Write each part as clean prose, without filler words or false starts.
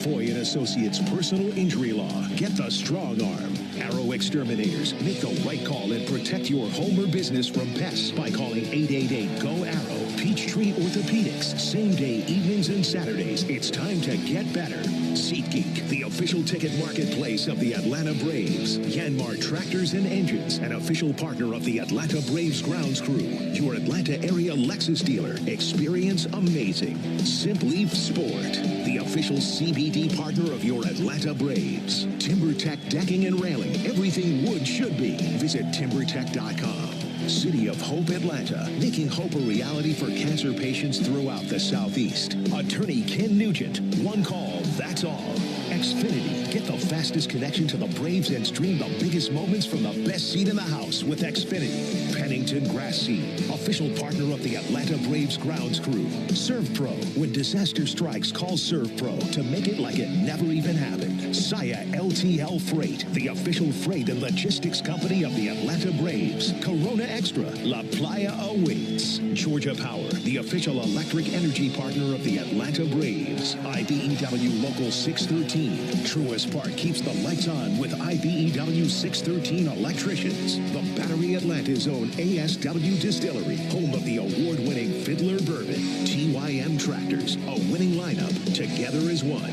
Foy and Associates Personal Injury Law. Get the strong arm. Arrow Exterminators. Make the right call and protect your home or business from pests by calling 888-GO-ARROW. Peachtree Orthopedics. Same day, evenings and Saturdays. It's time to get better. SeatGeek, the official ticket marketplace of the Atlanta Braves. Yanmar Tractors and Engines, an official partner of the Atlanta Braves grounds crew. Your Atlanta area Lexus dealer. Experience amazing. Simply Sport, the official CBD partner of your Atlanta Braves. TimberTech Decking and Railing. Everything wood should be. Visit TimberTech.com. City of Hope, Atlanta, making hope a reality for cancer patients throughout the Southeast. Attorney Ken Nugent. One call, that's all. Xfinity. Get the fastest connection to the Braves and stream the biggest moments from the best seat in the house with Xfinity. Pennington Grass Seed, official partner of the Atlanta Braves grounds crew. ServPro. When disaster strikes, call ServPro to make it like it never even happened. Saya LTL Freight, the official freight and logistics company of the Atlanta Braves. Corona Extra. La Playa awaits. Georgia Power, the official electric energy partner of the Atlanta Braves. IBEW Local 613. Truist Park keeps the lights on with IBEW 613 electricians. The Battery Atlanta's own ASW Distillery, home of the award-winning Fiddler Bourbon. TYM Tractors, a winning lineup, together as one.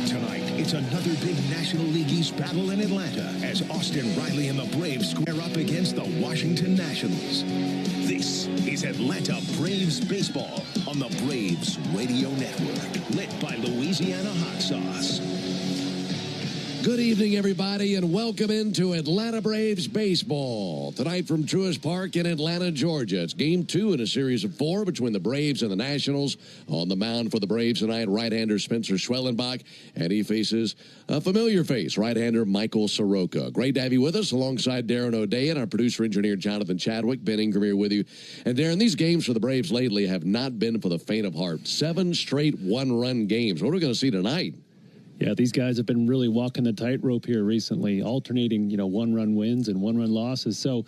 Tonight, it's another big National League East battle in Atlanta as Austin Riley and the Braves square up against the Washington Nationals. This is Atlanta Braves Baseball on the Braves Radio Network, lit by Louisiana Hot Sauce. Good evening, everybody, and welcome into Atlanta Braves Baseball. Tonight from Truist Park in Atlanta, Georgia. It's Game 2 in a series of 4 between the Braves and the Nationals. On the mound for the Braves tonight, right-hander Spencer Schwellenbach, and he faces a familiar face, right-hander Michael Soroka. Great to have you with us alongside Darren O'Day and our producer-engineer Jonathan Chadwick. Ben Ingram here with you. And Darren, these games for the Braves lately have not been for the faint of heart. 7 straight one-run games. What are we going to see tonight? Yeah, these guys have been really walking the tightrope here recently, alternating, one-run wins and one-run losses. So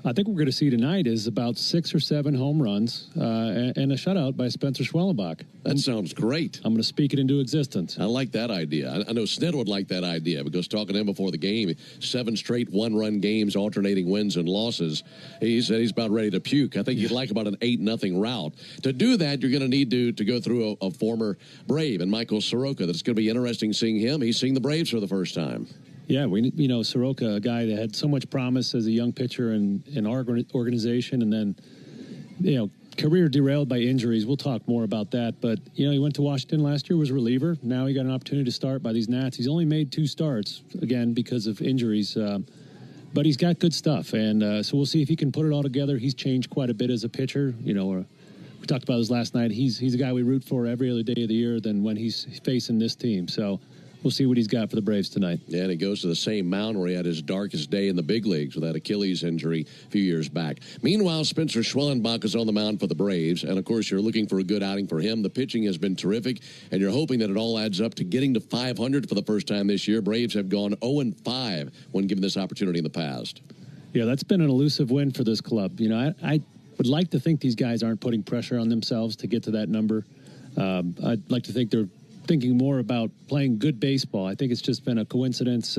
I think what we're going to see tonight is about 6 or 7 home runs and a shutout by Spencer Schwellenbach. That sounds great. I'm going to speak it into existence. I like that idea. I know Snit would like that idea because talking to him before the game, 7 straight one-run games, alternating wins and losses. He said he's about ready to puke. I think he'd like about an 8-0 rout. To do that, you're going to need to go through a former Brave and Michael Soroka. That's going to be interesting seeing him. He's seeing the Braves for the first time. Yeah, Soroka, a guy that had so much promise as a young pitcher in our organization, and then, career derailed by injuries. We'll talk more about that. But, he went to Washington last year, was a reliever. Now he got an opportunity to start by these Nats. He's only made 2 starts, again, because of injuries. But he's got good stuff. And so we'll see if he can put it all together. He's changed quite a bit as a pitcher. We talked about this last night. He's a guy we root for every other day of the year than when he's facing this team. So we'll see what he's got for the Braves tonight. Yeah, and he goes to the same mound where he had his darkest day in the big leagues with that Achilles injury a few years back. Meanwhile, Spencer Schwellenbach is on the mound for the Braves, and, of course, you're looking for a good outing for him. The pitching has been terrific, and you're hoping that it all adds up to getting to 500 for the first time this year. Braves have gone 0-5 when given this opportunity in the past. Yeah, that's been an elusive win for this club. I would like to think these guys aren't putting pressure on themselves to get to that number. I'd like to think they're thinking more about playing good baseball. I think it's just been a coincidence.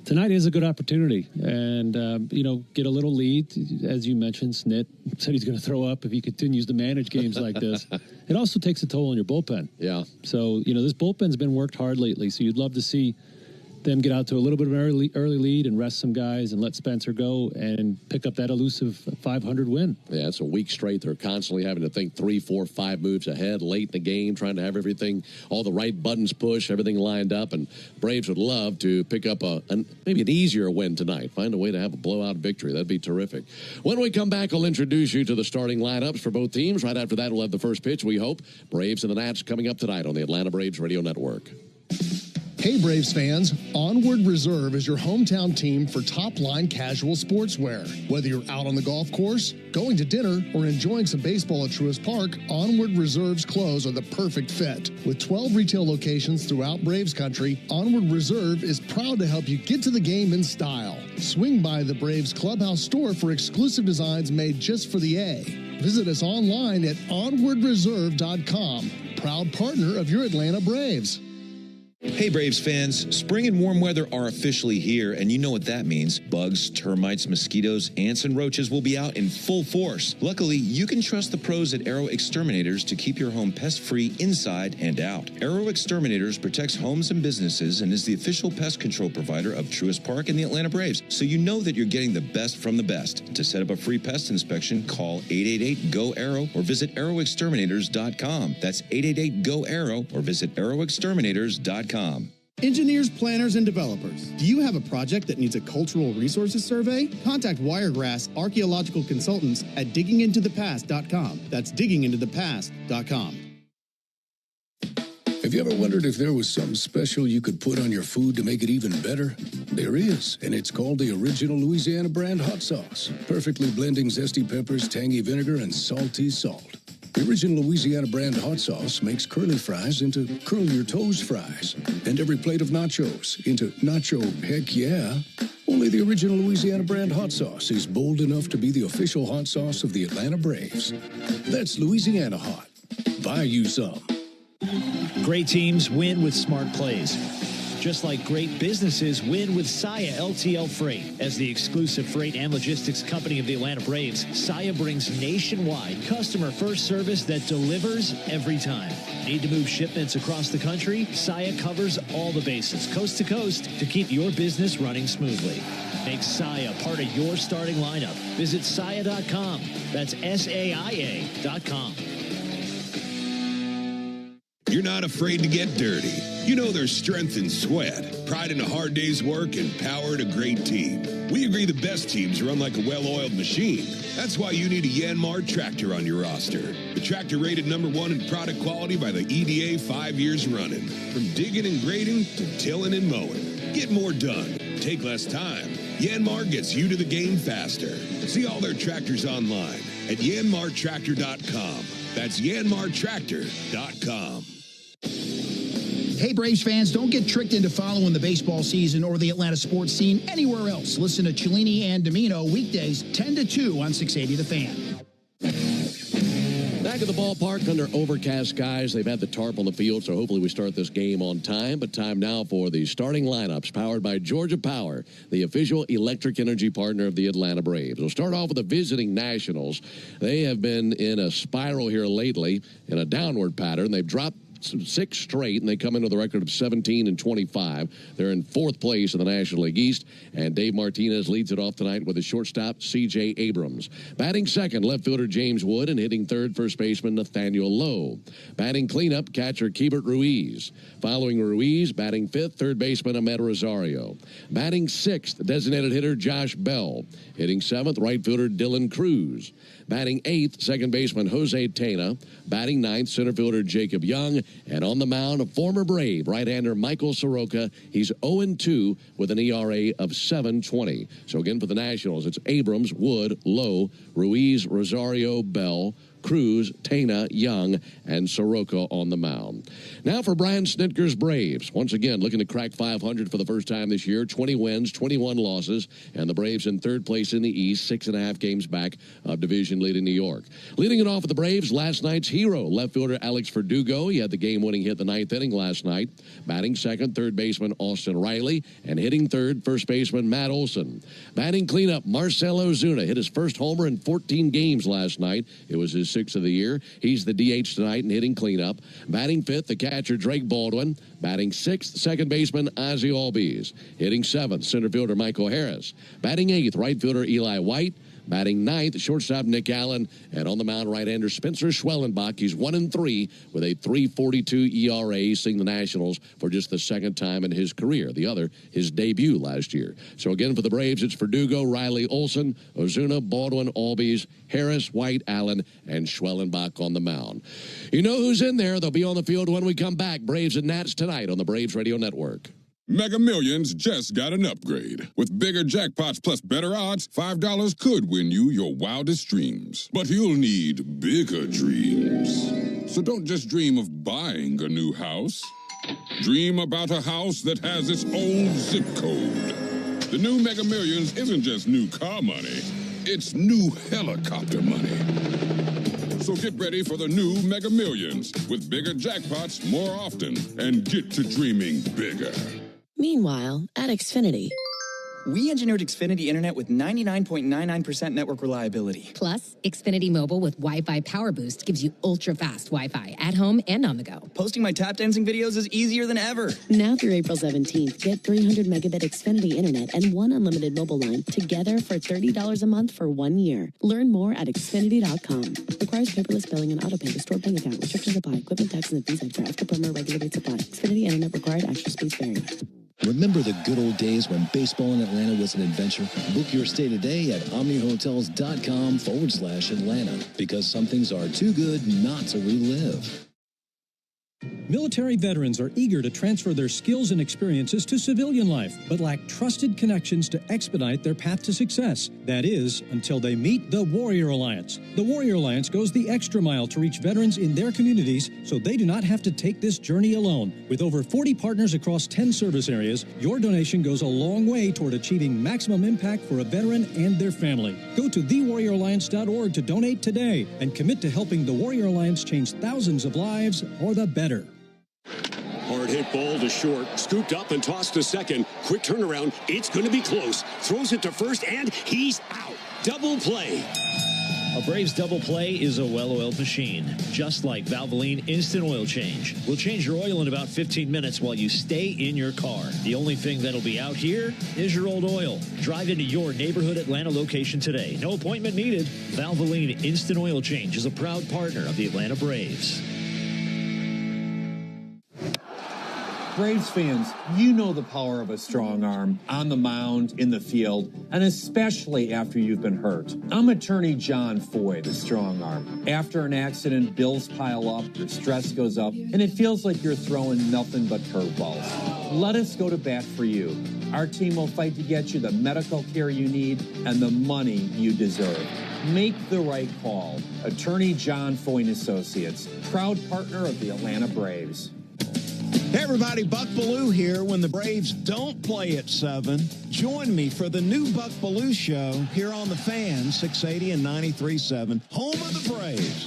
Tonight is a good opportunity and, get a little lead. As you mentioned, Snit said he's going to throw up if he continues to manage games like this. It also takes a toll on your bullpen. Yeah. So, this bullpen's been worked hard lately, so you'd love to see them get out to a little bit of an early lead and rest some guys and let Spencer go and pick up that elusive 500 win. Yeah, it's a week straight. They're constantly having to think 3, 4, 5 moves ahead late in the game, trying to have everything, all the right buttons pushed, everything lined up. And Braves would love to pick up maybe an easier win tonight. Find a way to have a blowout victory. That'd be terrific. When we come back, I'll introduce you to the starting lineups for both teams. Right after that, we'll have the first pitch, we hope. Braves and the Nats coming up tonight on the Atlanta Braves Radio Network. Hey Braves fans, Onward Reserve is your hometown team for top-line casual sportswear. Whether you're out on the golf course, going to dinner, or enjoying some baseball at Truist Park, Onward Reserve's clothes are the perfect fit. With 12 retail locations throughout Braves country, Onward Reserve is proud to help you get to the game in style. Swing by the Braves Clubhouse store for exclusive designs made just for the A. Visit us online at onwardreserve.com. Proud partner of your Atlanta Braves. Hey Braves fans, spring and warm weather are officially here, and you know what that means. Bugs, termites, mosquitoes, ants, and roaches will be out in full force. Luckily, you can trust the pros at Arrow Exterminators to keep your home pest-free inside and out. Arrow Exterminators protects homes and businesses and is the official pest control provider of Truist Park and the Atlanta Braves, so you know that you're getting the best from the best. To set up a free pest inspection, call 888-GO-ARROW or visit arrowexterminators.com. That's 888-GO-ARROW or visit arrowexterminators.com. Engineers, planners, and developers, do you have a project that needs a cultural resources survey? Contact Wiregrass Archaeological Consultants at diggingintothepast.com. That's diggingintothepast.com. Have you ever wondered if there was something special you could put on your food to make it even better? There is, and it's called the Original Louisiana Brand Hot Sauce, perfectly blending zesty peppers, tangy vinegar, and salty salt. The Original Louisiana Brand Hot Sauce makes curly fries into curl your toes fries, and every plate of nachos into nacho heck yeah. Only the Original Louisiana Brand Hot Sauce is bold enough to be the official hot sauce of the Atlanta Braves. That's Louisiana Hot. Buy you some. Great teams win with smart plays. Just like great businesses win with Saia LTL Freight. As the exclusive freight and logistics company of the Atlanta Braves, Saia brings nationwide customer-first service that delivers every time. Need to move shipments across the country? Saia covers all the bases, coast to coast, to keep your business running smoothly. Make Saia part of your starting lineup. Visit Saia.com. That's SAIA.com. You're not afraid to get dirty. You know there's strength in sweat, pride in a hard day's work, and power in a great team. We agree the best teams run like a well-oiled machine. That's why you need a Yanmar tractor on your roster. The tractor rated #1 in product quality by the EDA 5 years running. From digging and grading to tilling and mowing. Get more done. Take less time. Yanmar gets you to the game faster. See all their tractors online at yanmartractor.com. That's yanmartractor.com. Hey, Braves fans, don't get tricked into following the baseball season or the Atlanta sports scene anywhere else. Listen to Cellini and Domino weekdays 10 to 2 on 680 The Fan. Back at the ballpark under overcast skies. They've had the tarp on the field, so hopefully we start this game on time. But time now for the starting lineups powered by Georgia Power, the official electric energy partner of the Atlanta Braves. We'll start off with the visiting Nationals. They have been in a spiral here lately, in a downward pattern. They've dropped 6 straight, and they come in with a record of 17-25. They're in 4th place in the National League East, and Dave Martinez leads it off tonight with his shortstop, C.J. Abrams. Batting second, left fielder James Wood, and hitting third, first baseman Nathaniel Lowe. Batting cleanup, catcher Keibert Ruiz. Following Ruiz, batting fifth, third baseman Ahmed Rosario. Batting sixth, designated hitter Josh Bell. Hitting seventh, right fielder Dylan Cruz. Batting eighth, second baseman Jose Tena. Batting ninth, center fielder Jacob Young. And on the mound, a former Brave, right-hander Michael Soroka. He's 0-2 with an ERA of 7.20. So again for the Nationals, it's Abrams, Wood, Lowe, Ruiz, Rosario, Bell, Cruz, Tena, Young, and Soroka on the mound. Now for Brian Snitker's Braves. Once again, looking to crack 500 for the first time this year. 20 wins, 21 losses, and the Braves in third place in the East, 6.5 games back of division leading New York. Leading it off with the Braves, last night's hero, left fielder Alex Verdugo. He had the game-winning hit the 9th inning last night. Batting second, third baseman Austin Riley, and hitting third, first baseman Matt Olson. Batting cleanup, Marcell Ozuna hit his first homer in 14 games last night. It was his 6th of the year. He's the DH tonight and hitting cleanup. Batting fifth, the catcher Drake Baldwin. Batting sixth, second baseman Ozzie Albies. Hitting seventh, center fielder Michael Harris. Batting eighth, right fielder Eli White. Batting ninth, shortstop Nick Allen. And on the mound, right-hander Spencer Schwellenbach. He's 1-3 with a 3.42 ERA, seeing the Nationals for just the second time in his career. The other, his debut last year. So again for the Braves, it's Verdugo, Riley, Olson, Ozuna, Baldwin, Albies, Harris, White, Allen, and Schwellenbach on the mound. You know who's in there. They'll be on the field when we come back. Braves and Nats tonight on the Braves Radio Network. Mega Millions just got an upgrade. With bigger jackpots plus better odds, $5 could win you your wildest dreams. But you'll need bigger dreams. So don't just dream of buying a new house. Dream about a house that has its own zip code. The new Mega Millions isn't just new car money. It's new helicopter money. So get ready for the new Mega Millions with bigger jackpots more often and get to dreaming bigger. Meanwhile, at Xfinity. We engineered Xfinity Internet with 99.99% network reliability. Plus, Xfinity Mobile with Wi-Fi Power Boost gives you ultra-fast Wi-Fi at home and on the go. Posting my tap dancing videos is easier than ever. Now through April 17th, get 300 megabit Xfinity Internet and one unlimited mobile line together for $30 a month for 1 year. Learn more at Xfinity.com. Requires paperless billing and autopay to stored bank account. Restrictions apply. Equipment tax and fees extra. After promo regulated supply. Xfinity Internet required. Actual speeds vary. Remember the good old days when baseball in Atlanta was an adventure? Book your stay today at omnihotels.com/Atlanta, because some things are too good not to relive. Military veterans are eager to transfer their skills and experiences to civilian life, but lack trusted connections to expedite their path to success. That is, until they meet the Warrior Alliance. The Warrior Alliance goes the extra mile to reach veterans in their communities so they do not have to take this journey alone. With over 40 partners across 10 service areas, your donation goes a long way toward achieving maximum impact for a veteran and their family. Go to thewarrioralliance.org to donate today and commit to helping the Warrior Alliance change thousands of lives for the better. Hard hit ball to short, scooped up and tossed to second. Quick turnaround, it's going to be close. Throws it to first, and he's out. Double play. A Braves double play is a well-oiled machine, just like Valvoline Instant Oil Change. We'll change your oil in about 15 minutes while you stay in your car. The only thing that'll be out here is your old oil. Drive into your neighborhood Atlanta location today. No appointment needed. Valvoline Instant Oil Change is a proud partner of the Atlanta Braves. Braves fans, you know the power of a strong arm on the mound, in the field, and especially after you've been hurt. I'm attorney John Foy, the strong arm. After an accident, bills pile up, your stress goes up, and it feels like you're throwing nothing but curveballs. Let us go to bat for you. Our team will fight to get you the medical care you need and the money you deserve. Make the right call. Attorney John Foy and Associates, proud partner of the Atlanta Braves. Hey everybody, Buck Belue here. When the Braves don't play at 7, join me for the new Buck Belue Show here on The Fan, 680 and 93.7, home of the Braves.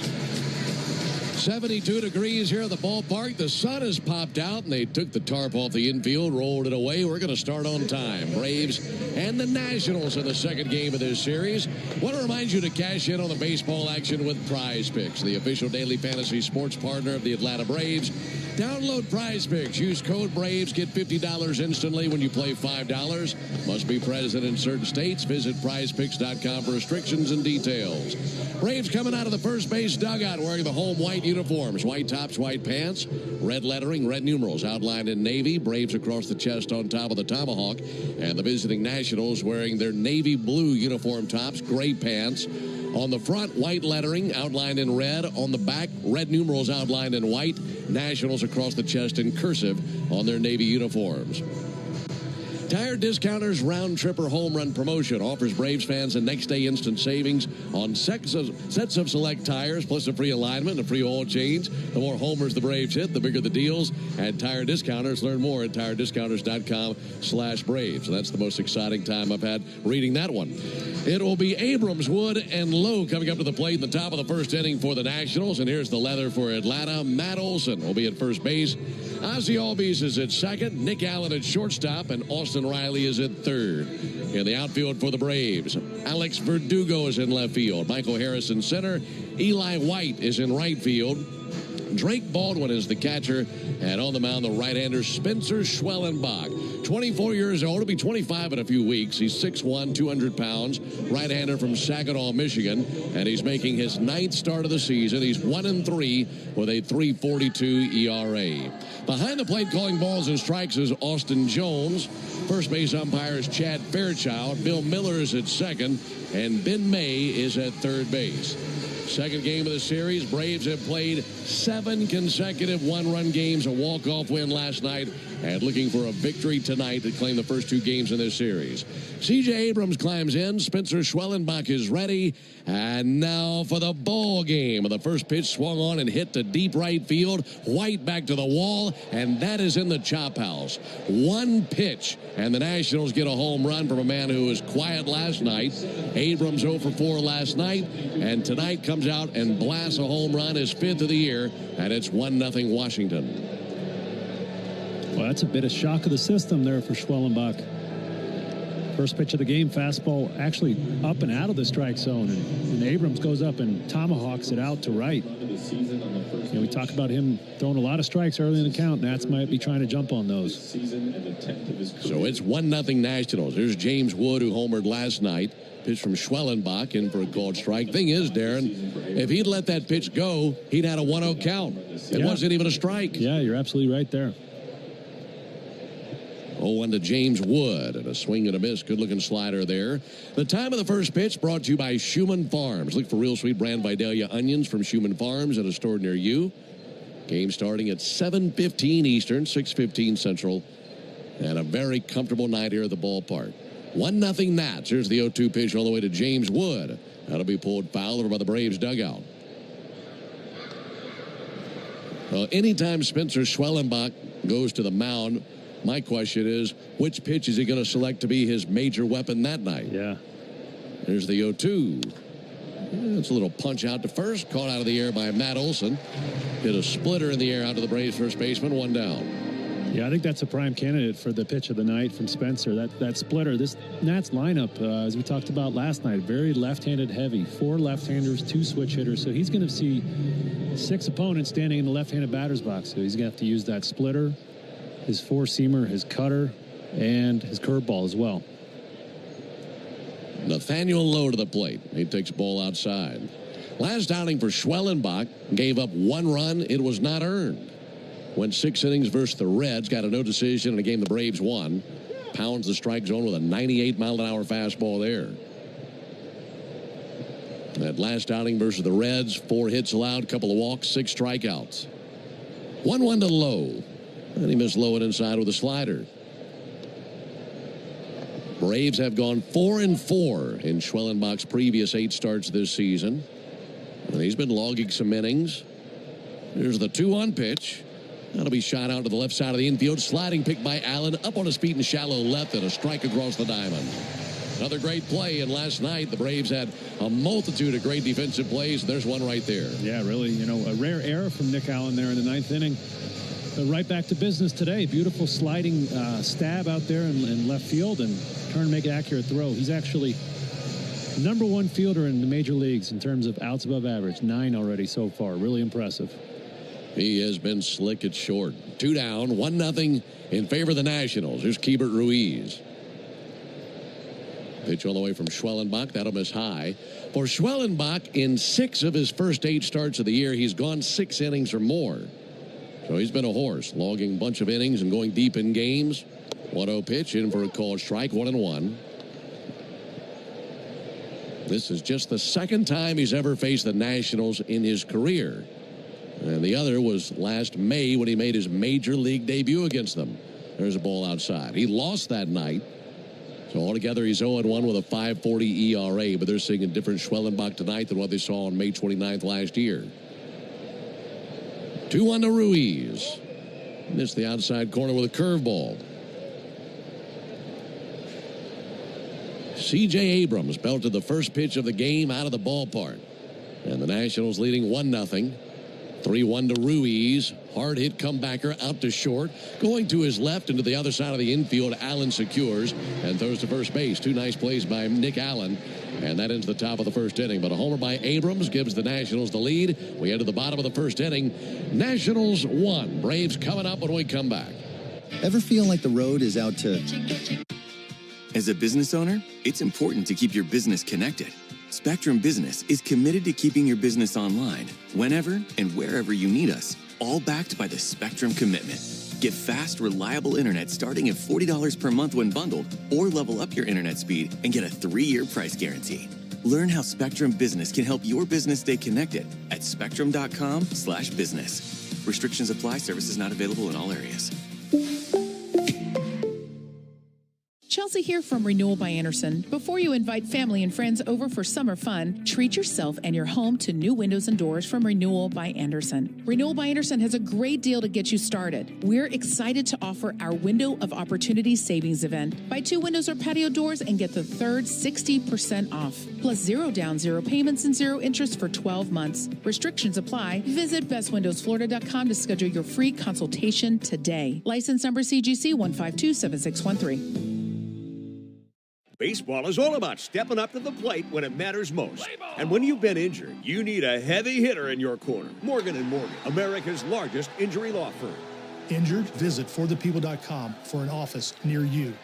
72 degrees here at the ballpark. The sun has popped out, and they took the tarp off the infield, rolled it away. We're going to start on time. Braves and the Nationals in the second game of this series. Want to remind you to cash in on the baseball action with Prize Picks, the official daily fantasy sports partner of the Atlanta Braves. Download Prize Picks. Use code BRAVES. Get $50 instantly when you play $5. Must be present in certain states. Visit prizepicks.com for restrictions and details. Braves coming out of the first base dugout wearing the home white uniforms. White tops, white pants, red lettering, red numerals outlined in navy. Braves across the chest on top of the tomahawk. And the visiting Nationals wearing their navy blue uniform tops, gray pants. On the front, white lettering outlined in red. On the back, red numerals outlined in white. Nationals across the chest in cursive on their navy uniforms. Tire Discounters Round Tripper Home Run Promotion offers Braves fans a next-day instant savings on sets of select tires, plus a free alignment and a free oil change. The more homers the Braves hit, the bigger the deals. At Tire Discounters, learn more at tirediscounters.com/Braves. That's the most exciting time I've had reading that one. It will be Abrams, Wood, and Lowe coming up to the plate in the top of the first inning for the Nationals. And here's the leather for Atlanta. Matt Olson will be at first base. Ozzie Albies is at second. Nick Allen at shortstop. And Austin Riley is at third. In the outfield for the Braves, Alex Verdugo is in left field. Michael Harris in center. Eli White is in right field. Drake Baldwin is the catcher. And on the mound, the right-hander Spencer Schwellenbach. 24 years old. He'll be 25 in a few weeks. He's 6'1", 200 pounds. Right-hander from Saginaw, Michigan. And he's making his 9th start of the season. He's 1-3 with a 3.42 ERA. Behind the plate calling balls and strikes is Austin Jones. First base umpire is Chad Fairchild. Bill Miller is at second. And Ben May is at third base. Second game of the series. Braves have played 7 consecutive one-run games, a walk-off win last night, and looking for a victory tonight to claim the first 2 games in this series. C.J. Abrams climbs in. Spencer Schwellenbach is ready. And now for the ball game. The first pitch swung on and hit to deep right field. White back to the wall, and that is in the chop house. 1 pitch, and the Nationals get a home run from a man who was quiet last night. Abrams 0 for 4 last night, and tonight comes out and blasts a home run, his 5th of the year, and it's 1-0 Washington. Well, that's a bit of shock of the system there for Schwellenbach. First pitch of the game, fastball actually up and out of the strike zone, and Abrams goes up and tomahawks it out to right. You know, we talk about him throwing a lot of strikes early in the count. Nats might be trying to jump on those. So it's 1-0 Nationals. There's James Wood, who homered last night. Pitch from Schwellenbach in for a called strike. Thing is, Darren, if he'd let that pitch go, he'd had a 1-0 count. It wasn't even a strike. Yeah, you're absolutely right there. 0-1 to James Wood, and a swing and a miss. Good-looking slider there. The time of the first pitch brought to you by Schumann Farms. Look for real sweet brand Vidalia onions from Schumann Farms at a store near you. Game starting at 7:15 Eastern, 6:15 Central, and a very comfortable night here at the ballpark. 1-0 Nats. Here's the 0-2 pitch all the way to James Wood. That'll be pulled foul over by the Braves dugout. Well, anytime Spencer Schwellenbach goes to the mound, my question is, which pitch is he going to select to be his major weapon that night? Yeah. There's the 0-2. It's a little punch out to first. Caught out of the air by Matt Olson. Hit a splitter in the air out to the Braves first baseman. 1 down. Yeah, I think that's a prime candidate for the pitch of the night from Spencer. That splitter. This Nats lineup, as we talked about last night, very left-handed heavy. 4 left-handers, 2 switch hitters. So he's going to see 6 opponents standing in the left-handed batter's box. So he's going to have to use that splitter, his 4-seamer, his cutter, and his curveball as well. Nathaniel Lowe to the plate. He takes the ball outside. Last outing for Schwellenbach, gave up 1 run. It was not earned. Went 6 innings versus the Reds. Got a no decision in a game the Braves won. Pounds the strike zone with a 98-mile-an-hour fastball there. That last outing versus the Reds, 4 hits allowed, couple of walks, 6 strikeouts. 1-1 to Lowe. And he missed low and inside with a slider. Braves have gone 4-4 in Schwellenbach's previous 8 starts this season. And he's been logging some innings. There's the 2-1 pitch. That'll be shot out to the left side of the infield. Sliding pick by Allen. Up on his feet in shallow left, and a strike across the diamond. Another great play, and last night the Braves had a multitude of great defensive plays. There's one right there. Yeah, really, you know, a rare error from Nick Allen there in the 9th inning. But right back to business today. Beautiful sliding stab out there in left field and trying to make an accurate throw. He's actually #1 fielder in the major leagues in terms of outs above average. 9 already so far. Really impressive. He has been slick at short. 2 down, 1-0 in favor of the Nationals. Here's Keibert Ruiz. Pitch all the way from Schwellenbach. That'll miss high. For Schwellenbach, in 6 of his first 8 starts of the year, he's gone 6 innings or more. So he's been a horse, logging a bunch of innings and going deep in games. 1-0 pitch in for a called strike, 1-1. This is just the 2nd time he's ever faced the Nationals in his career. And the other was last May when he made his major league debut against them. There's a ball outside. He lost that night. So altogether, he's 0-1 with a 5.40 ERA, but they're seeing a different Schwellenbach tonight than what they saw on May 29th last year. 2-1 to Ruiz. Missed the outside corner with a curveball. C.J. Abrams belted the first pitch of the game out of the ballpark. And the Nationals leading 1-0. 3-1 to Ruiz. Hard hit comebacker out to short. Going to his left and to the other side of the infield, Allen secures and throws to first base. 2 nice plays by Nick Allen. And that ends the top of the first inning. But a homer by Abrams gives the Nationals the lead. We head to the bottom of the first inning. Nationals 1. Braves coming up when we come back. Ever feel like the road is out to... As a business owner, it's important to keep your business connected. Spectrum Business is committed to keeping your business online, whenever and wherever you need us, all backed by the Spectrum Commitment. Get fast, reliable internet starting at $40 per month when bundled, or level up your internet speed and get a 3-year price guarantee. Learn how Spectrum Business can help your business stay connected at spectrum.com/business. Restrictions apply. Services not available in all areas. Chelsea here from Renewal by Anderson. Before you invite family and friends over for summer fun, treat yourself and your home to new windows and doors from Renewal by Anderson. Renewal by Anderson has a great deal to get you started. We're excited to offer our Window of Opportunity Savings Event. Buy 2 windows or patio doors and get the third 60% off. Plus 0 down, 0 payments, and 0 interest for 12 months. Restrictions apply. Visit bestwindowsflorida.com to schedule your free consultation today. License number CGC 1527613. Baseball is all about stepping up to the plate when it matters most. And when you've been injured, you need a heavy hitter in your corner. Morgan & Morgan, America's largest injury law firm. Injured? Visit forthepeople.com for an office near you.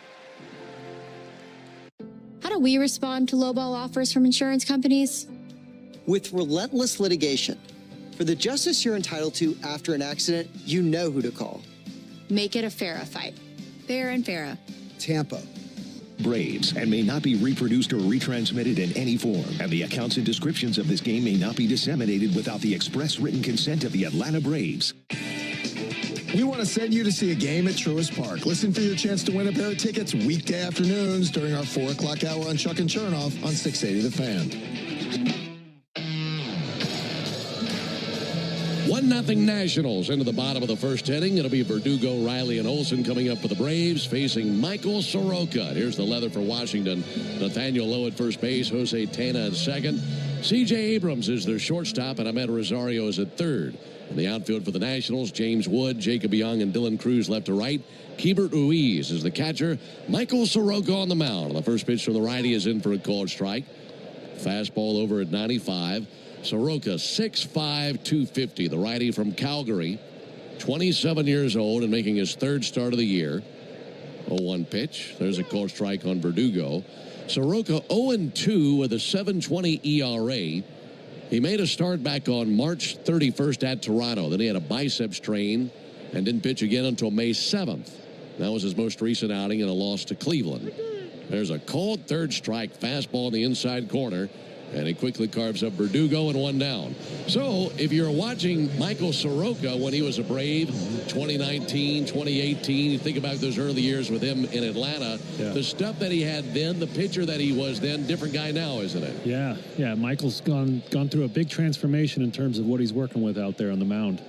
How do we respond to lowball offers from insurance companies? With relentless litigation. For the justice you're entitled to after an accident, you know who to call. Make it a FARA fight. Fair and FARA. Tampa. Braves and may not be reproduced or retransmitted in any form, and the accounts and descriptions of this game may not be disseminated without the express written consent of the Atlanta Braves. We want to send you to see a game at Truist Park. Listen for your chance to win a pair of tickets weekday afternoons during our 4 o'clock hour on Chuck and Chernoff on 680 The Fan. 1-0 Nationals into the bottom of the first inning. It'll be Verdugo, Riley, and Olsen coming up for the Braves, facing Michael Soroka. Here's the leather for Washington. Nathaniel Lowe at first base, Jose Tena at second. C.J. Abrams is their shortstop, and Ahmed Rosario is at third. In the outfield for the Nationals, James Wood, Jacob Young, and Dylan Cruz left to right. Keibert Ruiz is the catcher. Michael Soroka on the mound. The first pitch from the righty is in for a called strike. Fastball over at 95. Soroka, 6'5", 250, the righty from Calgary, 27 years old and making his third start of the year. 0-1 pitch. There's a called strike on Verdugo. Soroka 0-2 with a 7.20 ERA. He made a start back on March 31st at Toronto. Then he had a bicep strain and didn't pitch again until May 7th. That was his most recent outing in a loss to Cleveland. There's a called third strike, fastball in the inside corner. And he quickly carves up Verdugo and 1 down. So if you're watching Michael Soroka when he was a Brave, 2019, 2018, you think about those early years with him in Atlanta, the stuff that he had then, the pitcher that he was then, different guy now, isn't it? Yeah. Michael's gone through a big transformation in terms of what he's working with out there on the mound.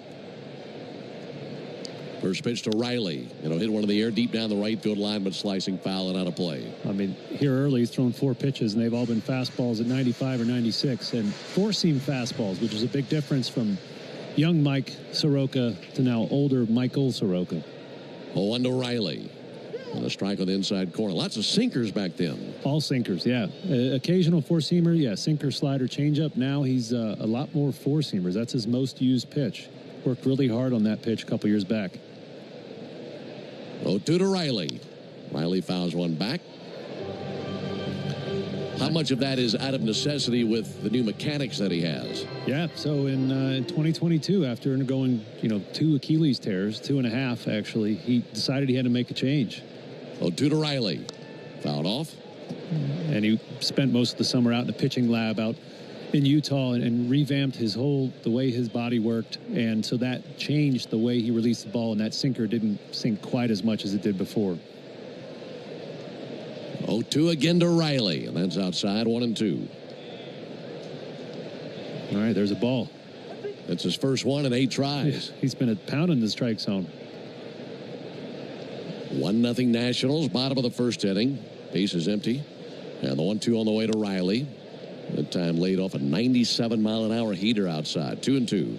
First pitch to Riley. Hit one in the air deep down the right field line, but slicing foul and out of play. I mean, here early, he's thrown 4 pitches, and they've all been fastballs at 95 or 96, and 4-seam fastballs, which is a big difference from young Mike Soroka to now older Michael Soroka. 0-1 to Riley. And a strike on the inside corner. Lots of sinkers back then. All sinkers, yeah. Occasional 4-seamer, sinker, slider, changeup. Now he's a lot more 4-seamers. That's his most used pitch. Worked really hard on that pitch a couple years back. 0-2 to Riley. Riley fouls one back. How much of that is out of necessity with the new mechanics that he has? Yeah, so in 2022, after undergoing 2 Achilles tears, 2.5 actually, he decided he had to make a change. 0-2 to Riley. Fouled off. And he spent most of the summer out in the pitching lab out in Utah and revamped the way his body worked, and so that changed the way he released the ball, and that sinker didn't sink quite as much as it did before. 0-2 again to Riley, and that's outside, 1-2. All right, there's a ball. That's his first one in 8 tries. He's been a pound in the strike zone. 1-0 Nationals, bottom of the first inning. Base is empty, and the 1-2 on the way to Riley. That time laid off a 97-mile-an-hour heater outside. 2-2.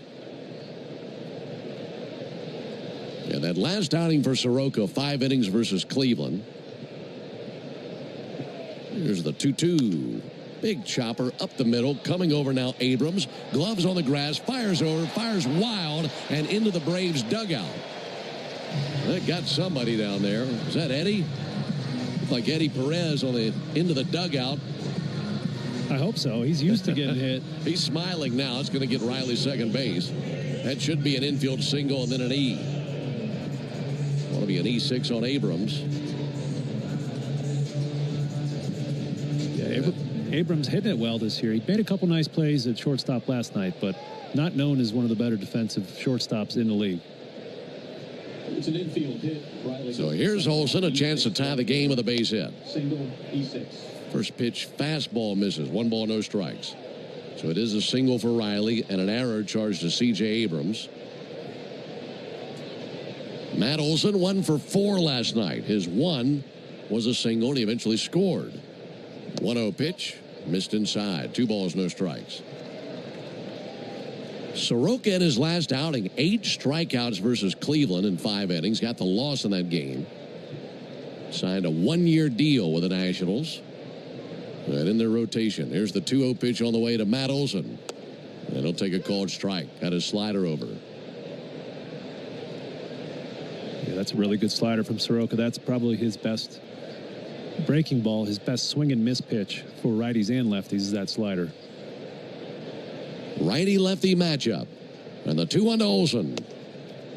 And that last outing for Soroka, 5 innings versus Cleveland. Here's the 2-2. Big chopper up the middle. Coming over now, Abrams. Gloves on the grass. Fires over. Fires wild and into the Braves dugout. That got somebody down there. Is that Eddie? Looked like Eddie Perez on the into the dugout. I hope so. He's used to getting hit. He's smiling now. It's going to get Riley second base. That should be an infield single and then an E. Want to be an E6 on Abrams. Yeah, Abrams hitting it well this year. He made a couple nice plays at shortstop last night, but not known as one of the better defensive shortstops in the league. It's an infield hit. Riley. So here's Olson, a chance to tie the game with a base hit. Single, E6. First pitch, fastball misses. 1 ball, no strikes. So it is a single for Riley and an error charged to C.J. Abrams. Matt Olson 1 for 4 last night. His 1 was a single, and he eventually scored. 1-0 pitch, missed inside. 2 balls, no strikes. Soroka in his last outing, 8 strikeouts versus Cleveland in 5 innings. Got the loss in that game. Signed a 1-year deal with the Nationals. And in their rotation, here's the 2-0 pitch on the way to Matt Olson. And he'll take a called strike. Got his slider over. Yeah, that's a really good slider from Soroka. That's probably his best breaking ball, his best swing and miss pitch for righties and lefties is that slider. Righty-lefty matchup. And the 2-1 to Olson.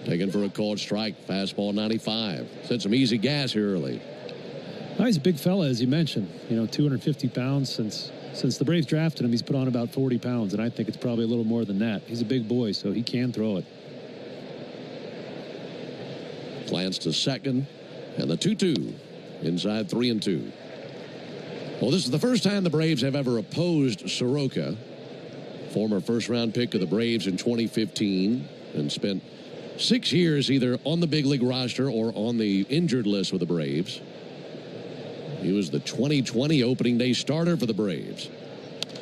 Taken for a called strike. Fastball 95. Sent some easy gas here early. Oh, he's a big fella, as you mentioned. 250 pounds since the Braves drafted him. He's put on about 40 pounds, and I think it's probably a little more than that. He's a big boy, so he can throw it. Glance to second, and the 2-2. Inside 3-2. Well, this is the first time the Braves have ever opposed Soroka. Former first-round pick of the Braves in 2015, and spent 6 years either on the big league roster or on the injured list with the Braves. He was the 2020 opening day starter for the Braves.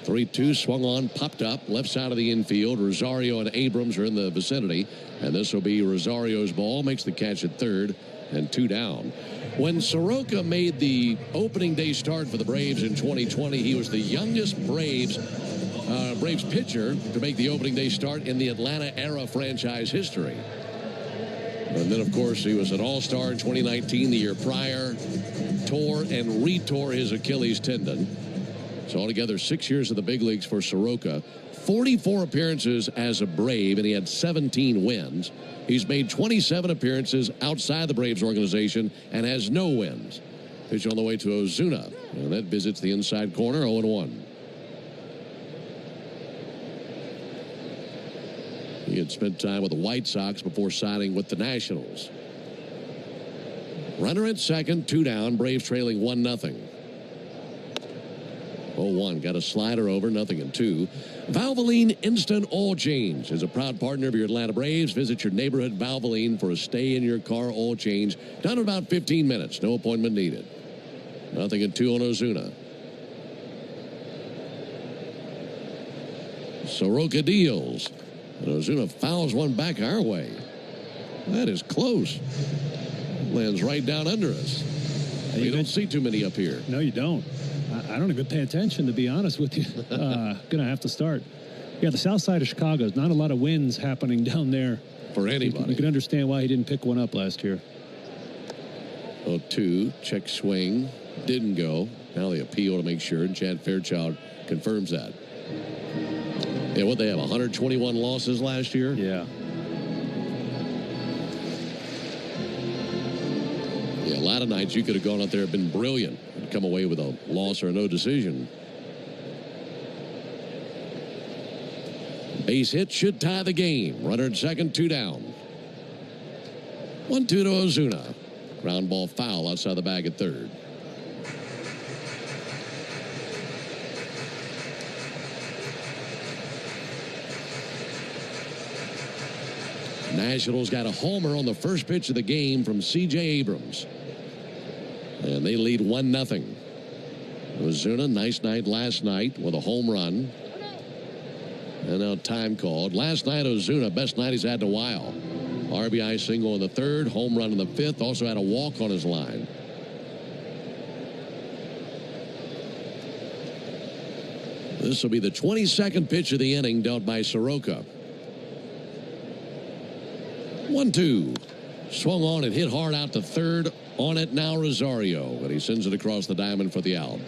3-2 swung on, popped up, left side of the infield. Rosario and Abrams are in the vicinity, and this will be Rosario's ball. Makes the catch at third, and 2 down. When Soroka made the opening day start for the Braves in 2020, he was the youngest Braves pitcher to make the opening day start in the Atlanta era franchise history. And then, of course, he was an all-star in 2019, the year prior. Tore and retore his Achilles tendon. So altogether 6 years in the big leagues for Soroka. 44 appearances as a Brave, and he had 17 wins. He's made 27 appearances outside the Braves organization and has no wins. Pitch on the way to Ozuna, and that visits the inside corner, 0-1. He had spent time with the White Sox before signing with the Nationals. Runner at second, 2 down. Braves trailing 1-0. 0-1. Got a slider over, 0-2. Valvoline Instant Oil Change is a proud partner of your Atlanta Braves. Visit your neighborhood Valvoline for a stay-in-your-car oil change. Done in about 15 minutes. No appointment needed. 0-2 on Ozuna. Soroka deals. And Ozuna fouls one back our way. That is close. Lands right down under us. You don't see too many up here. No, you don't. I don't even pay attention, to be honest with you. Gonna have to start. Yeah, the south side of Chicago, not a lot of winds happening down there. For anybody. You can understand why he didn't pick one up last year. 0-2, check swing. Didn't go. Now they appeal to make sure, and Chad Fairchild confirms that. Yeah, what they have, 121 losses last year? Yeah. Yeah, a lot of nights you could have gone out there and been brilliant and come away with a loss or no decision. Base hit should tie the game. Runner at second, 2 down. 1-2 to Ozuna. Ground ball foul outside the bag at third. Nationals got a homer on the first pitch of the game from C.J. Abrams. And they lead 1-0. Ozuna, nice night last night with a home run. And now time called. Last night, Ozuna, best night he's had in a while. RBI single in the third, home run in the fifth. Also had a walk on his line. This will be the 22nd pitch of the inning dealt by Soroka. 1-2. Swung on and hit hard out to third. On it now, Rosario. But he sends it across the diamond for the out.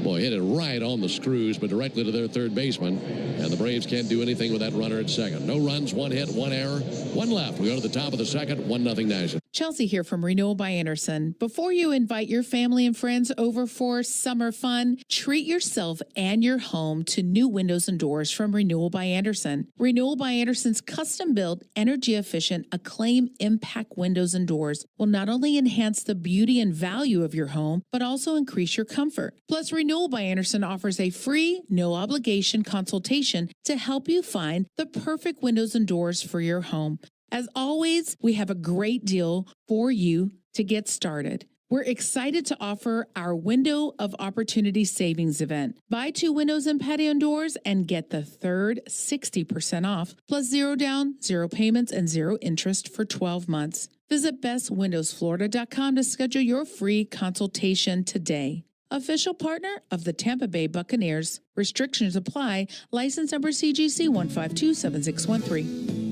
Boy, hit it right on the screws, but directly to their third baseman. And the Braves can't do anything with that runner at second. No runs, 1 hit, 1 error, 1 left. We go to the top of the second, 1-0 Nationals. Chelsea here from Renewal by Anderson. Before you invite your family and friends over for summer fun, treat yourself and your home to new windows and doors from Renewal by Anderson. Renewal by Anderson's custom-built, energy-efficient, Acclaim Impact windows and doors will not only enhance the beauty and value of your home, but also increase your comfort. Plus, Renewal by Anderson offers a free, no-obligation consultation to help you find the perfect windows and doors for your home. As always, we have a great deal for you to get started. We're excited to offer our Window of Opportunity Savings event. Buy 2 windows and patio doors and get the third 60% off, plus 0 down, 0 payments, and 0 interest for 12 months. Visit bestwindowsflorida.com to schedule your free consultation today. Official partner of the Tampa Bay Buccaneers. Restrictions apply. License number CGC 1527613.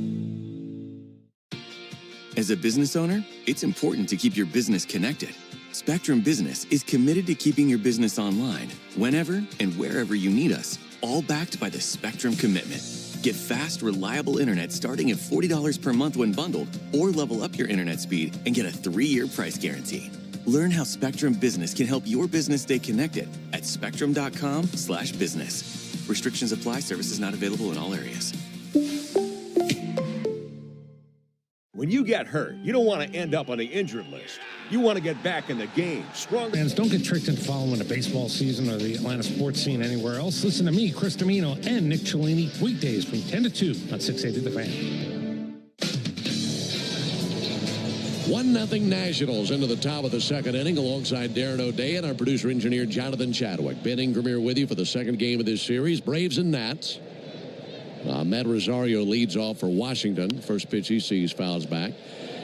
As a business owner, it's important to keep your business connected. Spectrum Business is committed to keeping your business online, whenever and wherever you need us, all backed by the Spectrum Commitment. Get fast, reliable internet starting at $40 per month when bundled, or level up your internet speed and get a 3-year price guarantee. Learn how Spectrum Business can help your business stay connected at spectrum.com/business. Restrictions apply. Services not available in all areas. When you get hurt, you don't want to end up on the injured list. You want to get back in the game, stronger. Fans, don't get tricked into following the baseball season or the Atlanta sports scene anywhere else. Listen to me, Chris Domino, and Nick Cellini weekdays from 10 to 2 on 680 The Fan. 1-0 Nationals into the top of the second inning alongside Darren O'Day and our producer-engineer Jonathan Chadwick. Ben Ingram here with you for the second game of this series, Braves and Nats. Matt Rosario leads off for Washington. First pitch he sees fouls back.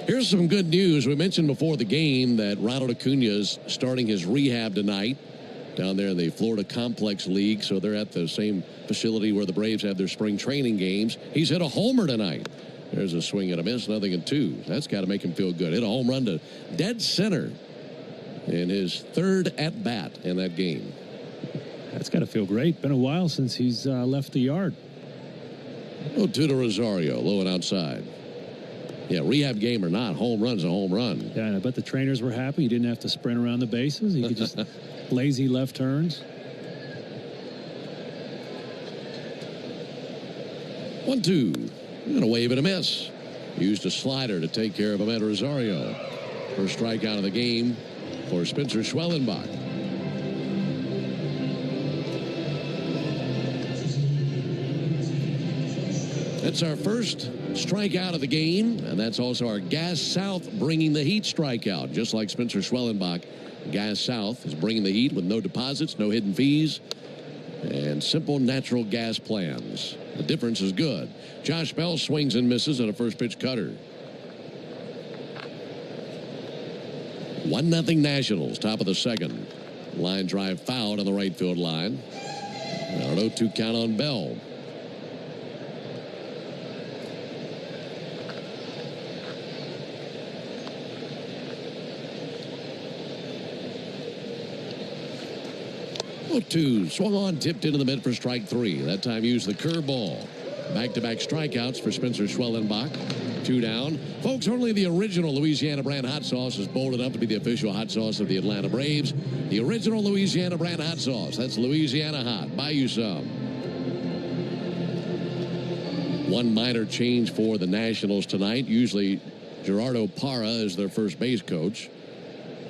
Here's some good news. We mentioned before the game that Ronald Acuna is starting his rehab tonight down there in the Florida Complex League. So they're at the same facility where the Braves have their spring training games. He's hit a homer tonight. There's a swing and a miss, 0-2. That's got to make him feel good. Hit a home run to dead center in his third at-bat in that game. That's got to feel great. Been a while since he's left the yard. 0-2 to Rosario, low and outside. Yeah, rehab game or not, home run's a home run. Yeah, and I bet the trainers were happy. He didn't have to sprint around the bases. He could just lazy left turns. 1-2. And a wave and a miss. Used a slider to take care of Amed Rosario. First strikeout of the game for Spencer Schwellenbach. That's our first strikeout of the game, and that's also our Gas South bringing the heat strikeout. Just like Spencer Schwellenbach, Gas South is bringing the heat with no deposits, no hidden fees, and simple natural gas plans. The difference is good. Josh Bell swings and misses on a first pitch cutter. 1-0 Nationals, top of the second. Line drive fouled on the right field line. Now an 0-2 count on Bell. Two swung on, tipped into the mid for strike 3. That time used the curveball. Back-to-back strikeouts for Spencer Schwellenbach. 2 down. Folks, only the original Louisiana brand hot sauce is bold enough to be the official hot sauce of the Atlanta Braves. The original Louisiana brand hot sauce. That's Louisiana Hot. Buy you some. One minor change for the Nationals tonight. Usually Gerardo Parra is their first base coach.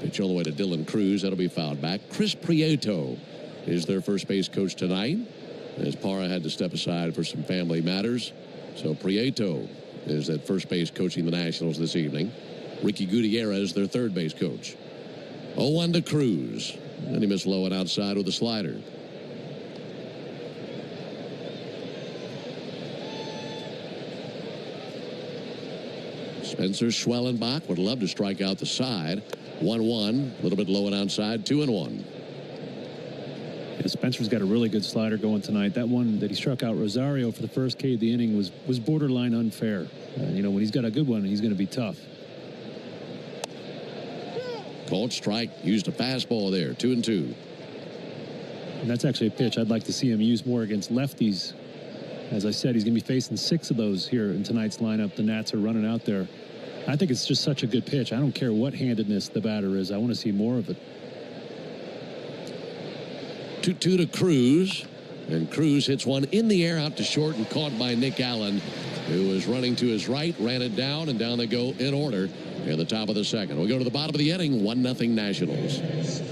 Pitch all the way to Dylan Cruz. That'll be fouled back. Chris Prieto is their first base coach tonight, as Parra had to step aside for some family matters. So Prieto is at first base coaching the Nationals this evening. Ricky Gutierrez, their third base coach. 0-1 to Cruz. And he missed low and outside with a slider. Spencer Schwellenbach would love to strike out the side. 1-1, a little bit low and outside, 2-1. Yeah, Spencer's got a really good slider going tonight. That one that he struck out Rosario for the first K of the inning was borderline unfair. You know, when he's got a good one, he's going to be tough. Called strike, used a fastball there, 2-2. And that's actually a pitch I'd like to see him use more against lefties. As I said, he's going to be facing 6 of those here in tonight's lineup. The Nats are running out there I think it's just such a good pitch. I don't care what handedness the batter is. I want to see more of it. 2-2 to Cruz. And Cruz hits one in the air out to short and caught by Nick Allen, who was running to his right, ran it down, and down they go in order in the top of the second. We go to the bottom of the inning, 1-0 Nationals.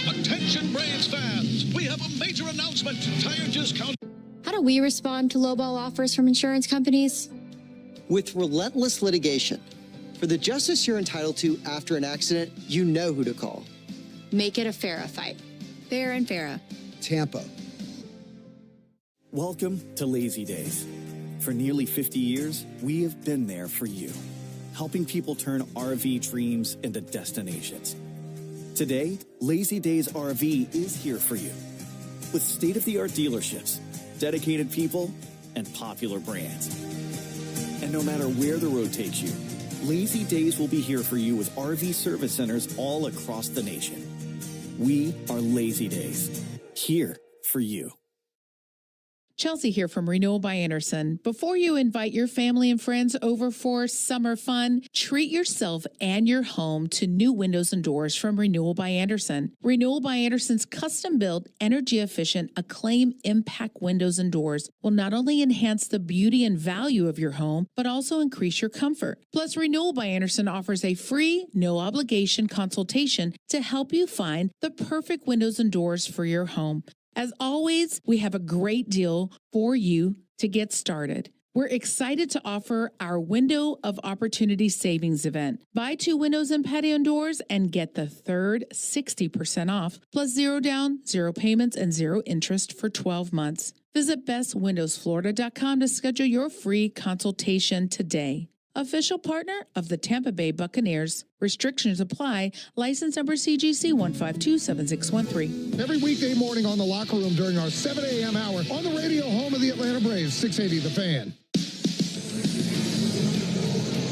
Attention Braves fans, we have a major announcement. Tire discount. How do we respond to lowball offers from insurance companies? With relentless litigation. For the justice you're entitled to after an accident, you know who to call. Make it a FARA fight. Fair and FARA. Tampa. Welcome to Lazy Days. For nearly 50 years, we have been there for you, helping people turn RV dreams into destinations. Today, Lazy Days RV is here for you, with state-of-the-art dealerships, dedicated people, and popular brands. And no matter where the road takes you, Lazy Days will be here for you with RV service centers all across the nation. We are Lazy Days, here for you. Chelsea here from Renewal by Anderson. Before you invite your family and friends over for summer fun, treat yourself and your home to new windows and doors from Renewal by Anderson. Renewal by Anderson's custom-built, energy-efficient, Acclaim Impact windows and doors will not only enhance the beauty and value of your home, but also increase your comfort. Plus, Renewal by Anderson offers a free, no-obligation consultation to help you find the perfect windows and doors for your home. As always, we have a great deal for you to get started. We're excited to offer our Window of Opportunity Savings event. Buy 2 windows and patio doors and get the third 60% off, plus 0 down, 0 payments, and 0 interest for 12 months. Visit bestwindowsflorida.com to schedule your free consultation today. Official partner of the Tampa Bay Buccaneers. Restrictions apply. License number CGC 1527613. Every weekday morning on the Locker Room during our 7 a.m. hour on the radio home of the Atlanta Braves, 680 The Fan.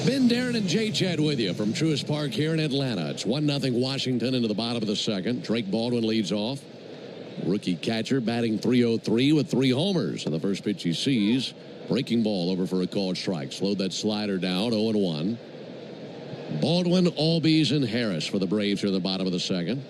Ben, Darren, and Jay Chad with you from Truist Park here in Atlanta. It's 1-0 Washington into the bottom of the second. Drake Baldwin leads off. Rookie catcher batting .303 with 3 homers. And the first pitch he sees, breaking ball over for a called strike. Slowed that slider down, 0-1. Baldwin, Albies, and Harris for the Braves here in the bottom of the second.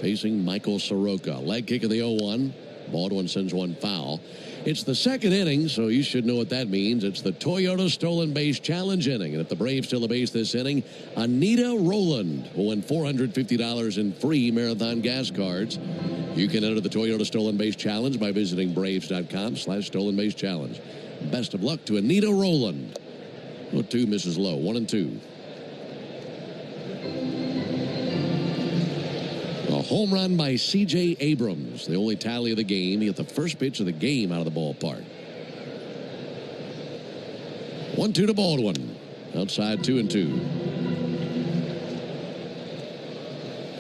Facing Michael Soroka. Leg kick in the 0-1. Baldwin sends one foul. It's the second inning, so you should know what that means. It's the Toyota Stolen Base Challenge inning. And if the Braves steal the base this inning, Anita Rowland will win $450 in free Marathon gas cards. You can enter the Toyota Stolen Base Challenge by visiting Braves.com/Stolen Base Challenge. Best of luck to Anita Rowland. 2 misses low, 1-2. A home run by C.J. Abrams, the only tally of the game. He hit the first pitch of the game out of the ballpark. 1-2 to Baldwin. Outside 2-2.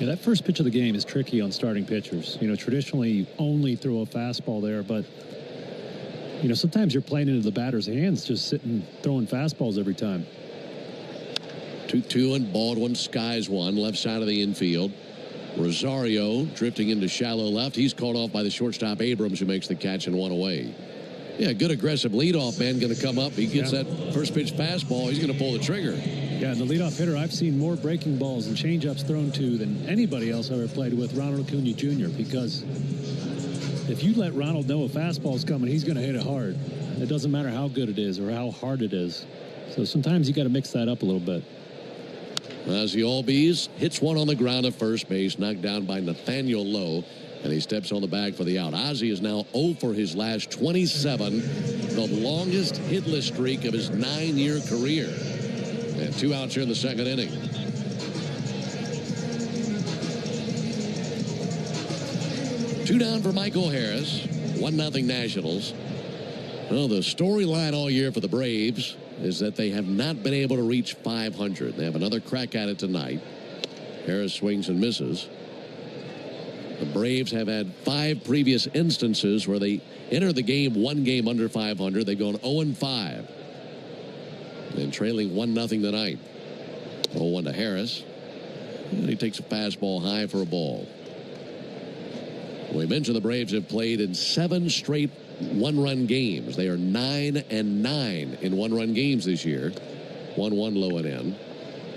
Yeah, that first pitch of the game is tricky on starting pitchers. You know, traditionally you only throw a fastball there, but you know, sometimes you're playing into the batter's hands, just sitting, throwing fastballs every time. 2-2 and Baldwin skies one, left side of the infield. Rosario drifting into shallow left. He's caught off by the shortstop Abrams, who makes the catch and one away. Yeah, good aggressive leadoff man going to come up. He gets that first pitch fastball. He's going to pull the trigger. Yeah, and the leadoff hitter, I've seen more breaking balls and changeups thrown to than anybody else I ever played with, Ronald Acuna Jr., because if you let Ronald know a fastball's coming, he's going to hit it hard. It doesn't matter how good it is or how hard it is. So sometimes you got to mix that up a little bit. As the Albies hits one on the ground at first base, knocked down by Nathaniel Lowe, and he steps on the bag for the out. Ozzie is now 0 for his last 27, the longest hitless streak of his 9-year career. And 2 outs here in the second inning. Two down for Michael Harris. 1-0 Nationals. Well, the storyline all year for the Braves is that they have not been able to reach 500. They have another crack at it tonight. Harris swings and misses. The Braves have had 5 previous instances where they enter the game 1 game under 500. They've gone 0-5. And trailing 1-0 tonight. 0-1 to Harris. And he takes a fastball high for a ball. We mentioned the Braves have played in 7 straight one-run games. They are 9-9 in one-run games this year. 1-1 low and in.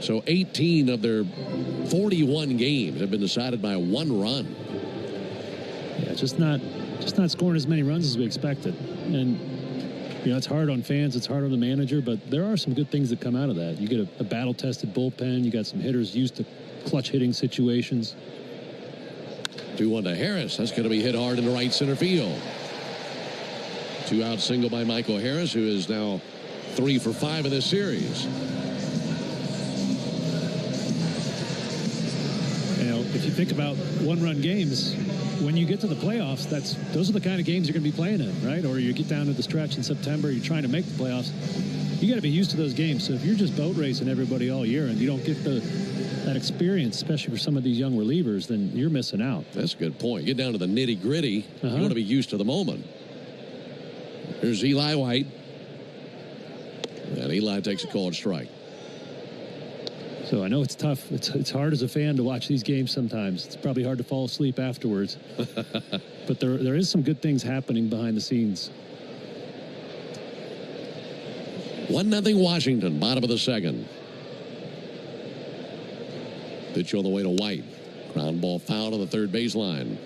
So 18 of their 41 games have been decided by one run. Yeah, just not scoring as many runs as we expected. And, you know, it's hard on fans, it's hard on the manager, but there are some good things that come out of that. You get a battle-tested bullpen. You got some hitters used to clutch hitting situations. 2-1 to Harris. That's going to be hit hard into right center field. 2-out single by Michael Harris, who is now 3 for 5 in this series. You know, if you think about one-run games, when you get to the playoffs, those are the kind of games you're going to be playing in, right? Or you get down to the stretch in September, you're trying to make the playoffs. You got to be used to those games. So if you're just boat racing everybody all year and you don't get that experience, especially for some of these young relievers, then you're missing out. That's a good point. Get down to the nitty-gritty. You want to be used to the moment. Here's Eli White. And Eli takes a called strike. So I know it's tough. It's hard as a fan to watch these games sometimes. It's probably hard to fall asleep afterwards. But there is some good things happening behind the scenes. 1-0 Washington, bottom of the second. Pitch on the way to White. Ground ball foul on the third baseline.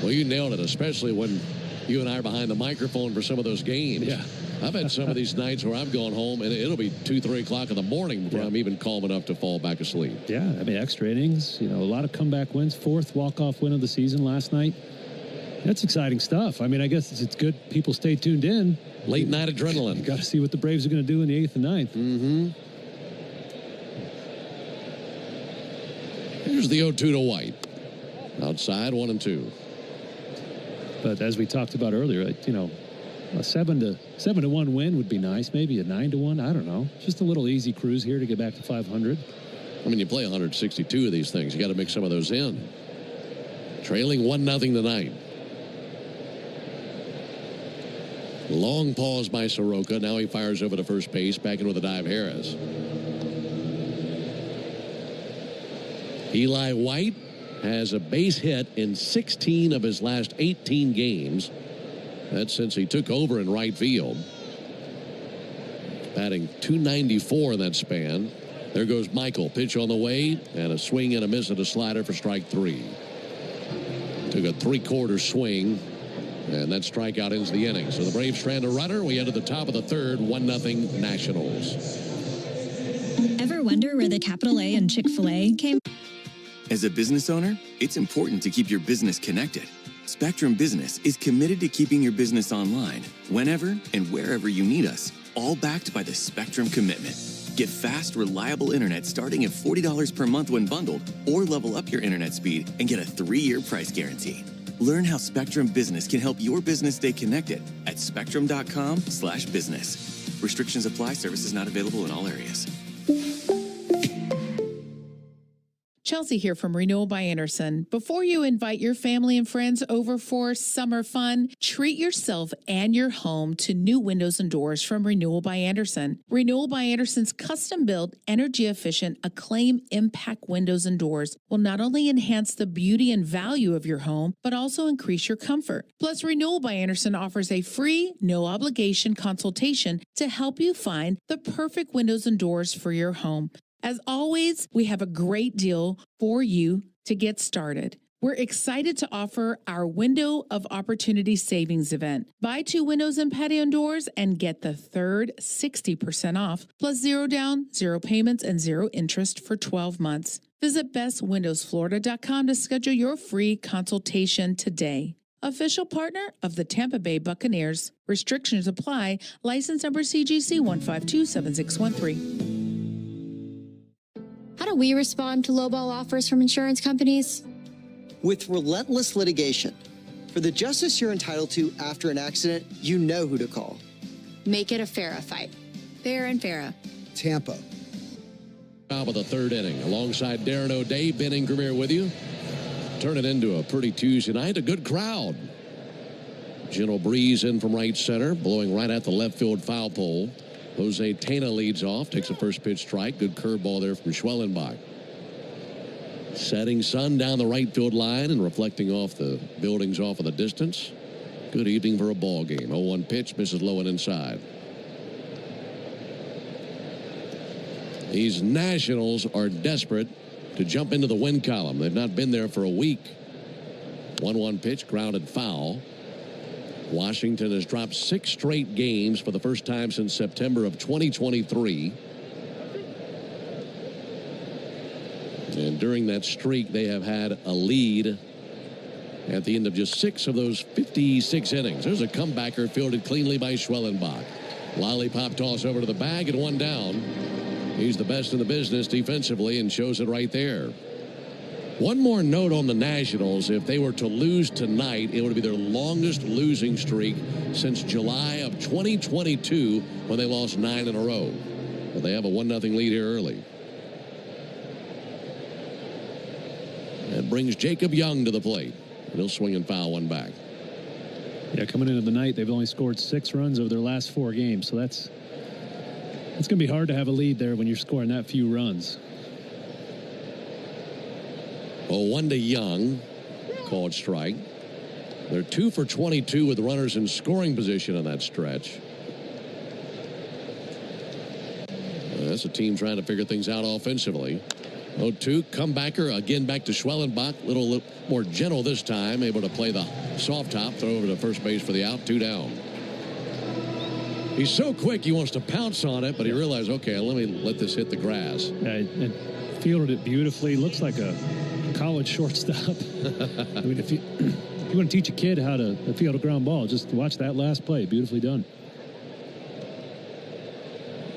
Well, you nailed it, especially when you and I are behind the microphone for some of those games. Yeah. I've had some of these nights where I'm going home and it'll be 2, 3 o'clock in the morning before I'm even calm enough to fall back asleep. Yeah, I mean, extra innings, you know, a lot of comeback wins. 4th walk-off win of the season last night. That's exciting stuff. I mean, I guess it's good people stay tuned in. Late night adrenaline. You got to see what the Braves are going to do in the 8th and 9th. Mm-hmm. Here's the 0-2 to White. Outside, 1-2. But as we talked about earlier, you know, a 7-1 win would be nice. Maybe a 9-1. I don't know. Just a little easy cruise here to get back to 500. I mean, you play 162 of these things. You got to mix some of those in. Trailing 1-0 tonight. Long pause by Soroka. Now he fires over to first base. Back in with a dive, Harris. Eli White has a base hit in 16 of his last 18 games. That's since he took over in right field. Batting .294 in that span. There goes Michael. Pitch on the way, and a swing and a miss at a slider for strike 3. Took a 3/4 swing, and that strikeout ends the inning. So the Braves strand a runner. We enter the top of the third, 1-0 Nationals. Ever wonder where the capital A in Chick-fil-A came? As a business owner, it's important to keep your business connected. Spectrum Business is committed to keeping your business online whenever and wherever you need us, all backed by the Spectrum Commitment. Get fast, reliable internet starting at $40 per month when bundled, or level up your internet speed and get a 3-year price guarantee. Learn how Spectrum Business can help your business stay connected at spectrum.com/business. Restrictions apply. Services not available in all areas. Chelsea here from Renewal by Anderson. Before you invite your family and friends over for summer fun, treat yourself and your home to new windows and doors from Renewal by Anderson. Renewal by Anderson's custom-built, energy-efficient, Acclaim Impact windows and doors will not only enhance the beauty and value of your home, but also increase your comfort. Plus, Renewal by Anderson offers a free, no-obligation consultation to help you find the perfect windows and doors for your home. As always, we have a great deal for you to get started. We're excited to offer our Window of Opportunity Savings event. Buy 2 windows and patio doors and get the third 60% off, plus 0 down, 0 payments, and 0 interest for 12 months. Visit bestwindowsflorida.com to schedule your free consultation today. Official partner of the Tampa Bay Buccaneers. Restrictions apply. License number CGC 1527613. How do we respond to lowball offers from insurance companies? With relentless litigation. For the justice you're entitled to after an accident, you know who to call. Make it a FARA fight. Fair and FARA. Tampa. Top of the third inning. Alongside Darren O'Day, Ben Ingram here with you. Turn it into a pretty Tuesday night. A good crowd. Gentle breeze in from right center, blowing right at the left field foul pole. Jose Tena leads off, takes a first pitch strike. Good curveball there from Schwellenbach. Setting sun down the right field line and reflecting off the buildings off in the distance. Good evening for a ball game. 0-1 pitch, misses low and inside. These Nationals are desperate to jump into the win column. They've not been there for a week. 1-1 pitch, grounded foul. Washington has dropped 6 straight games for the first time since September of 2023. And during that streak, they have had a lead at the end of just 6 of those 56 innings. There's a comebacker fielded cleanly by Schwellenbach. Lollipop toss over to the bag and 1 down. He's the best in the business defensively and shows it right there. One more note on the Nationals. If they were to lose tonight, it would be their longest losing streak since July of 2022 when they lost 9 in a row. But they have a 1-0 lead here early. That brings Jacob Young to the plate. He'll swing and foul one back. Yeah, coming into the night, they've only scored 6 runs over their last 4 games. So it's going to be hard to have a lead there when you're scoring that few runs. 0-1 to Young, called strike. They're 2 for 22 with runners in scoring position on that stretch. That's a team trying to figure things out offensively. 0-2, comebacker again back to Schwellenbach. A little more gentle this time, able to play the soft top, throw over to first base for the out, 2 down. He's so quick he wants to pounce on it, but he realized, okay, let this hit the grass. And fielded it beautifully. Looks like a college shortstop. I mean, if you want to teach a kid how to field a ground ball, just watch that last play. Beautifully done.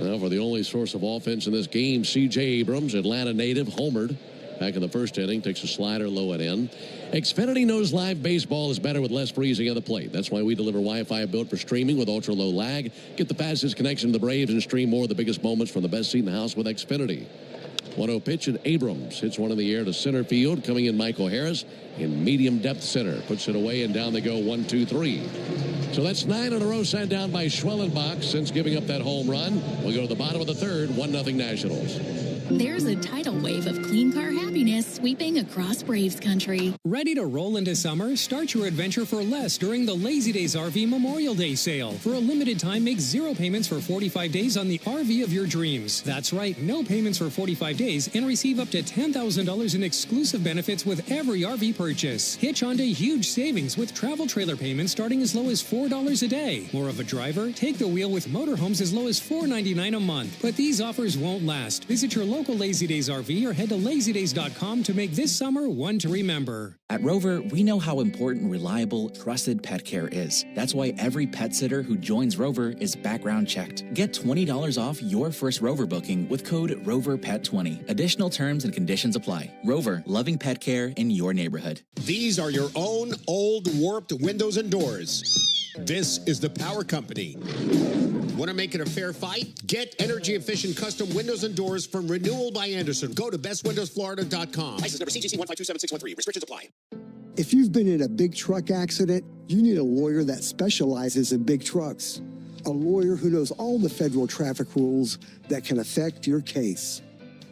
Now for the only source of offense in this game, C.J. Abrams, Atlanta native, homered back in the first inning, takes a slider low and in. Xfinity knows live baseball is better with less freezing at the plate. That's why we deliver Wi-Fi built for streaming with ultra-low lag. Get the fastest connection to the Braves and stream more of the biggest moments from the best seat in the house with Xfinity. 1-0 pitch, and Abrams hits one in the air to center field. Coming in, Michael Harris in medium depth center. Puts it away, and down they go 1-2-3. So that's 9 in a row sent down by Schwellenbach since giving up that home run. We'll go to the bottom of the third, 1-0 Nationals. There's a tidal wave of clean car happiness sweeping across Braves country. Ready to roll into summer? Start your adventure for less during the Lazy Days RV Memorial Day sale. For a limited time, make 0 payments for 45 days on the RV of your dreams. That's right, no payments for 45 days and receive up to $10,000 in exclusive benefits with every RV purchase. Hitch onto huge savings with travel trailer payments starting as low as $4 a day. More of a driver? Take the wheel with motorhomes as low as $4.99 a month. But these offers won't last. Visit your local Lazy Days RV or head to lazydays.com to make this summer one to remember. At Rover, we know how important reliable, trusted pet care is. That's why every pet sitter who joins Rover is background checked. Get $20 off your first Rover booking with code ROVERPET20. Additional terms and conditions apply. Rover, loving pet care in your neighborhood. These are your own old warped windows and doors. This is the Power Company. Want to make it a fair fight? Get energy-efficient custom windows and doors from Renewal by Andersen. Go to bestwindowsflorida.com. License number CGC 1527613. Restrictions apply. If you've been in a big truck accident, you need a lawyer that specializes in big trucks. A lawyer who knows all the federal traffic rules that can affect your case.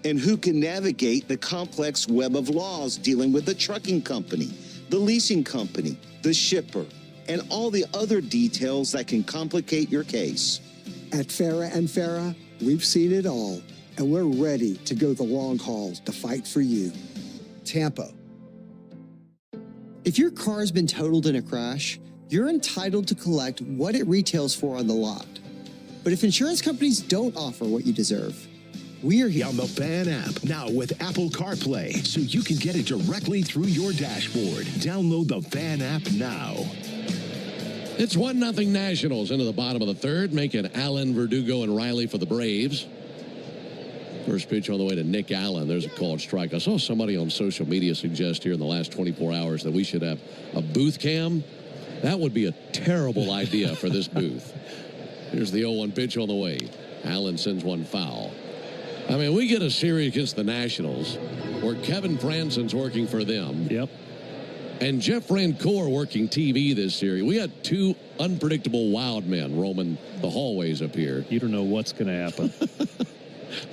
And who can navigate the complex web of laws dealing with the trucking company, the leasing company, the shipper, and all the other details that can complicate your case. At Farah and Farah, we've seen it all, and we're ready to go the long haul to fight for you. Tampa. If your car's been totaled in a crash, you're entitled to collect what it retails for on the lot. But if insurance companies don't offer what you deserve, we are here. On the Fan app, now with Apple CarPlay, so you can get it directly through your dashboard. Download the Fan app now. It's 1-0 Nationals into the bottom of the third, making Allen, Verdugo, and Riley for the Braves. First pitch on the way to Nick Allen. There's a called strike. I saw somebody on social media suggest here in the last 24 hours that we should have a booth cam. That would be a terrible idea for this booth. Here's the 0-1 pitch on the way. Allen sends one foul. I mean, we get a series against the Nationals where Kevin Franson's working for them. Yep. And Jeff Francoeur working TV this series. We got 2 unpredictable wild men roaming the hallways up here. You don't know what's going to happen.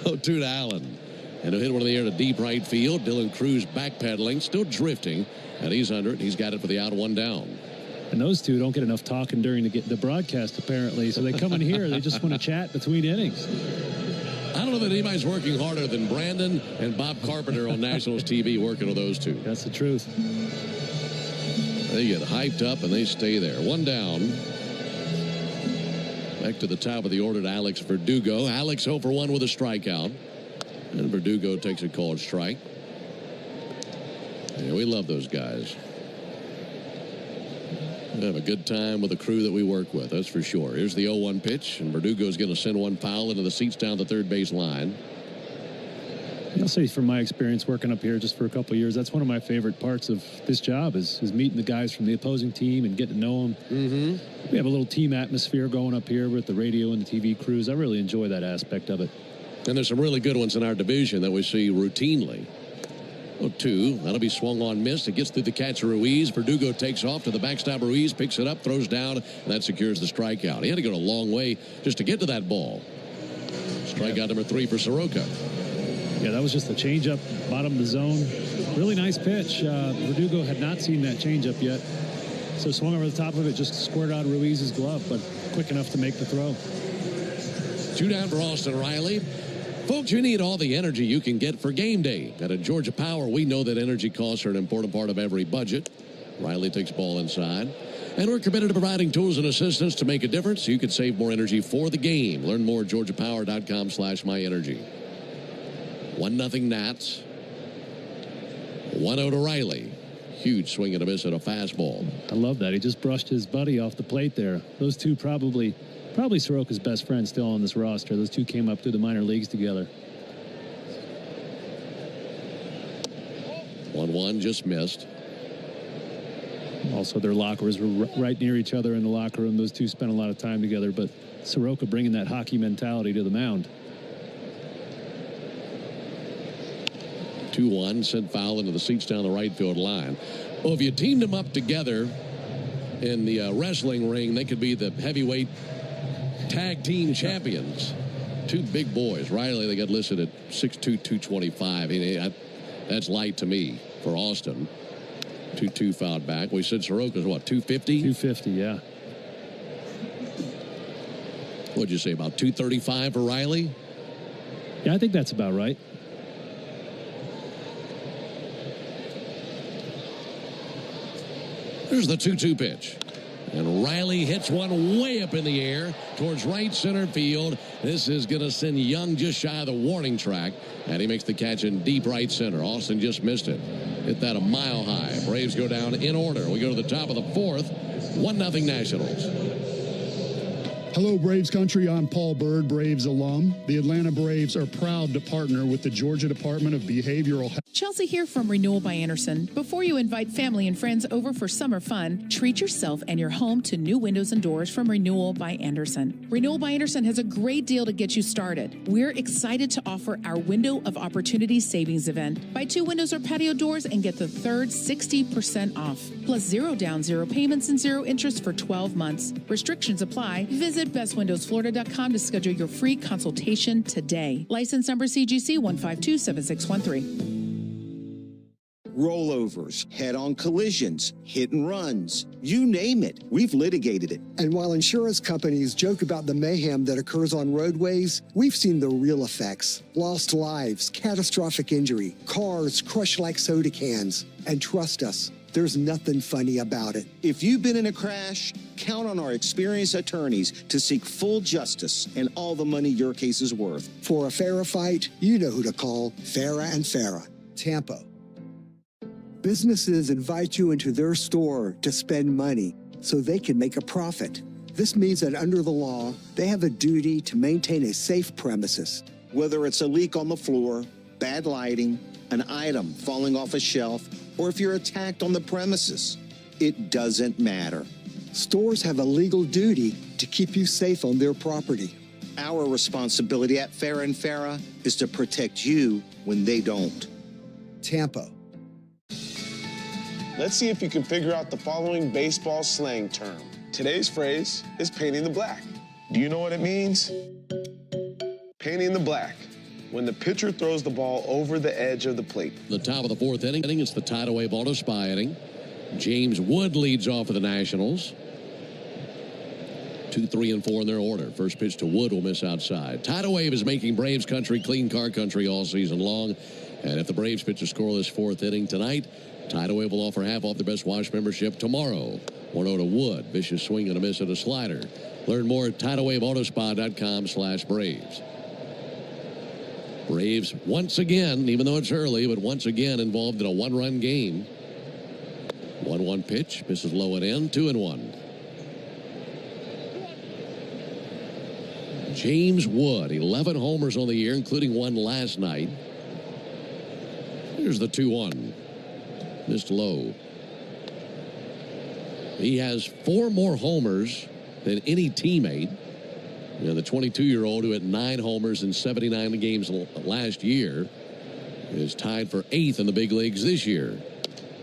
0-2 to Allen. And he'll hit one in the air to deep right field. Dylan Cruz backpedaling, still drifting. And he's under it. He's got it for the out, 1 down. And those two don't get enough talking during the broadcast, apparently. So they come in here, they just want to chat between innings. I don't know that anybody's working harder than Brandon and Bob Carpenter on Nationals TV working with those two. That's the truth. They get hyped up and they stay there. One down. Back to the top of the order to Alex Verdugo. Alex 0 for 1 with a strikeout. And Verdugo takes a called strike. Yeah, we love those guys. We have a good time with the crew that we work with, that's for sure. Here's the 0-1 pitch, and Verdugo's going to send one foul into the seats down the third base line. I'll say from my experience working up here just for a couple of years, that's one of my favorite parts of this job is meeting the guys from the opposing team and getting to know them. Mm-hmm. We have a little team atmosphere going up here with the radio and the TV crews. I really enjoy that aspect of it. And there's some really good ones in our division that we see routinely. 0-2. That'll be swung on, missed. It gets through the catcher Ruiz. Verdugo takes off to the backstop. Ruiz picks it up, throws down, and that secures the strikeout. He had to go a long way just to get to that ball. Strikeout number 3 for Soroka. Yeah, that was just a changeup, bottom of the zone. Really nice pitch. Verdugo had not seen that changeup yet. So swung over the top of it, just squared out Ruiz's glove, but quick enough to make the throw. 2 down for Austin Riley. Folks, you need all the energy you can get for game day. And at Georgia Power, we know that energy costs are an important part of every budget. Riley takes ball inside. And we're committed to providing tools and assistance to make a difference so you can save more energy for the game. Learn more at georgiapower.com/myenergy. 1-0 Nats. 1-0 to Riley. Huge swing and a miss at a fastball. I love that. He just brushed his buddy off the plate there. Those two probably Soroka's best friend still on this roster. Those two came up through the minor leagues together. 1-1 just missed. Also, their lockers were right near each other in the locker room. Those two spent a lot of time together, but Soroka bringing that hockey mentality to the mound. 2-1, sent foul into the seats down the right field line. Well, if you teamed them up together in the wrestling ring, they could be the heavyweight tag team champions. Two big boys. Riley, they got listed at 6'2", 225. That's light to me for Austin. 2-2 fouled back. We said Soroka's what, 250? 250, yeah. What'd you say, about 235 for Riley? Yeah, I think that's about right. Here's the 2-2 pitch. And Riley hits one way up in the air towards right center field. This is going to send Young just shy of the warning track. And he makes the catch in deep right center. Austin just missed it. Hit that a mile high. Braves go down in order. We go to the top of the fourth. 1-0 Nationals. Hello, Braves country. I'm Paul Bird, Braves alum. The Atlanta Braves are proud to partner with the Georgia Department of Behavioral Health. Chelsea here from Renewal by Anderson. Before you invite family and friends over for summer fun, treat yourself and your home to new windows and doors from Renewal by Anderson. Renewal by Anderson has a great deal to get you started. We're excited to offer our Window of Opportunity Savings Event. Buy 2 windows or patio doors and get the third 60% off. Plus 0 down, 0 payments, and 0 interest for 12 months. Restrictions apply. Visit bestwindowsflorida.com to schedule your free consultation today. License number CGC 1527613. Rollovers, head-on collisions, hit and runs, you name it. We've litigated it. And while insurance companies joke about the mayhem that occurs on roadways, we've seen the real effects. Lost lives, catastrophic injury, cars crushed like soda cans. And trust us, there's nothing funny about it. If you've been in a crash, count on our experienced attorneys to seek full justice and all the money your case is worth. For a Farah fight, you know who to call. Farah and Farah, Tampa. Businesses invite you into their store to spend money so they can make a profit. This means that under the law, they have a duty to maintain a safe premises. Whether it's a leak on the floor, bad lighting, an item falling off a shelf, or if you're attacked on the premises, it doesn't matter. Stores have a legal duty to keep you safe on their property. Our responsibility at Farah and Farah is to protect you when they don't. Tampa. Let's see if you can figure out the following baseball slang term. Today's phrase is painting the black. Do you know what it means? Painting the black. When the pitcher throws the ball over the edge of the plate. The top of the fourth inning, it's the tied-away ball to Spy inning. James Wood leads off for the Nationals. 2, 3, and 4 in their order. First pitch to Wood will miss outside. Tidal Wave is making Braves country clean car country all season long. And if the Braves pitch a scoreless 4th inning tonight, Tidal Wave will offer half off their Best Wash membership tomorrow. 1-0 to Wood. Vicious swing and a miss at a slider. Learn more at TidalWaveAutoSpa.com/Braves. Braves once again, even though it's early, but once again involved in a 1-run game. 1-1 pitch, misses low and in, 2-1. James Wood, 11 homers on the year, including one last night. Here's the 2-1. Missed low. He has 4 more homers than any teammate. You know, the 22-year-old who had 9 homers in 79 games last year is tied for 8th in the big leagues this year.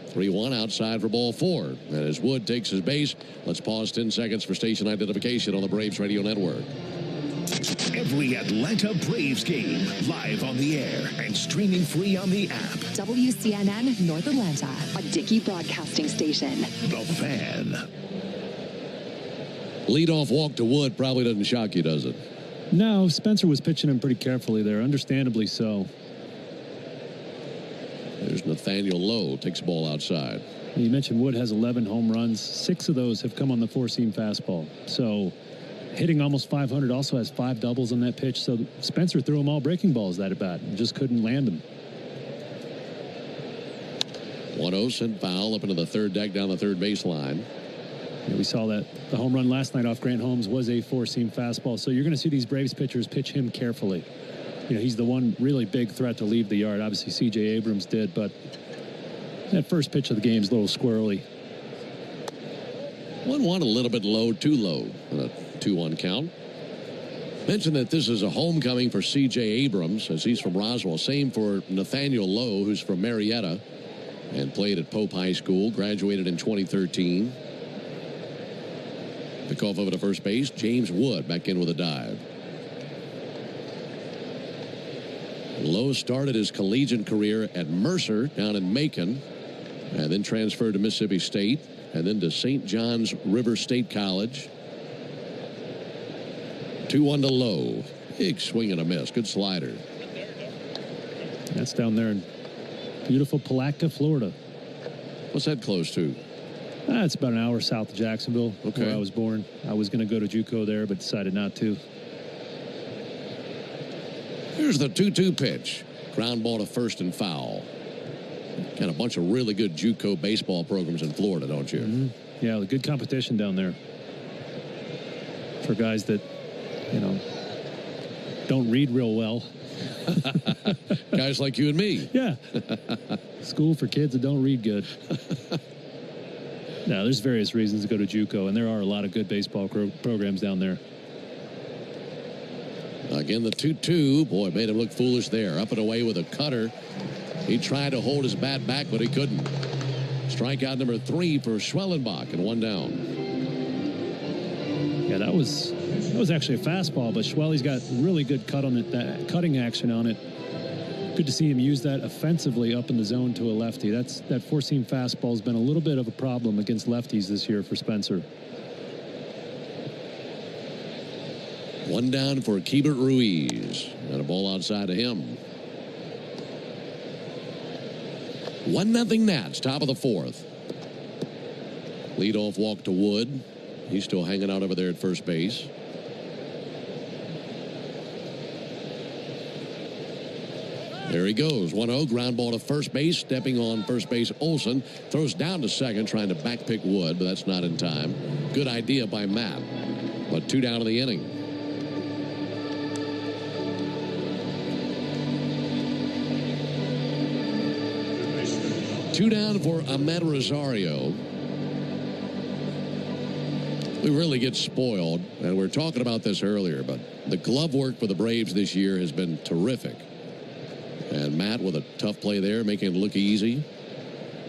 3-1 outside for ball 4. And as Wood takes his base, let's pause 10 seconds for station identification on the Braves Radio Network. Every Atlanta Braves game live on the air and streaming free on the app. WCNN North Atlanta, a Dickey broadcasting station. The Fan. Leadoff walk to Wood probably doesn't shock you, does it? No, Spencer was pitching him pretty carefully there, understandably so. There's Nathaniel Lowe, takes the ball outside. You mentioned Wood has 11 home runs. 6 of those have come on the 4-seam fastball. So hitting almost 500, also has 5 doubles on that pitch. So Spencer threw them all breaking balls that at bat and just couldn't land them. 1-0 sent foul up into the third deck down the third baseline. Yeah, we saw that the home run last night off Grant Holmes was a 4-seam fastball. So you're going to see these Braves pitchers pitch him carefully. You know, he's the one really big threat to leave the yard. Obviously, C.J. Abrams did, but that first pitch of the game is a little squirrely. 1-1 a little bit low, too low. A 2-1 count. Mentioned that this is a homecoming for C.J. Abrams, as he's from Roswell. Same for Nathaniel Lowe, who's from Marietta and played at Pope High School. Graduated in 2013. Pick off over to first base. James Wood back in with a dive. Lowe started his collegiate career at Mercer down in Macon, and then transferred to Mississippi State, and then to St. John's River State College. 2-1 to Lowe. Big swing and a miss. Good slider. That's down there in beautiful Palatka, Florida. What's that close to? It's about an hour south of Jacksonville, where I was born. I was going to go to JUCO there, but decided not to. Here's the 2-2 pitch. Ground ball to first and foul. Got a bunch of really good JUCO baseball programs in Florida, don't you? Mm-hmm. Yeah, the good competition down there for guys that, you know, don't read real well. Guys like you and me. Yeah. School for kids that don't read good. Now, there's various reasons to go to JUCO, and there are a lot of good baseball programs down there. Again, the 2-2. Boy, made him look foolish there. Up and away with a cutter. He tried to hold his bat back, but he couldn't. Strikeout number 3 for Schwellenbach, and 1 down. Yeah, that was actually a fastball, but Schwelly's got really good cut on it, that cutting action on it. Good to see him use that offensively up in the zone to a lefty. That 4-seam fastball has been a little bit of a problem against lefties this year for Spencer. 1 down for Keibert Ruiz. And a ball outside of him. 1-0 Nats, top of the 4th. Leadoff walk to Wood. He's still hanging out over there at first base. There he goes. 1-0, ground ball to first base. Stepping on first base, Olson. Throws down to second, trying to backpick Wood, but that's not in time. Good idea by Matt. But 2 down in the inning. Two down for Ahmed Rosario. We really get spoiled, and we were talking about this earlier, but the glove work for the Braves this year has been terrific. And Matt with a tough play there, making it look easy.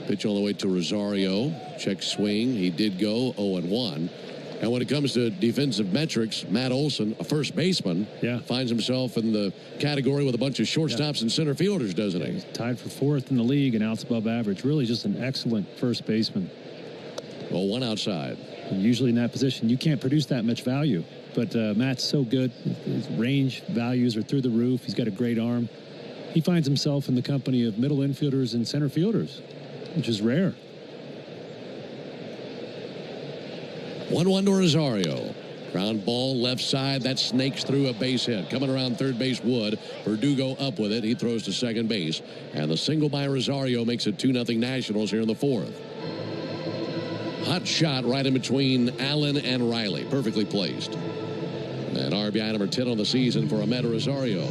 Pitch all the way to Rosario. Check swing. He did go 0-1. And when it comes to defensive metrics, Matt Olson, a first baseman, finds himself in the category with a bunch of shortstops and center fielders, doesn't he? He's tied for 4th in the league and outs above average. Really just an excellent first baseman. 0-1 outside. And usually in that position, you can't produce that much value. But Matt's so good. His range values are through the roof. He's got a great arm. He finds himself in the company of middle infielders and center fielders, which is rare. 1-1 to Rosario. Ground ball left side. That snakes through a base hit. Coming around third base, Wood. Verdugo up with it. He throws to second base. And the single by Rosario makes it 2-0 Nationals here in the fourth. Hot shot right in between Allen and Riley. Perfectly placed. And RBI number 10 on the season for Amed Rosario.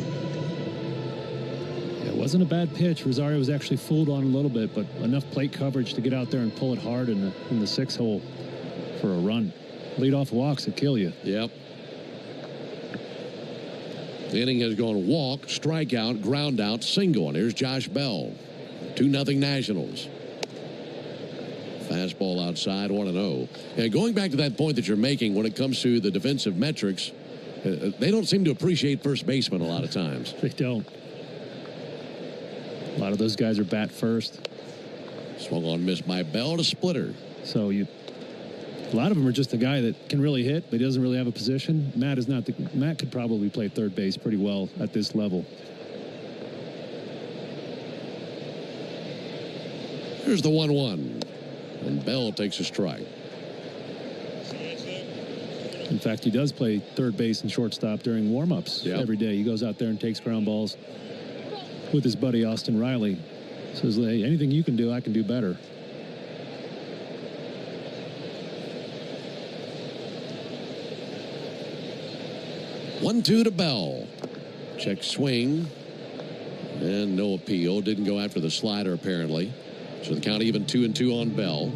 It wasn't a bad pitch. Rosario was actually fooled on a little bit, but enough plate coverage to get out there and pull it hard in the six hole for a run. Lead off walks that kill you. Yep. The inning has gone walk, strikeout, ground out, single. And here's Josh Bell. 2-0 Nationals. Fastball outside, 1-0. And going back to that point that you're making when it comes to the defensive metrics, they don't seem to appreciate first baseman a lot of times. They don't. A lot of those guys are bat first. Swung on, missed by Bell to splitter. So a lot of them are just a guy that can really hit, but he doesn't really have a position. Matt is not. Matt could probably play third base pretty well at this level. Here's the 1-1. And Bell takes a strike. In fact, he does play third base and shortstop during warm-ups every day. He goes out there and takes ground balls with his buddy Austin Riley. Says, hey, anything you can do, I can do better. One-two to Bell. Check swing. And no appeal. Didn't go after the slider, apparently. So the count even 2-2 on Bell.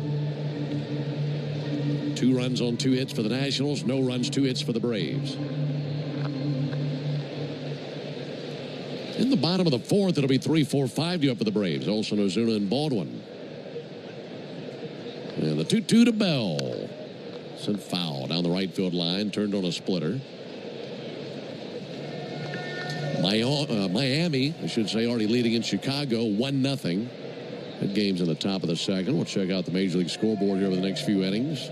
2 runs on 2 hits for the Nationals. No runs, 2 hits for the Braves. In the bottom of the fourth, it'll be 3-4-5 due up for the Braves. Olson, Ozuna, and Baldwin. And the 2-2 to Bell. Sent foul down the right field line. Turned on a splitter. Miami, I should say, already leading in Chicago, 1-0. That game's in the top of the second. We'll check out the Major League scoreboard here over the next few innings.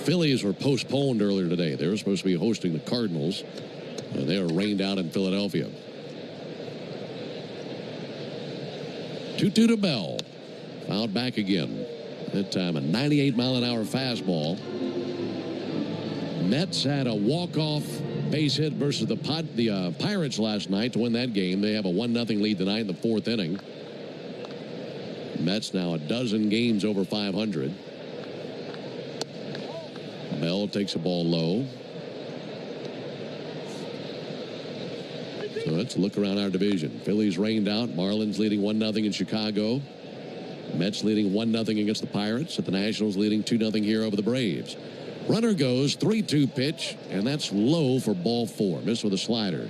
Phillies were postponed earlier today. They were supposed to be hosting the Cardinals, and they were rained out in Philadelphia. 2-2 to Bell. Fouled back again. That time a 98-mile-an-hour fastball. Mets had a walk-off base hit versus the Pirates last night to win that game. They have a 1-0 lead tonight in the fourth inning. Mets now a dozen games over 500. Bell takes a ball low. So let's look around our division. Phillies rained out. Marlins leading 1-0 in Chicago. Mets leading 1-0 against the Pirates. At the Nationals leading 2-0 here over the Braves. Runner goes, 3-2 pitch, and that's low for ball 4. Missed with a slider.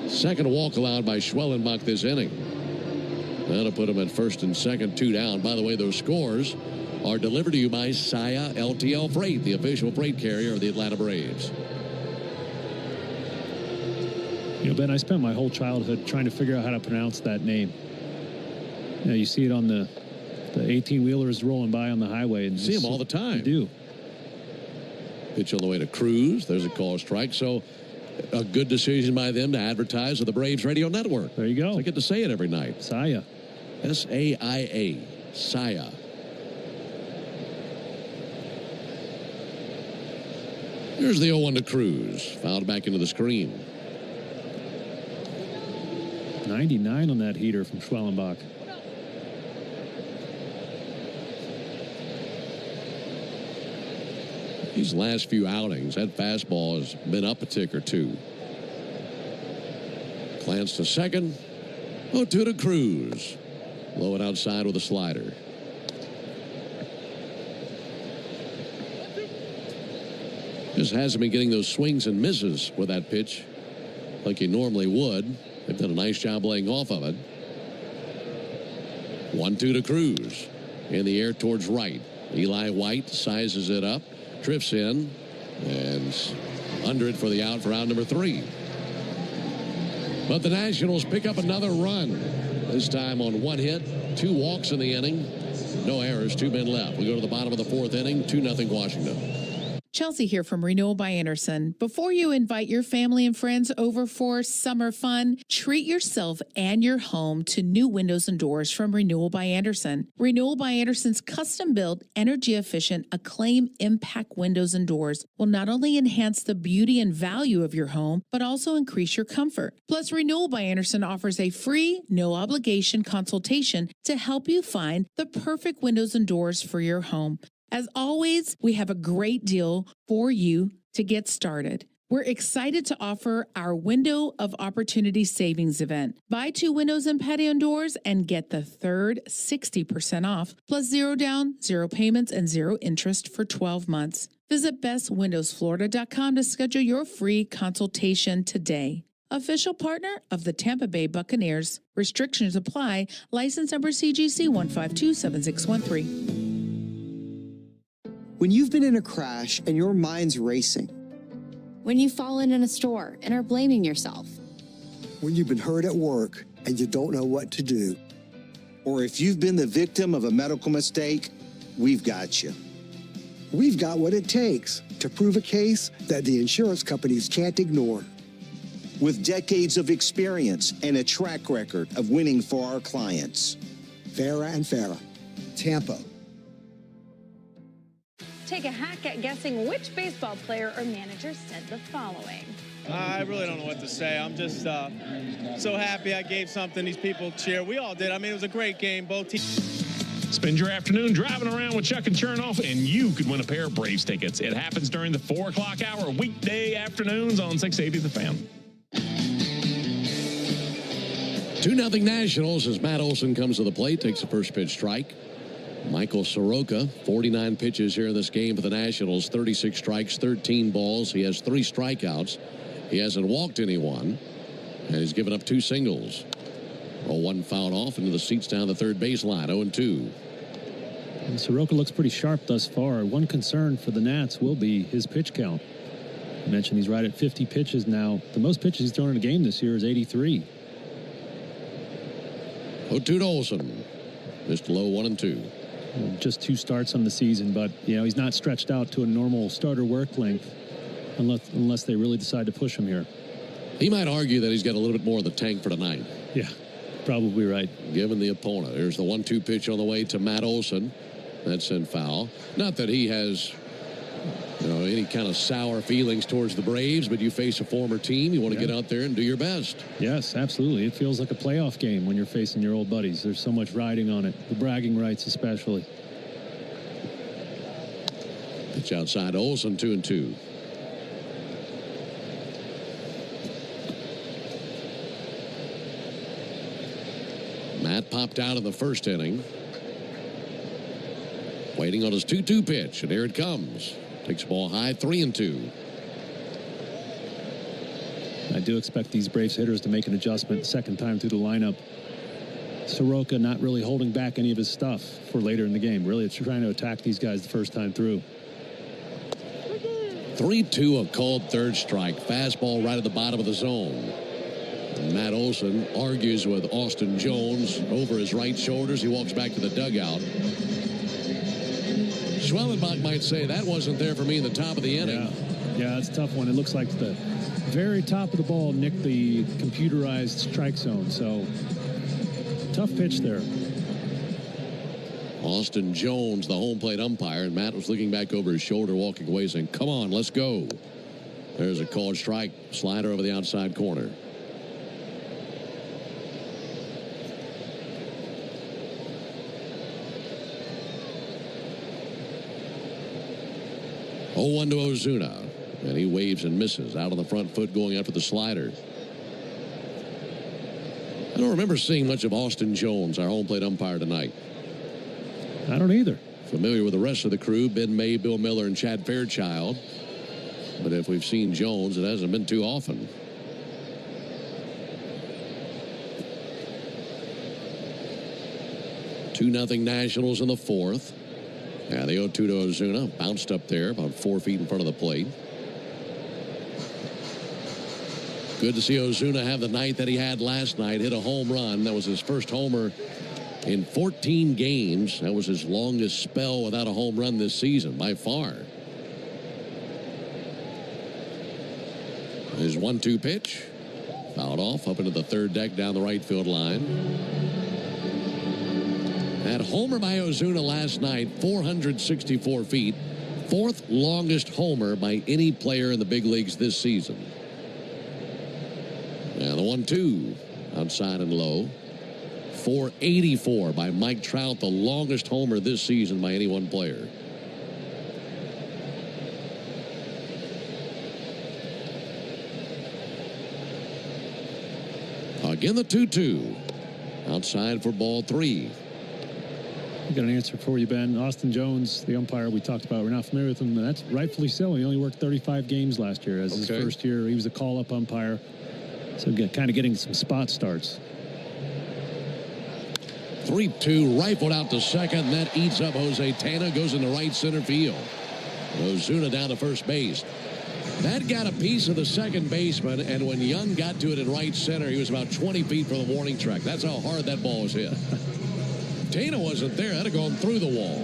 Second walk allowed by Schwellenbach this inning. That'll put him at first and second, 2 down. By the way, those scores are delivered to you by Saia LTL Freight, the official freight carrier of the Atlanta Braves. You know, Ben, I spent my whole childhood trying to figure out how to pronounce that name. You know, you see it on the 18-wheelers rolling by on the highway. And see them all the time. You do. Pitch on the way to Cruz. There's a call strike. So a good decision by them to advertise with the Braves radio network. There you go. So I get to say it every night. Saia. S-A-I-A. Saia. Here's the 0-1 to Cruz. Fouled back into the screen. 99 on that heater from Schwellenbach. These last few outings, that fastball has been up a tick or two. Glance to second. 0-2 to Cruz. Low and outside with a slider. Just hasn't been getting those swings and misses with that pitch like he normally would. They've done a nice job laying off of it. 1-2 to Cruz. In the air towards right. Eli White sizes it up. Drifts in and under it for the out for out number 3. But the Nationals pick up another run. This time on 1 hit, 2 walks in the inning. No errors, 2 men left. We go to the bottom of the 4th inning, 2-0 Washington. Chelsea here from Renewal by Anderson. Before you invite your family and friends over for summer fun, treat yourself and your home to new windows and doors from Renewal by Anderson. Renewal by Anderson's custom-built, energy-efficient, Acclaim Impact windows and doors will not only enhance the beauty and value of your home, but also increase your comfort. Plus, Renewal by Anderson offers a free, no-obligation consultation to help you find the perfect windows and doors for your home. As always, we have a great deal for you to get started. We're excited to offer our Window of Opportunity Savings event. Buy 2 windows and patio doors and get the third 60% off, plus 0 down, 0 payments, and 0 interest for 12 months. Visit bestwindowsflorida.com to schedule your free consultation today. Official partner of the Tampa Bay Buccaneers. Restrictions apply. License number CGC 1527613. When you've been in a crash and your mind's racing. When you've fallen in a store and are blaming yourself. When you've been hurt at work and you don't know what to do. Or if you've been the victim of a medical mistake, we've got you. We've got what it takes to prove a case that the insurance companies can't ignore. With decades of experience and a track record of winning for our clients. Farah and Farah, Tampa. Take a hack at guessing which baseball player or manager said the following. I really don't know what to say. I'm just so happy I gave something these people cheer. We all did. I mean, it was a great game. Both teams. Spend your afternoon driving around with Chuck and Chernoff, and you could win a pair of Braves tickets. It happens during the 4 o'clock hour, weekday afternoons on 680 The Fan. 2-0 Nationals as Matt Olson comes to the plate, takes the first pitch strike. Michael Soroka, 49 pitches here in this game for the Nationals, 36 strikes, 13 balls. He has 3 strikeouts. He hasn't walked anyone, and he's given up 2 singles. 0-1 fouled off into the seats down the third baseline, 0-2. And Soroka looks pretty sharp thus far. One concern for the Nats will be his pitch count. I mentioned he's right at 50 pitches now. The most pitches he's thrown in a game this year is 83. 0-2 to Olson. Just low 1-2. Just 2 starts on the season, but he's not stretched out to a normal starter work length unless they really decide to push him here. He might argue that he's got a little bit more of the tank for tonight. Yeah, probably right. Given the opponent. There's the 1-2 pitch on the way to Matt Olson. That's in foul. Not that he has any kind of sour feelings towards the Braves, but you face a former team. You want to get out there and do your best. Yes, absolutely. It feels like a playoff game when you're facing your old buddies. There's so much riding on it, the bragging rights especially. Pitch outside Olson, 2-2. Matt popped out in the first inning. Waiting on his 2-2 pitch, and here it comes. Takes the ball high, 3-2. I do expect these Braves hitters to make an adjustment second time through the lineup. Soroka not really holding back any of his stuff for later in the game. Really, it's trying to attack these guys the first time through. 3-2, a called third strike. Fastball right at the bottom of the zone. Matt Olson argues with Austin Jones over his right shoulders. He walks back to the dugout. Schwellenbach might say that wasn't there for me in the top of the inning. Yeah, it's a tough one. It looks like the very top of the ball nicked the computerized strike zone. So tough pitch there. Austin Jones, the home plate umpire, and Matt was looking back over his shoulder, walking away, saying, "Come on, let's go." There's a called strike, slider over the outside corner. Oh, 1 to Ozuna, and he waves and misses out on the front foot going after the slider. I don't remember seeing much of Austin Jones, our home plate umpire, tonight. I don't either. Familiar with the rest of the crew, Ben May, Bill Miller, and Chad Fairchild. But if we've seen Jones, it hasn't been too often. Two 2-0 Nationals in the 4th. Yeah, the 0-2 to Ozuna. Bounced up there about 4 feet in front of the plate. Good to see Ozuna have the night that he had last night. Hit a home run. That was his first homer in 14 games. That was his longest spell without a home run this season by far. His 1-2 pitch. Fouled off up into the third deck down the right field line. That homer by Ozuna last night, 464 feet. Fourth longest homer by any player in the big leagues this season. Now the 1-2 outside and low. 484 by Mike Trout, the longest homer this season by any one player. Again, the 2-2. Outside for ball 3. I got an answer for you, Ben. Austin Jones, the umpire we talked about, we're not familiar with him, and that's rightfully so. He only worked 35 games last year as his first year. He was a call-up umpire, so kind of getting some spot starts. 3-2, rifled out to second, and that eats up Jose Tena, goes into right center field. Ozuna down to first base. That got a piece of the second baseman, and when Young got to it in right center, he was about 20 feet from the warning track. That's how hard that ball was hit. Tena wasn't there. That'd have gone through the wall.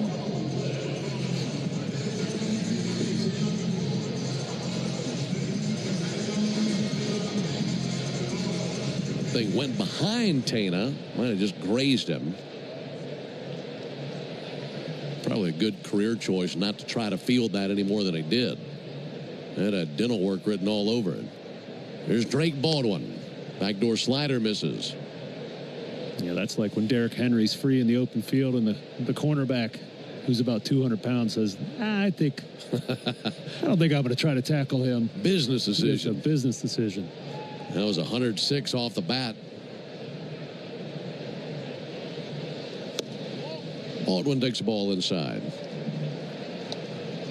Thing went behind Tena. Might have just grazed him. Probably a good career choice not to try to field that any more than he did. Had a dental work written all over it. Here's Drake Baldwin. Backdoor slider misses. Yeah, that's like when Derrick Henry's free in the open field and the cornerback, who's about 200 pounds, says, I don't think I'm going to try to tackle him. Business decision. It's a business decision. That was 106 off the bat. Baldwin takes the ball inside.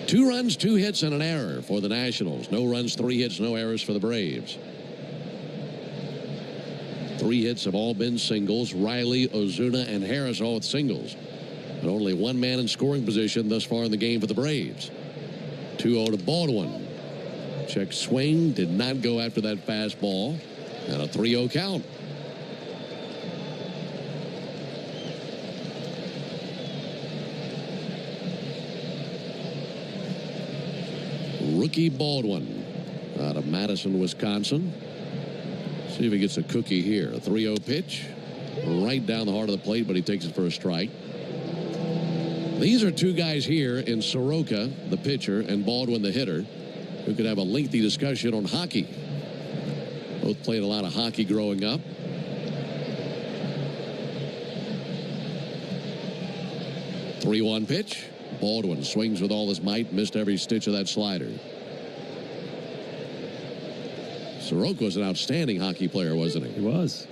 2 runs, 2 hits, and an error for the Nationals. No runs, 3 hits, no errors for the Braves. 3 hits have all been singles. Riley, Ozuna, and Harris all with singles. But only one man in scoring position thus far in the game for the Braves. 2-0 to Baldwin. Check swing, did not go after that fastball. And a 3-0 count. Rookie Baldwin out of Madison, Wisconsin. See if he gets a cookie here. A 3-0 pitch. Right down the heart of the plate, but he takes it for a strike. These are 2 guys here in Soroka, the pitcher, and Baldwin, the hitter, who could have a lengthy discussion on hockey. Both played a lot of hockey growing up. Three-one pitch. Baldwin swings with all his might, missed every stitch of that slider. Soroka was an outstanding hockey player, wasn't he? He was.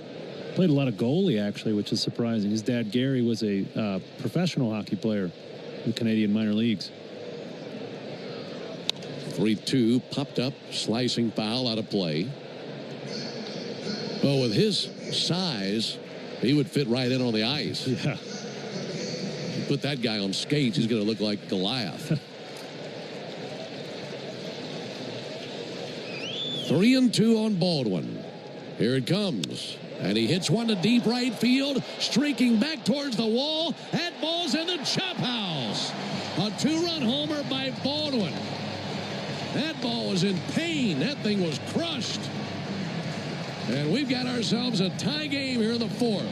Played a lot of goalie, actually, which is surprising. His dad, Gary, was a professional hockey player in the Canadian minor leagues. 3-2, popped up, slicing foul out of play. Well, with his size, he would fit right in on the ice. Yeah. You put that guy on skates, he's going to look like Goliath. 3-2 on Baldwin. Here it comes. And he hits one to deep right field, streaking back towards the wall. That ball's in the chop house. A 2-run homer by Baldwin. That ball was in pain. That thing was crushed. And we've got ourselves a tie game here in the 4th.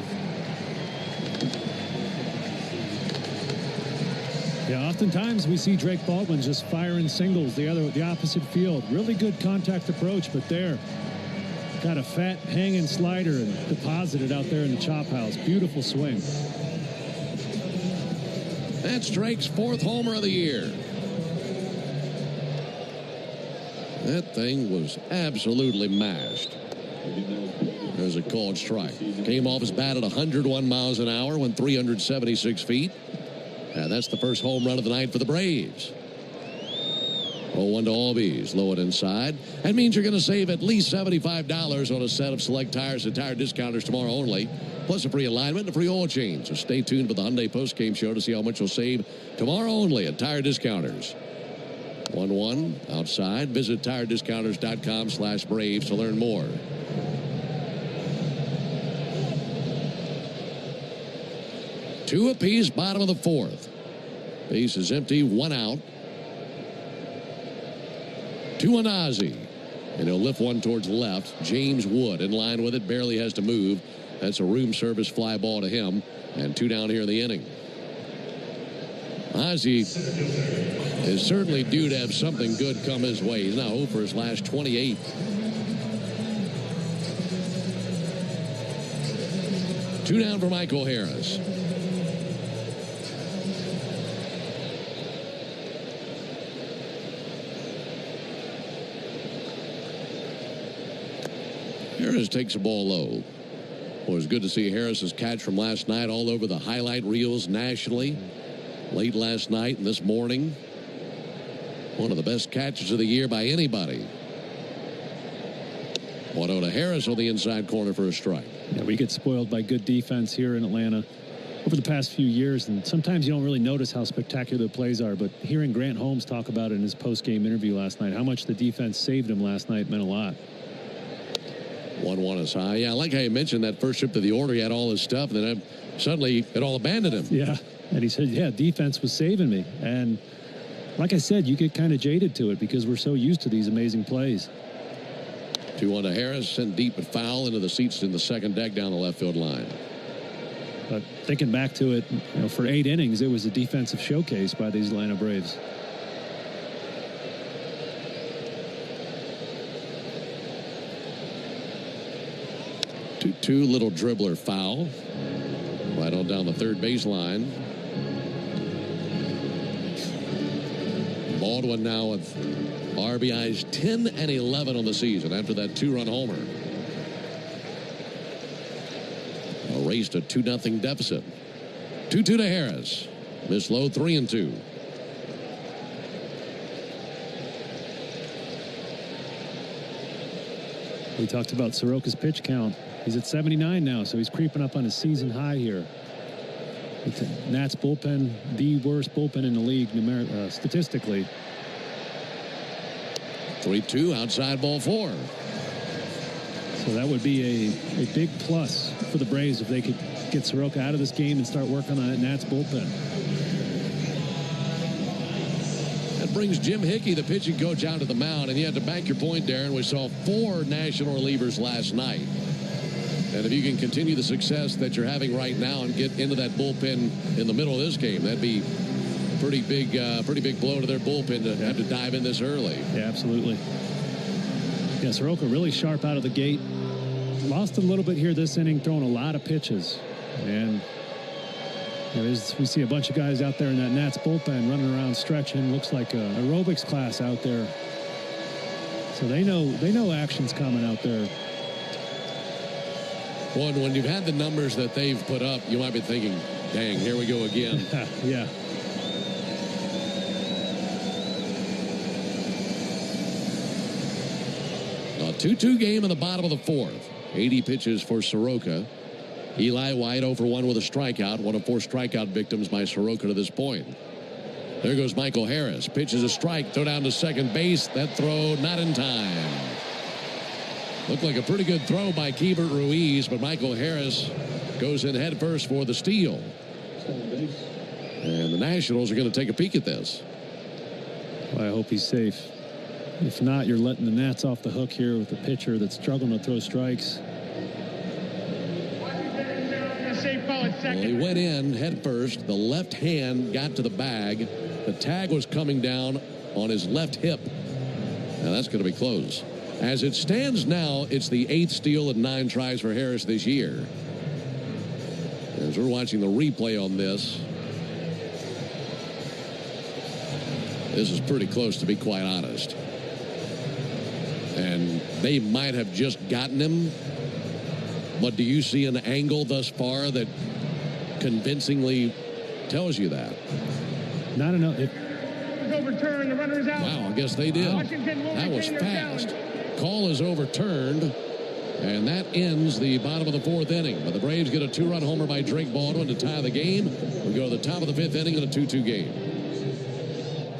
Yeah, oftentimes we see Drake Baldwin just firing singles the opposite field. Really good contact approach, but there, got a fat hanging slider and deposited out there in the chop house. Beautiful swing. That's Drake's 4th homer of the year. That thing was absolutely mashed. There's a called strike. Came off his bat at 101 miles an hour, went 376 feet. And that's the first home run of the night for the Braves. 0-1 to Albies, low and inside. That means you're going to save at least $75 on a set of select tires at Tire Discounters tomorrow only, plus a free alignment and a free oil change. So stay tuned for the Hyundai postgame show to see how much you'll save tomorrow only at Tire Discounters. 1-1 outside. Visit TireDiscounters.com/Braves to learn more. 2 apiece, bottom of the 4th. Base is empty, 1 out. To Anazi. And he'll lift one towards left. James Wood in line with it, barely has to move. That's a room service fly ball to him. And 2 down here in the inning. Ozzie is certainly due to have something good come his way. He's now 0 for his last 28. Two down for Michael Harris. Harris takes a ball low. Well, it was good to see Harris's catch from last night all over the highlight reels nationally. Late last night and this morning. One of the best catches of the year by anybody. 1-0 to Harris on the inside corner for a strike. Yeah, we get spoiled by good defense here in Atlanta over the past few years, and sometimes you don't really notice how spectacular the plays are, but hearing Grant Holmes talk about it in his post-game interview last night, how much the defense saved him last night meant a lot. 1-1 is high. Yeah, I like how you mentioned that first trip to the order, he had all his stuff, and then suddenly it all abandoned him. Yeah, and he said, yeah, defense was saving me. And like I said, you get kind of jaded to it because we're so used to these amazing plays. 2-1 to Harris, sent deep but foul into the seats in the second deck down the left field line. But thinking back to it, you know, for 8 innings, it was a defensive showcase by these Atlanta Braves. Two little dribbler foul. Right on down the third baseline. Baldwin now with RBIs 10 and 11 on the season after that 2-run homer. Erased a 2-0 deficit. 2-2 to Harris. Missed low, 3-2. We talked about Soroka's pitch count. He's at 79 now, so he's creeping up on his season high here. It's Nats bullpen, the worst bullpen in the league statistically. 3-2, outside ball 4. So that would be a big plus for the Braves if they could get Soroka out of this game and start working on that Nats bullpen. That brings Jim Hickey, the pitching coach, out to the mound. And you had to back your point, Darren. We saw 4 national relievers last night. And if you can continue the success that you're having right now and get into that bullpen in the middle of this game, that'd be a pretty big blow to their bullpen to have to dive in this early. Yeah, absolutely. Yeah, Soroka really sharp out of the gate. Lost a little bit here this inning, throwing a lot of pitches. And you know, we see a bunch of guys out there in that Nats bullpen running around stretching. Looks like a aerobics class out there. So they know action's coming out there. Well, when you've had the numbers that they've put up, you might be thinking, dang, here we go again. Yeah. A 2-2 game in the bottom of the 4th. 80 pitches for Soroka. Eli White 0 for 1 with a strikeout. One of 4 strikeout victims by Soroka to this point. There goes Michael Harris. Pitches a strike. Throw down to second base. That throw not in time. Looked like a pretty good throw by Keibert Ruiz, but Michael Harris goes in head first for the steal. And the Nationals are going to take a peek at this. Well, I hope he's safe. If not, you're letting the Nats off the hook here with a pitcher that's struggling to throw strikes. Well, he went in head first. The left hand got to the bag. The tag was coming down on his left hip. Now that's going to be close. As it stands now, it's the 8th steal and 9 tries for Harris this year. As we're watching the replay on this, this is pretty close, to be quite honest. And they might have just gotten him. But do you see an angle thus far that convincingly tells you that? Not enough. Overturned, the runner is out. Wow, I guess they did. That was fast. Call is overturned, and that ends the bottom of the 4th inning. But the Braves get a 2-run homer by Drake Baldwin to tie the game. We go to the top of the 5th inning in a 2-2 game.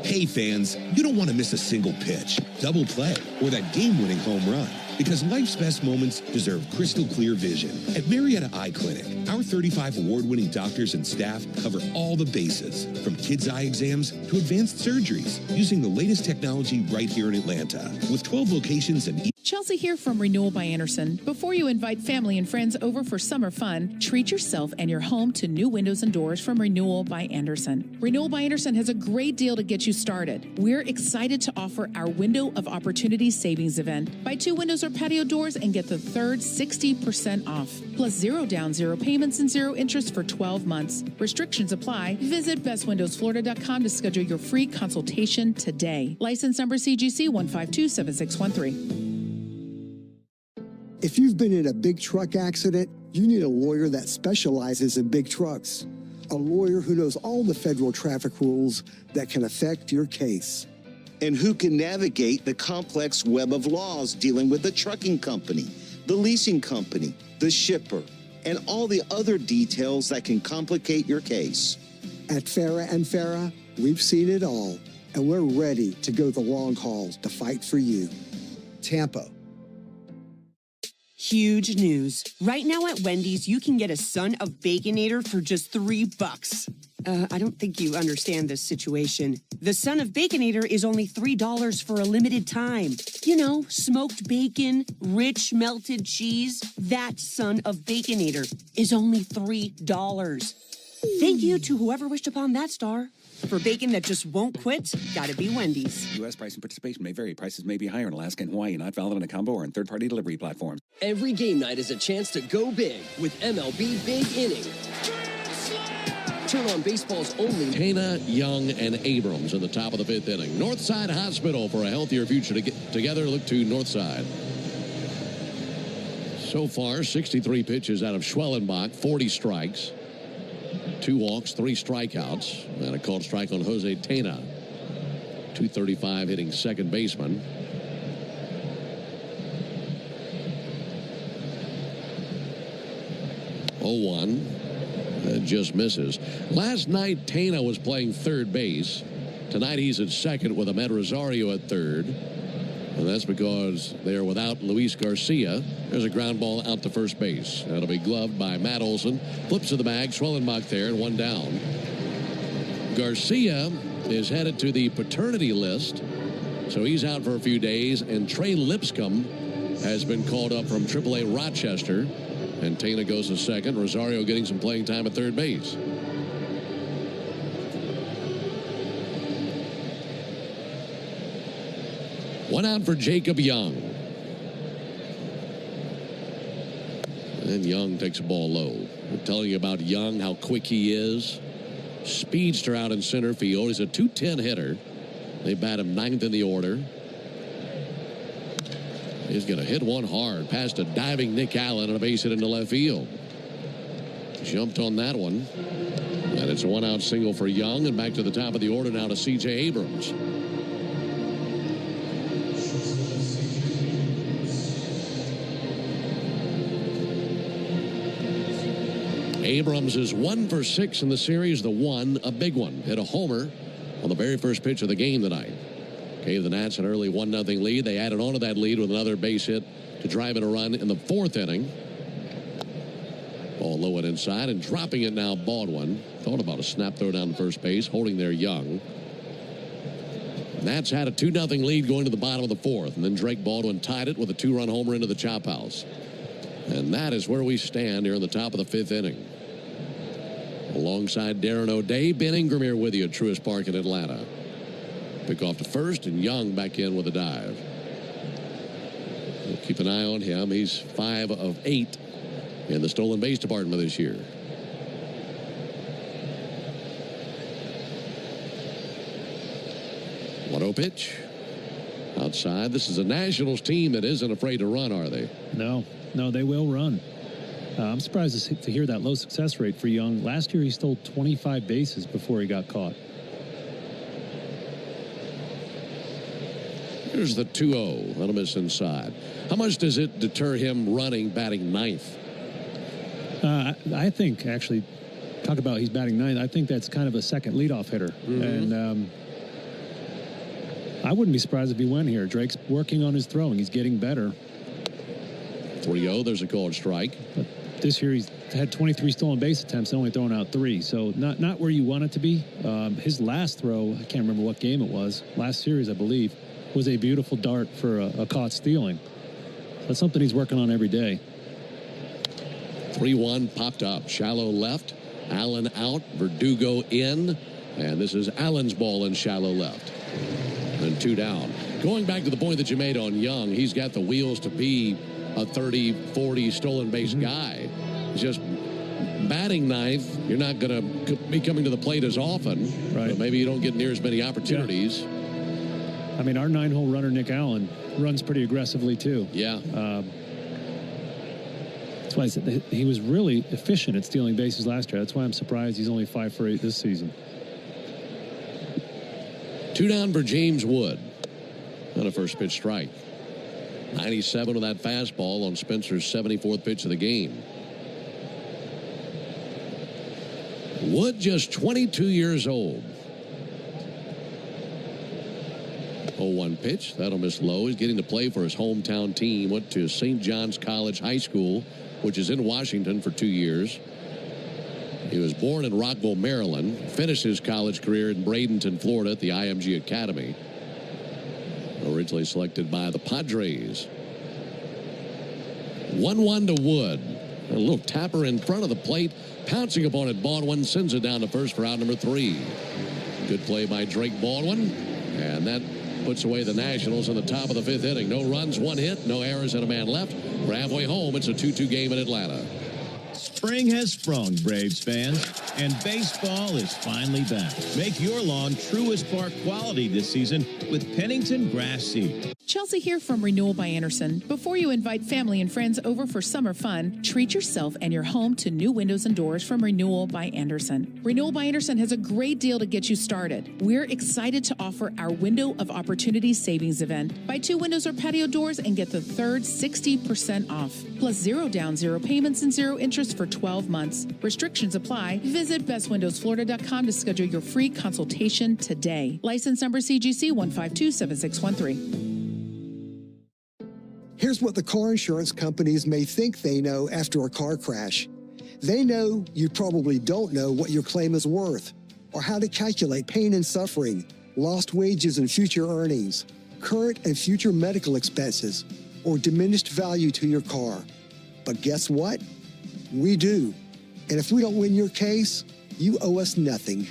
Hey fans, you don't want to miss a single pitch, double play, or that game-winning home run. Because life's best moments deserve crystal clear vision. At Marietta Eye Clinic, our 35 award-winning doctors and staff cover all the bases, from kids' eye exams to advanced surgeries, using the latest technology right here in Atlanta. With 12 locations and Chelsea here from Renewal by Anderson. Before you invite family and friends over for summer fun, treat yourself and your home to new windows and doors from Renewal by Anderson. Renewal by Anderson has a great deal to get you started. We're excited to offer our Window of Opportunity Savings Event. Buy 2 windows or patio doors and get the third 60% off. Plus 0 down, 0 payments, and 0 interest for 12 months. Restrictions apply. Visit bestwindowsflorida.com to schedule your free consultation today. License number CGC 1527613. If you've been in a big truck accident, you need a lawyer that specializes in big trucks. A lawyer who knows all the federal traffic rules that can affect your case. And who can navigate the complex web of laws dealing with the trucking company, the leasing company, the shipper, and all the other details that can complicate your case. At Farah and Farah, we've seen it all, and we're ready to go the long haul to fight for you. Tampa. Huge news. Right now at Wendy's, you can get a Son of Baconator for just $3. I don't think you understand this situation. The Son of Baconator is only $3 for a limited time. You know, smoked bacon, rich melted cheese. That Son of Baconator is only $3. Thank you to whoever wished upon that star. For bacon that just won't quit, gotta be Wendy's. U.S. price and participation may vary. Prices may be higher in Alaska and Hawaii, not valid in a combo or on third-party delivery platforms. Every game night is a chance to go big with MLB Big Inning. Turn on baseball's only... Tana, Young, and Abrams in the top of the 5th inning. Northside Hospital for a healthier future to get together. Look to Northside. So far, 63 pitches out of Schwellenbach, 40 strikes. 2 walks, 3 strikeouts, and a called strike on Jose Tena. 235 hitting second baseman. Just misses. Last night, Tena was playing third base. Tonight, he's at second with Ahmed Rosario at third. And that's because they're without Luis Garcia. There's a ground ball out to first base. That'll be gloved by Matt Olson. Flips to the bag. Schwellenbach there and 1 down. Garcia is headed to the paternity list. So he's out for a few days. And Trey Lipscomb has been called up from AAA Rochester. And Tana goes to second. Rosario getting some playing time at third base. One out for Jacob Young. And Young takes a ball low. I'm telling you about Young, how quick he is. Speedster out in center field. He's a .210 hitter. They bat him 9th in the order. He's going to hit one hard past a diving Nick Allen and a base hit into left field. Jumped on that one. And it's a 1-out single for Young. And back to the top of the order now to C.J. Abrams. Abrams is 1 for 6 in the series. The one, a big one. Hit a homer on the very first pitch of the game tonight. Gave the Nats an early 1-0 lead. They added on to that lead with another base hit to drive in a run in the 4th inning. Ball low and inside and dropping it now, Baldwin. Thought about a snap throw down to first base, holding there Young. Nats had a 2-0 lead going to the bottom of the 4th, and then Drake Baldwin tied it with a 2-run homer into the chop house. And that is where we stand here in the top of the 5th inning. Alongside Darren O'Day, Ben Ingram here with you at Truist Park in Atlanta. Pick off to first, and Young back in with a dive. We'll keep an eye on him. He's 5 of 8 in the stolen base department this year. One-0 pitch. Outside. This is a Nationals team that isn't afraid to run, are they? No, they will run. I'm surprised to hear that low success rate for Young. Last year, he stole 25 bases before he got caught. Here's the 2-0. That'll miss inside. How much does it deter him running, batting 9th? I think, actually, talk about he's batting 9th. I think that's kind of a second leadoff hitter. Mm-hmm. And I wouldn't be surprised if he went here. Drake's working on his throwing. He's getting better. 3-0. There's a called strike. But this year he's had 23 stolen base attempts and only thrown out 3. So not where you want it to be. His last throw, I can't remember what game it was, last series I believe, was a beautiful dart for a caught stealing. That's something he's working on every day. 3-1 popped up. Shallow left. Allen out. Verdugo in. And this is Allen's ball in shallow left. And 2 down. Going back to the point that you made on Young, he's got the wheels to be a 30, 40 stolen base guy. It's just batting ninth. You're not going to be coming to the plate as often. Right. But maybe you don't get near as many opportunities. Yeah. I mean, our 9-hole runner, Nick Allen, runs pretty aggressively, too. Yeah. That's why I said he was really efficient at stealing bases last year. That's why I'm surprised he's only 5 for 8 this season. 2 down for James Wood on a first pitch strike. 97 with that fastball on Spencer's 74th pitch of the game. Wood just 22 years old. 0-1 pitch. That'll miss low. He's getting to play for his hometown team. Went to St. John's College High School, which is in Washington, for 2 years. He was born in Rockville, Maryland. Finished his college career in Bradenton, Florida at the IMG Academy. Originally selected by the Padres. 1-1 to Wood. A little tapper in front of the plate. Pouncing upon it, Baldwin sends it down to first for out number 3. Good play by Drake Baldwin. And that puts away the Nationals in the top of the 5th inning. No runs, 1 hit, no errors, and a man left. We're halfway home. It's a 2-2 game in Atlanta. Spring has sprung, Braves fans, and baseball is finally back. Make your lawn Truist Park quality this season with Pennington Grass Seed. Chelsea here from Renewal by Anderson. Before you invite family and friends over for summer fun, treat yourself and your home to new windows and doors from Renewal by Anderson. Renewal by Anderson has a great deal to get you started. We're excited to offer our Window of Opportunity Savings event. Buy 2 windows or patio doors and get the third 60% off. Plus 0 down, 0 payments, and 0 interest for 12 months. Restrictions apply. Visit bestwindowsflorida.com to schedule your free consultation today. License number CGC 1527613. Here's what the car insurance companies may think they know after a car crash. They know you probably don't know what your claim is worth, or how to calculate pain and suffering, lost wages and future earnings, current and future medical expenses, or diminished value to your car. But guess what? We do. And if we don't win your case, you owe us nothing.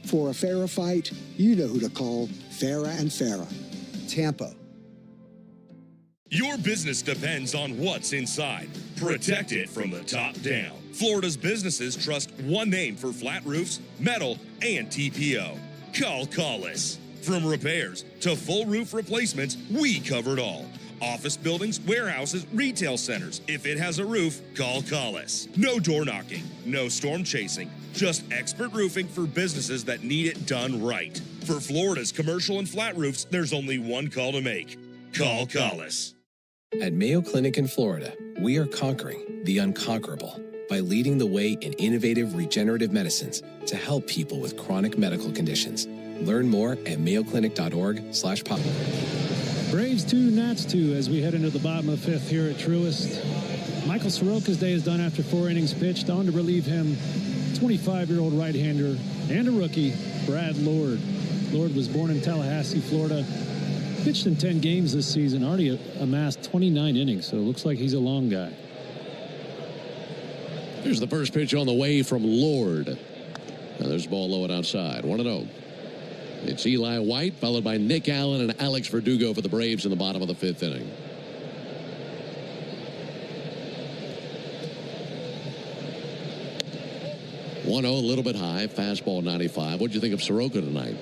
For a fairer fight, you know who to call. Farah and Farah. Tampa. Your business depends on what's inside. Protect it from the top down. Florida's businesses trust one name for flat roofs, metal, and TPO. Call Collis. From repairs to full roof replacements, we cover it all. Office buildings, warehouses, retail centers. If it has a roof, call Collis. No door knocking, no storm chasing, just expert roofing for businesses that need it done right. For Florida's commercial and flat roofs, there's only one call to make. Call Collis. At Mayo Clinic in Florida, we are conquering the unconquerable by leading the way in innovative regenerative medicines to help people with chronic medical conditions. Learn more at mayoclinic.org/pop. Braves 2, Nats 2 as we head into the bottom of the 5th here at Truist. Michael Soroka's day is done after 4 innings pitched. On to relieve him, 25-year-old right-hander and a rookie, Brad Lord. Lord was born in Tallahassee, Florida. Pitched in 10 games this season, already amassed 29 innings, so it looks like he's a long guy. Here's the first pitch on the way from Lord. Now there's the ball low and outside, 1-0. It's Eli White, followed by Nick Allen and Alex Verdugo for the Braves in the bottom of the 5th inning. A little bit high, fastball 95. What do you think of Soroka tonight?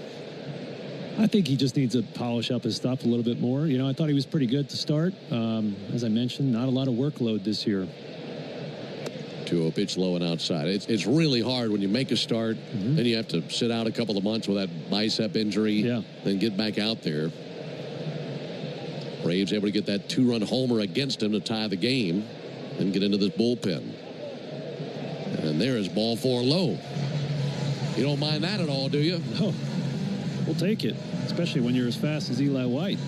I think he just needs to polish up his stuff a little bit more. You know, I thought he was pretty good to start. As I mentioned, not a lot of workload this year. 2-0 pitch low and outside. It's really hard when you make a start, then you have to sit out a couple of months with that bicep injury, then get back out there. Braves able to get that 2-run homer against him to tie the game and get into this bullpen. And there is ball 4 low. You don't mind that at all, do you? No. We'll take it, especially when you're as fast as Eli White.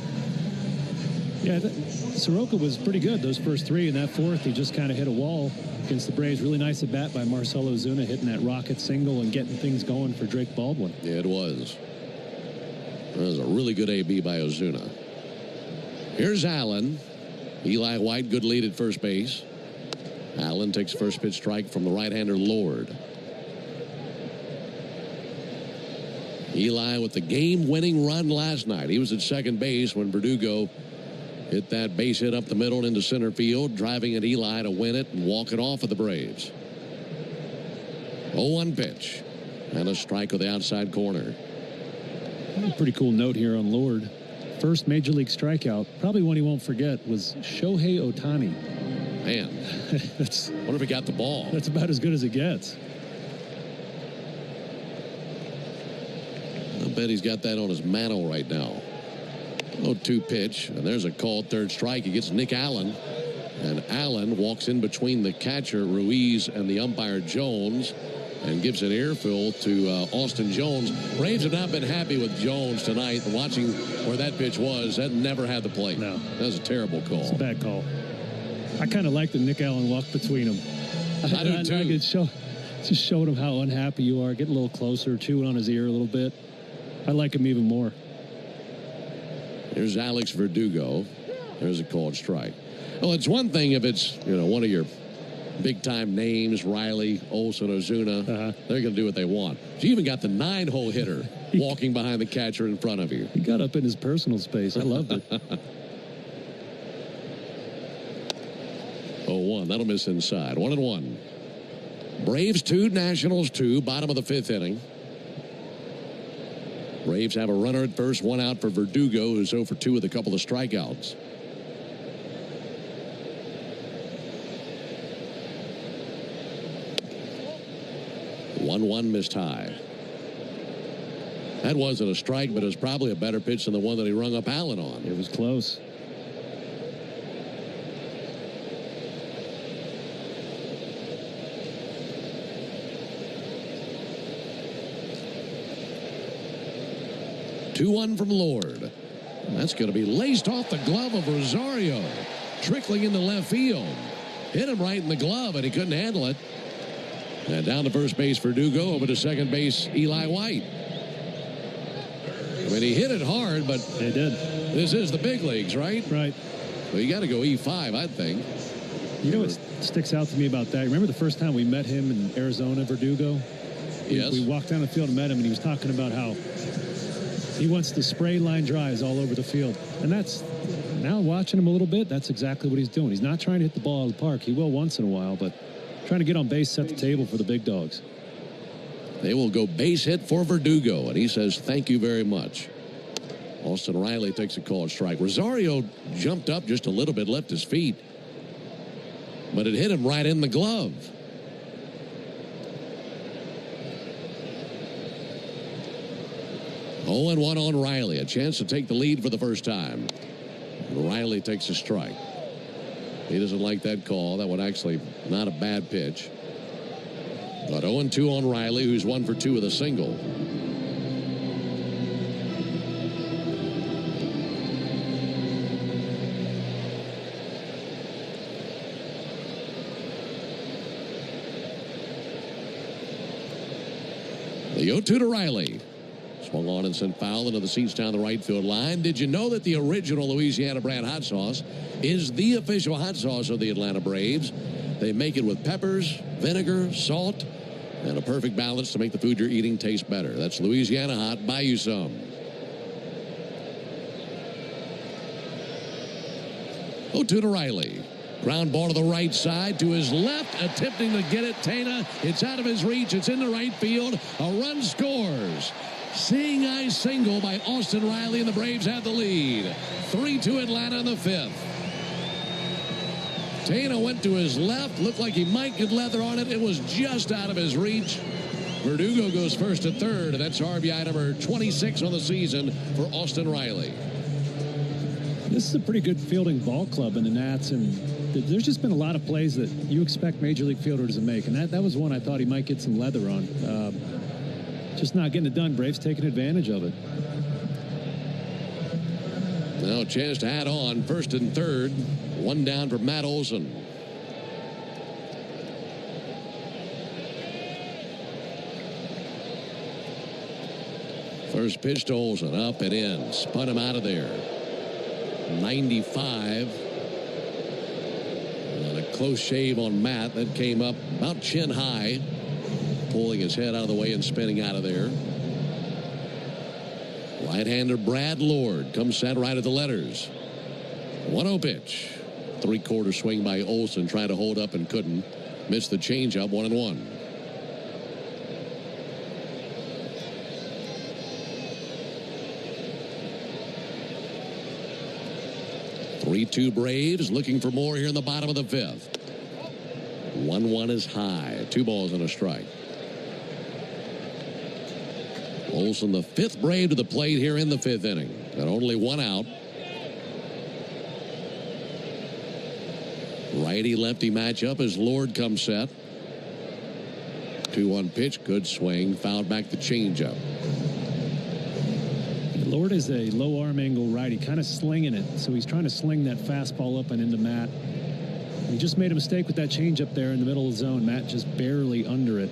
Yeah, Soroka was pretty good those first three. In that fourth, he just kind of hit a wall against the Braves. Really nice at bat by Marcell Ozuna, hitting that rocket single and getting things going for Drake Baldwin. Yeah, it was. That was a really good AB by Ozuna. Here's Allen. Eli White, good lead at first base. Allen takes first pitch strike from the right-hander Lord. Eli with the game-winning run last night. He was at second base when Verdugo hit that base hit up the middle into center field, driving at Eli to win it and walk it off of the Braves. 0-1 pitch. And a strike with the outside corner. A pretty cool note here on Lord. First major league strikeout, probably one he won't forget, was Shohei Ohtani. Man, what if he got the ball? That's about as good as it gets. I bet he's got that on his mantle right now. 0-2 pitch, and there's a called third strike. He gets Nick Allen, and Allen walks in between the catcher Ruiz and the umpire Jones and gives an earful to Austin Jones. Braves have not been happy with Jones tonight. Watching where that pitch was, that never had the plate. No. That was a terrible call. It's a bad call. I kind of like that Nick Allen walked between them. I do too. I could just showed him how unhappy you are. Get a little closer, chewing on his ear a little bit. I like him even more. Here's Alex Verdugo. There's a called strike. Well, it's one thing if it's, one of your big-time names, Riley, Olsen, Ozuna. They're going to do what they want. You even got the 9-hole hitter walking behind the catcher in front of you. He got up in his personal space. I loved it. 0-1. That'll miss inside. 1-1. Braves 2, Nationals 2. Bottom of the 5th inning. Braves have a runner at first, one out for Verdugo, who's 0 for 2 with a couple of strikeouts. One missed high. That wasn't a strike, but it was probably a better pitch than the one that he rung up Allen on. It was close. Two-one from Lord. That's going to be laced off the glove of Rosario. Trickling into left field. Hit him right in the glove, and he couldn't handle it. And down to first base, Verdugo. Over to second base, Eli White. I mean, he hit it hard, but they did. This is the big leagues, right? Right. Well, you got to go E5, I think. You know what sticks out to me about that? Remember the first time we met him in Arizona, Verdugo? Yes. We walked down the field and met him, and he was talking about how he wants to spray line drives all over the field. And that's, now watching him a little bit, that's exactly what he's doing. He's not trying to hit the ball out of the park. He will once in a while, but trying to get on base, set the table for the big dogs. They will go base hit for Verdugo, and he says, thank you very much. Austin Riley takes a called strike. Rosario jumped up just a little bit, left his feet, but it hit him right in the glove. Oh, and 1 on Riley. A chance to take the lead for the first time. And Riley takes a strike. He doesn't like that call. That one actually not a bad pitch. But 0-2 on Riley, who's 1 for 2 with a single. The 0-2 to Riley. Swung on and sent foul into the seats down the right field line. Did you know that the original Louisiana brand hot sauce is the official hot sauce of the Atlanta Braves? They make it with peppers, vinegar, salt, and a perfect balance to make the food you're eating taste better. That's Louisiana Hot. Buy you some. 0-2 to Riley. Ground ball to the right side, to his left, attempting to get it. Tena, it's out of his reach. It's in the right field. A run scores. Seeing eye single by Austin Riley, and the Braves have the lead. 3-2 Atlanta in the 5th. Tena went to his left. Looked like he might get leather on it. It was just out of his reach. Verdugo goes first to third, and that's RBI number 26 on the season for Austin Riley. This is a pretty good fielding ball club in the Nats, and there's just been a lot of plays that you expect major league fielders to make, and that was one I thought he might get some leather on. Just not getting it done. Braves taking advantage of it. Now a chance to add on first and third. One down for Matt Olson. First pitch to Olson, up and in. Spun him out of there. 95. And a close shave on Matt. That came up about chin high. Pulling his head out of the way and spinning out of there. Right-hander Brad Lord comes set right at the letters. 1-0 pitch. Three-quarter swing by Olson. Trying to hold up and couldn't. Missed the changeup. 1-1. 3-2 Braves looking for more here in the bottom of the fifth. 1-1 is high. 2 balls and a strike. Olson, the 5th Brave to the plate here in the 5th inning. Got only 1 out. Righty-lefty matchup as Lord comes set. 2-1 pitch. Good swing. Fouled back the changeup. Lord is a low arm angle righty, kind of slinging it. So he's trying to sling that fastball up and into Matt. He just made a mistake with that changeup there in the middle of the zone. Matt just barely under it.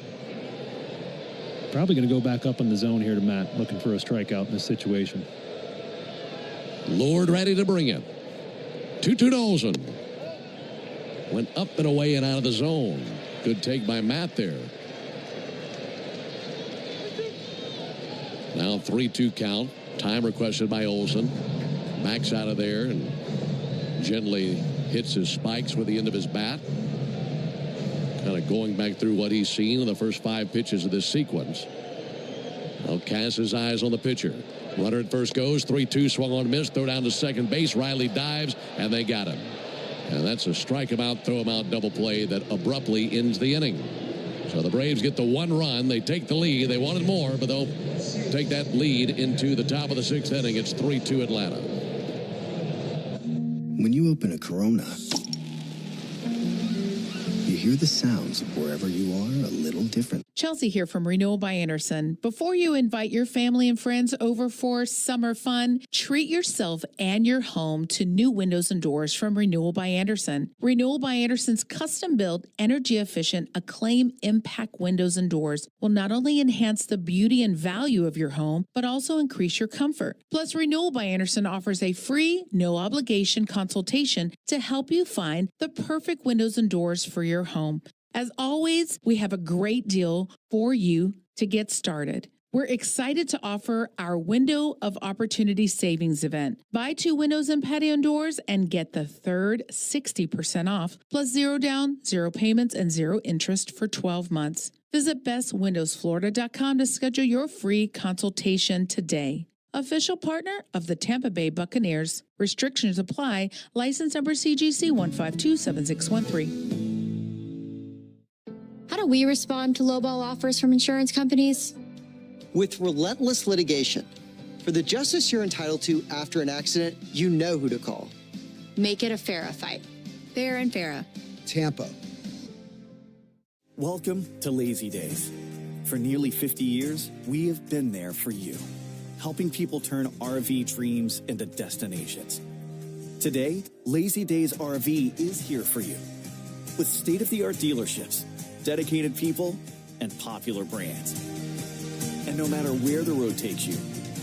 Probably going to go back up in the zone here to Matt, looking for a strikeout in this situation. Lord ready to bring it. 2-2 to Olson. Went up and away and out of the zone. Good take by Matt there. Now 3-2 count. Time requested by Olson. Backs out of there and gently hits his spikes with the end of his bat. Kind of going back through what he's seen in the first 5 pitches of this sequence. Now casts his eyes on the pitcher. Runner at first goes. 3-2 swung on miss. Throw down to second base. Riley dives and they got him. And that's a strike him out, throw him out double play that abruptly ends the inning. So the Braves get the 1 run. They take the lead. They wanted more, but they'll take that lead into the top of the 6th inning. It's 3-2 Atlanta. When you open a Corona, you hear the sounds of wherever you are a little different. Chelsea here from Renewal by Anderson. Before you invite your family and friends over for summer fun, treat yourself and your home to new windows and doors from Renewal by Anderson. Renewal by Anderson's custom-built, energy-efficient, Acclaim Impact windows and doors will not only enhance the beauty and value of your home, but also increase your comfort. Plus, Renewal by Anderson offers a free, no-obligation consultation to help you find the perfect windows and doors for your home. As always, we have a great deal for you to get started. We're excited to offer our Window of Opportunity Savings event. Buy 2 windows and patio doors and get the third 60% off, plus 0 down, 0 payments, and 0 interest for 12 months. Visit bestwindowsflorida.com to schedule your free consultation today. Official partner of the Tampa Bay Buccaneers. Restrictions apply. License number CGC 1527613. How do we respond to lowball offers from insurance companies? With relentless litigation. For the justice you're entitled to after an accident, you know who to call. Make it a FARA fight. Fair and FARA. Tampa. Welcome to Lazy Days. For nearly 50 years, we have been there for you, helping people turn RV dreams into destinations. Today, Lazy Days RV is here for you. With state-of-the-art dealerships, dedicated people, and popular brands. And no matter where the road takes you,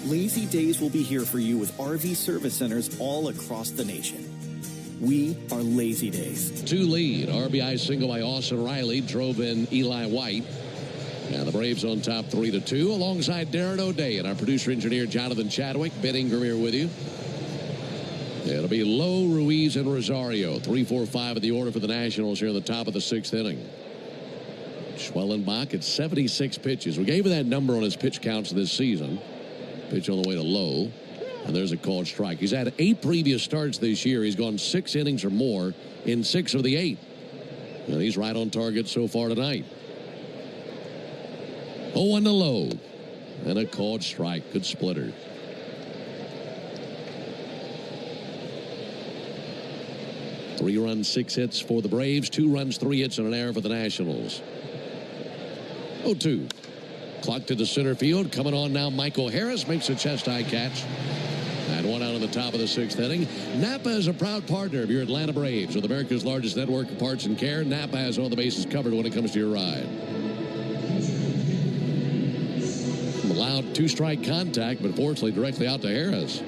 Lazy Days will be here for you with RV service centers all across the nation. We are Lazy Days. 2 lead. RBI single by Austin Riley drove in Eli White. And the Braves on top 3-2 alongside Darren O'Day and our producer-engineer Jonathan Chadwick. Ben Ingram here with you. It'll be Lowe, Ruiz, and Rosario. 3, 4, 5 of the order for the Nationals here in the top of the 6th inning. Schwellenbach at 76 pitches. We gave you that number on his pitch counts this season. Pitch on the way to Lowe. And there's a called strike. He's had 8 previous starts this year. He's gone 6 innings or more in 6 of the 8. And he's right on target so far tonight. 0-1 to Lowe. And a called strike. Good splitter. Three runs, 6 hits for the Braves. 2 runs, 3 hits, and an error for the Nationals. 0-2. Clock to the center field. Coming on now, Michael Harris makes a chest-high catch. And one out in the top of the 6th inning. Napa is a proud partner of your Atlanta Braves. With America's largest network of parts and care, Napa has all the bases covered when it comes to your ride. Allowed 2-strike contact, but fortunately directly out to Harris.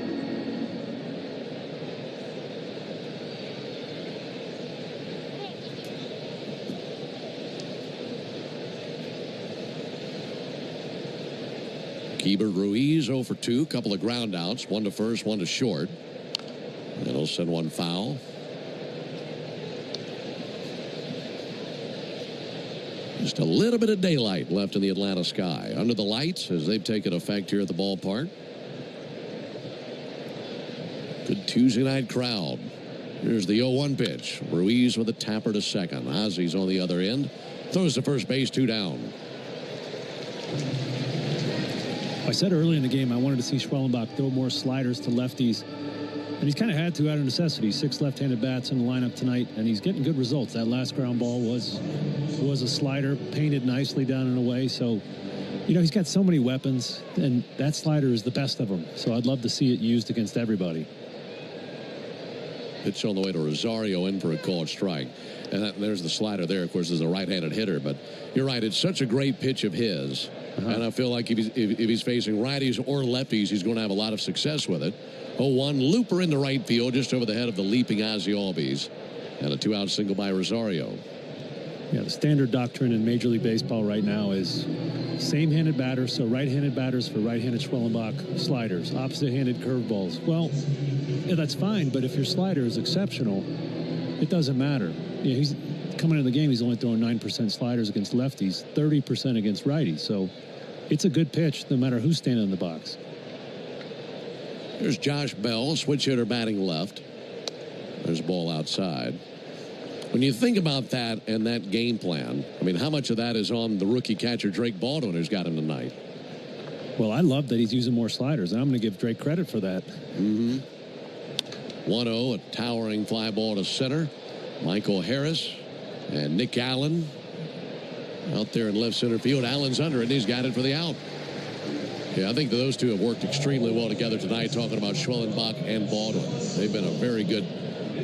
Keibert Ruiz 0 for 2, couple of ground outs, one to first, one to short. And he'll send one foul. Just a little bit of daylight left in the Atlanta sky. Under the lights as they've taken effect here at the ballpark. Good Tuesday night crowd. Here's the 0-1 pitch. Ruiz with a tapper to second. Ozzy's on the other end. Throws to first base, 2 down. I said early in the game I wanted to see Schwellenbach throw more sliders to lefties. And he's kind of had to out of necessity. 6 left-handed bats in the lineup tonight, and he's getting good results. That last ground ball was a slider, painted nicely down and away. So, you know, he's got so many weapons, and that slider is the best of them. So I'd love to see it used against everybody. Pitch on the way to Rosario, in for a called strike. And there's the slider there. Of course, is a right-handed hitter. But you're right, it's such a great pitch of his. And I feel like if he's facing righties or lefties, he's going to have a lot of success with it. 0-1, looper into right field, just over the head of the leaping Ozzy Albies. And a 2-out single by Rosario. Yeah, the standard doctrine in Major League Baseball right now is same-handed batters, so right-handed batters for right-handed Schwellenbach sliders, opposite-handed curveballs. Well, yeah, that's fine, but if your slider is exceptional, it doesn't matter. Yeah, he's coming into the game, he's only throwing 9% sliders against lefties, 30% against righties. So it's a good pitch no matter who's standing in the box. There's Josh Bell, switch hitter batting left. There's a ball outside. When you think about that and that game plan, I mean, how much of that is on the rookie catcher Drake Baldwin, who's got him tonight? Well, I love that he's using more sliders, and I'm going to give Drake credit for that. 1-0, a towering fly ball to center. Michael Harris and Nick Allen out there in left center field. Allen's under it, and he's got it for the out. Yeah, I think those two have worked extremely well together tonight, talking about Schwellenbach and Baldwin. They've been a very good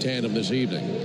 tandem this evening.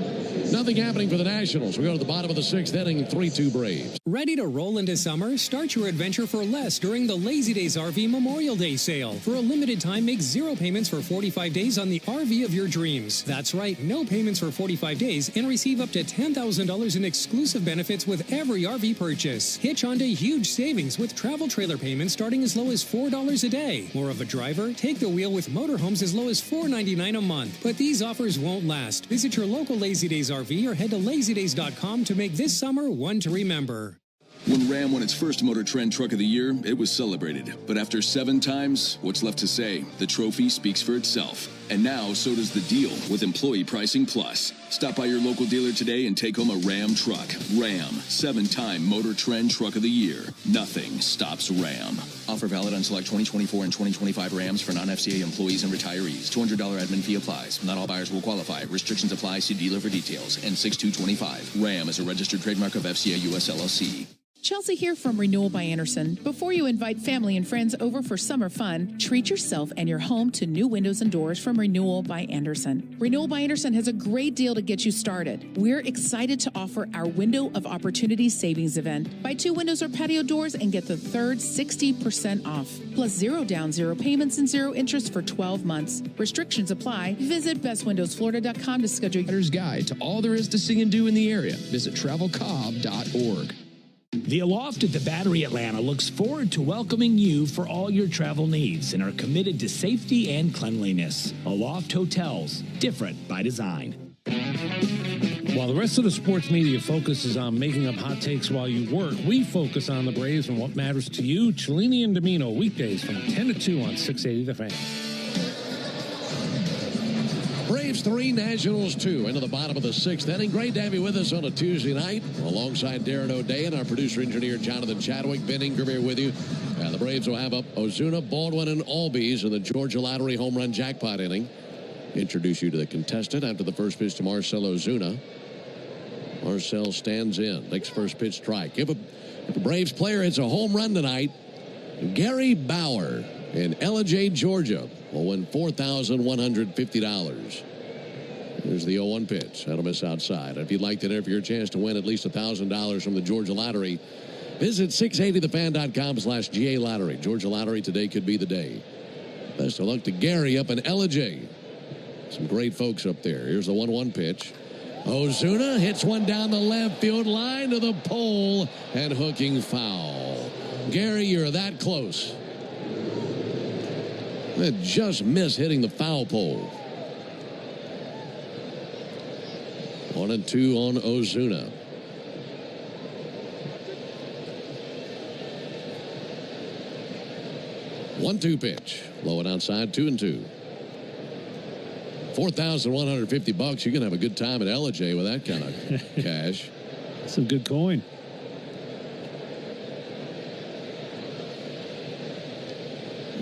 Nothing happening for the Nationals. We go to the bottom of the 6th inning, 3-2 Braves. Ready to roll into summer? Start your adventure for less during the Lazy Days RV Memorial Day sale. For a limited time, make 0 payments for 45 days on the RV of your dreams. That's right, no payments for 45 days and receive up to $10,000 in exclusive benefits with every RV purchase. Hitch onto huge savings with travel trailer payments starting as low as $4 a day. More of a driver? Take the wheel with motorhomes as low as $4.99 a month. But these offers won't last. Visit your local Lazy Days RV or head to lazydays.com to make this summer one to remember. When Ram won its first Motor Trend Truck of the Year, it was celebrated. But after 7 times, what's left to say? The trophy speaks for itself. And now, so does the deal with Employee Pricing Plus. Stop by your local dealer today and take home a Ram truck. Ram, 7-time Motor Trend Truck of the Year. Nothing stops Ram. Offer valid on select 2024 and 2025 Rams for non-FCA employees and retirees. $200 admin fee applies. Not all buyers will qualify. Restrictions apply. See dealer for details. N6225. Ram is a registered trademark of FCA US LLC. Chelsea here from Renewal by Andersen. Before you invite family and friends over for summer fun, treat yourself and your home to new windows and doors from Renewal by Andersen. Renewal by Andersen has a great deal to get you started. We're excited to offer our Window of Opportunity Savings Event. Buy 2 windows or patio doors and get the third 60% off. Plus 0 down, 0 payments, and 0 interest for 12 months. Restrictions apply. Visit bestwindowsflorida.com to schedule your guide to all there is to see and do in the area. Visit travelcobb.org. The Aloft at the Battery Atlanta looks forward to welcoming you for all your travel needs and are committed to safety and cleanliness. Aloft Hotels, different by design. While the rest of the sports media focuses on making up hot takes while you work, we focus on the Braves and what matters to you. Cellini and Domino, weekdays from 10 to 2 on 680 The Fan. Braves 3, Nationals 2 into the bottom of the 6th inning. Great to have you with us on a Tuesday night alongside Darren O'Day and our producer-engineer Jonathan Chadwick. Ben Ingram here with you. The Braves will have up Ozuna, Baldwin, and Albies in the Georgia Lottery home run jackpot inning. Introduce you to the contestant after the first pitch to Marcell Ozuna. Marcell stands in, takes first pitch strike. If a Braves player hits a home run tonight, Gary Bauer in Ellijay, Georgia will win $4,150. Here's the 0-1 pitch. That'll miss outside. If you'd like to enter for your chance to win at least $1,000 from the Georgia Lottery, visit 680thefan.com/GA Lottery. Georgia Lottery, today could be the day. Best of luck to Gary up in Ellijay. Some great folks up there. Here's the 1-1 pitch. Ozuna hits one down the left field line to the pole and hooking foul. Gary, you're that close. It just missed hitting the foul pole. 1-2 on Ozuna. 1-2 pitch. Low and outside, 2-2. $4,150. You can have a good time at Ellijay with that kind of cash. Some good coin.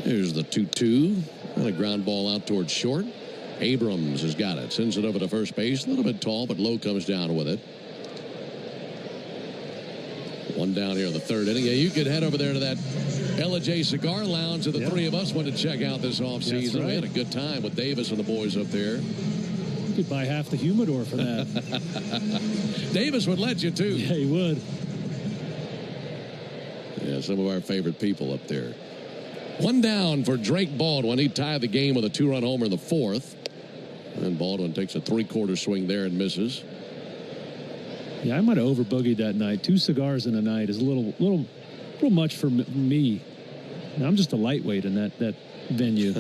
Here's the 2-2. And a ground ball out towards short. Abrams has got it. Sends it over to first base. A little bit tall, but Lowe comes down with it. One down here in the third inning. Yeah, you could head over there to that Ellijay Cigar Lounge that the three of us went to check out this offseason. Right. We had a good time with Davis and the boys up there. You could buy half the humidor for that. Davis would let you, too. Yeah, he would. Yeah, some of our favorite people up there. One down for Drake Baldwin. He tied the game with a 2-run homer in the fourth. And Baldwin takes a 3/4 swing there and misses. Yeah, I might have over-boogied that night. 2 cigars in a night is a little much for me. I'm just a lightweight in that venue.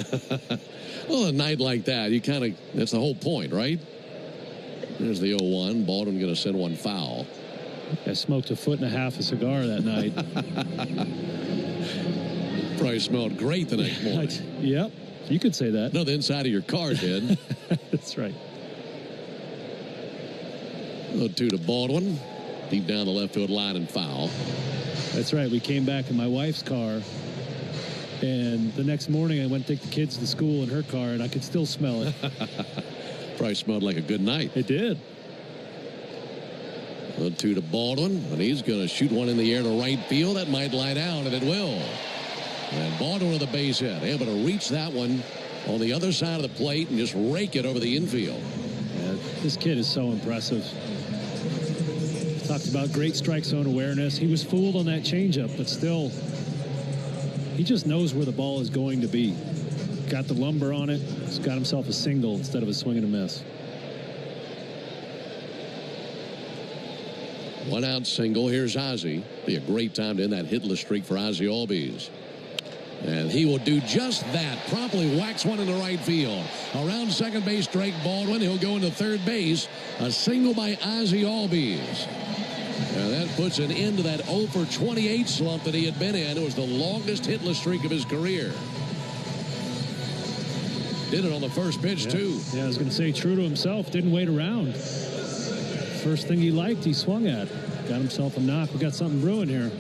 Well, a night like that, you kind of, that's the whole point, right? There's the 0-1. Baldwin going to send one foul. I smoked 1.5 feet of cigar that night. Probably smelled great the next morning. Yep, you could say that. No, the inside of your car did. That's right. 0-2 to Baldwin. Deep down the left field line and foul. That's right. We came back in my wife's car. And the next morning I went to take the kids to school in her car, and I could still smell it. Probably smelled like a good night. It did. 0-2 to Baldwin. And he's going to shoot one in the air to right field. That might lie down, and it will. And Baldwin with a base hit. Able to reach that one on the other side of the plate and just rake it over the infield. Yeah, this kid is so impressive. Talked about great strike zone awareness. He was fooled on that changeup, but still, he just knows where the ball is going to be. Got the lumber on it. He's got himself a single instead of a swing and a miss. 1 out single. Here's Ozzie. Be a great time to end that hitless streak for Ozzie Albies. And he will do just that. Promptly whacks one in the right field. Around second base, Drake Baldwin. He'll go into third base. A single by Ozzie Albies. And that puts an end to that 0 for 28 slump that he had been in. It was the longest hitless streak of his career. Did it on the first pitch, too. Yeah, I was going to say, true to himself, didn't wait around. First thing he liked, he swung at. Got himself a knock. We got something brewing here.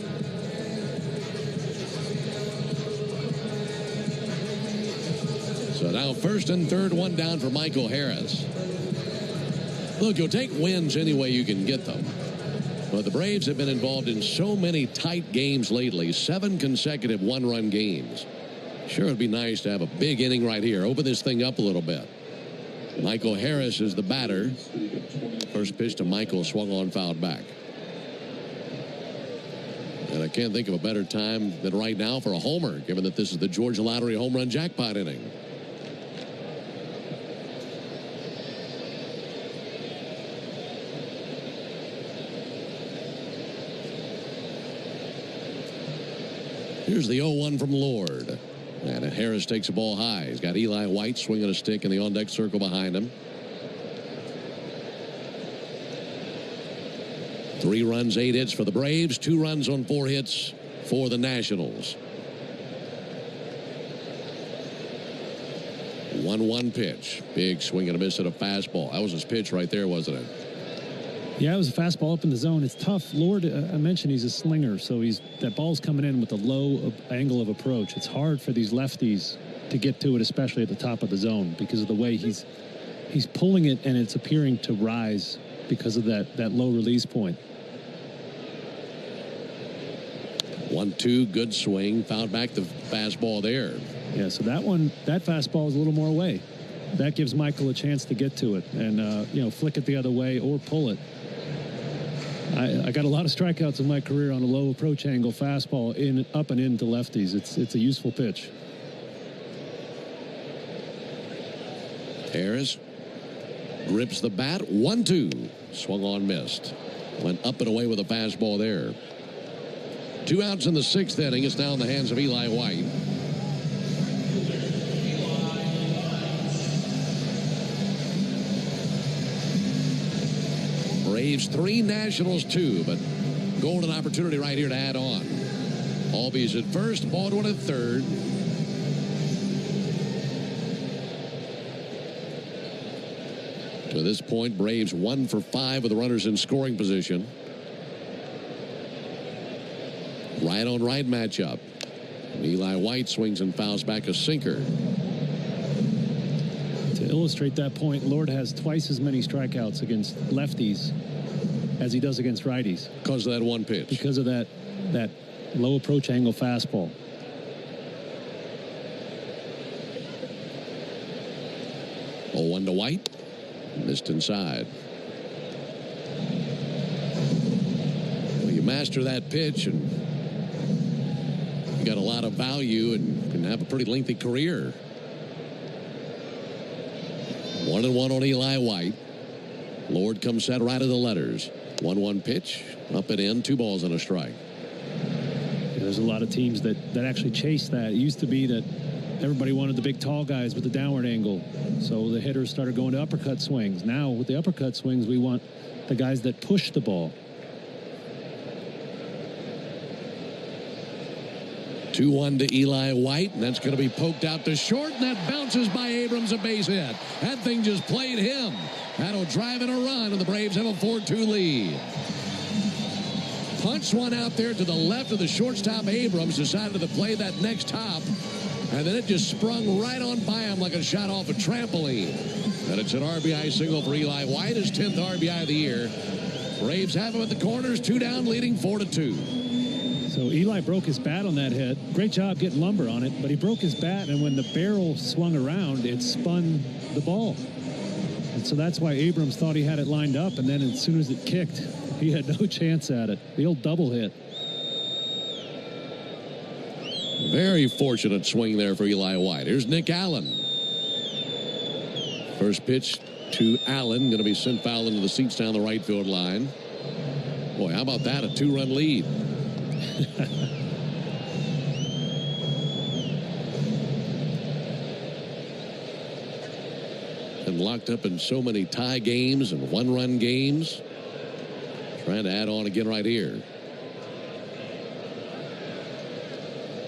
So now first and third, one down for Michael Harris. Look, you'll take wins any way you can get them. But the Braves have been involved in so many tight games lately, 7 consecutive one-run games. Sure, it'd be nice to have a big inning right here. Open this thing up a little bit. Michael Harris is the batter. First pitch to Michael, swung on, fouled back. And I can't think of a better time than right now for a homer, given that this is the Georgia Lottery home run jackpot inning. Here's the 0-1 from Lord. And Harris takes the ball high. He's got Eli White swinging a stick in the on-deck circle behind him. 3 runs, 8 hits for the Braves. 2 runs on 4 hits for the Nationals. 1-1 pitch. Big swing and a miss at a fastball. That was his pitch right there, wasn't it? Yeah, it was a fastball up in the zone. It's tough. Lord, I mentioned he's a slinger, so that ball's coming in with a low angle of approach. It's hard for these lefties to get to it, especially at the top of the zone, because of the way he's pulling it, and it's appearing to rise because of that low release point. 1-2, good swing. Fouled back the fastball there. Yeah, so that fastball is a little more away. That gives Michael a chance to get to it and, flick it the other way or pull it. I got a lot of strikeouts in my career on a low approach angle fastball up and into lefties. It's a useful pitch. Harris grips the bat. 1-2. Swung on, missed. Went up and away with a fastball there. 2 outs in the 6th inning. It's now in the hands of Eli White. Braves 3, Nationals 2, but golden opportunity right here to add on. Albies at first, Baldwin at third. To this point, Braves 1 for 5 with the runners in scoring position. Right on right matchup. Eli White swings and fouls back a sinker. To illustrate that point, Lord has twice as many strikeouts against lefties as he does against righties. Because of that one pitch. Because of that low approach angle fastball. Oh, 1 to White. Missed inside. Well, you master that pitch and you got a lot of value and can have a pretty lengthy career. 1-1 on Eli White. Lord comes set right of the letters. 1-1 pitch, up and in, 2 balls and a strike. Yeah, there's a lot of teams that actually chase that. It used to be that everybody wanted the big tall guys with the downward angle. So the hitters started going to uppercut swings. Now with the uppercut swings, we want the guys that push the ball. 2-1 to Eli White, and that's going to be poked out to short, and that bounces by Abrams, a base hit. That thing just played him. That'll drive in a run, and the Braves have a 4-2 lead. Punched one out there to the left of the shortstop. Abrams decided to play that next hop, and then it just sprung right on by him like a shot off a trampoline. And it's an RBI single for Eli White, his 10th RBI of the year. Braves have him at the corners, 2 down, leading 4-2. So Eli broke his bat on that hit. Great job getting lumber on it, but he broke his bat, and when the barrel swung around, it spun the ball. And so that's why Abrams thought he had it lined up, and then as soon as it kicked, he had no chance at it. The old double hit. Very fortunate swing there for Eli White. Here's Nick Allen. First pitch to Allen, going to be sent foul into the seats down the right field line. Boy, how about that? A 2-run lead. And locked up in so many tie games and 1-run games. Trying to add on again right here.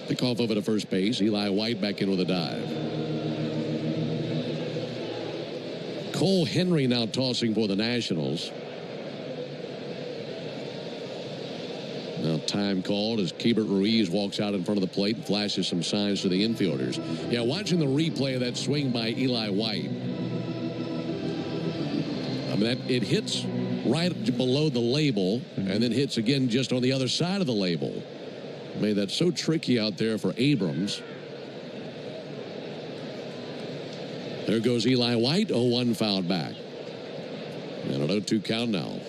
Pick off over to first base. Eli White back in with a dive. Cole Henry now tossing for the Nationals. Now time called as Keibert Ruiz walks out in front of the plate and flashes some signs to the infielders. Yeah, watching the replay of that swing by Eli White. I mean, it hits right below the label and then hits again just on the other side of the label. Made that so tricky out there for Abrams. There goes Eli White, 0-1 fouled back. And an 0-2 count now.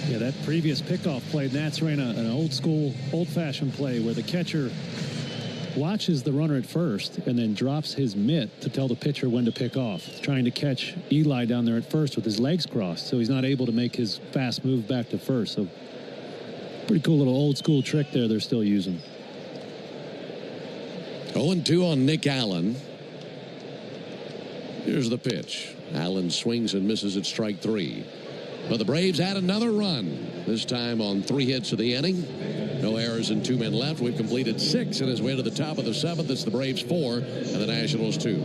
Yeah, that previous pickoff play, Nats ran an old-fashioned play where the catcher watches the runner at first and then drops his mitt to tell the pitcher when to pick off, trying to catch Eli down there at first with his legs crossed, so he's not able to make his fast move back to first. So pretty cool little old-school trick there they're still using. 0-2 on Nick Allen. Here's the pitch. Allen swings and misses at strike 3. But the Braves had another run, this time on 3 hits of the inning. No errors and 2 men left. We've completed 6 in his way to the top of the 7th. It's the Braves 4 and the Nationals 2.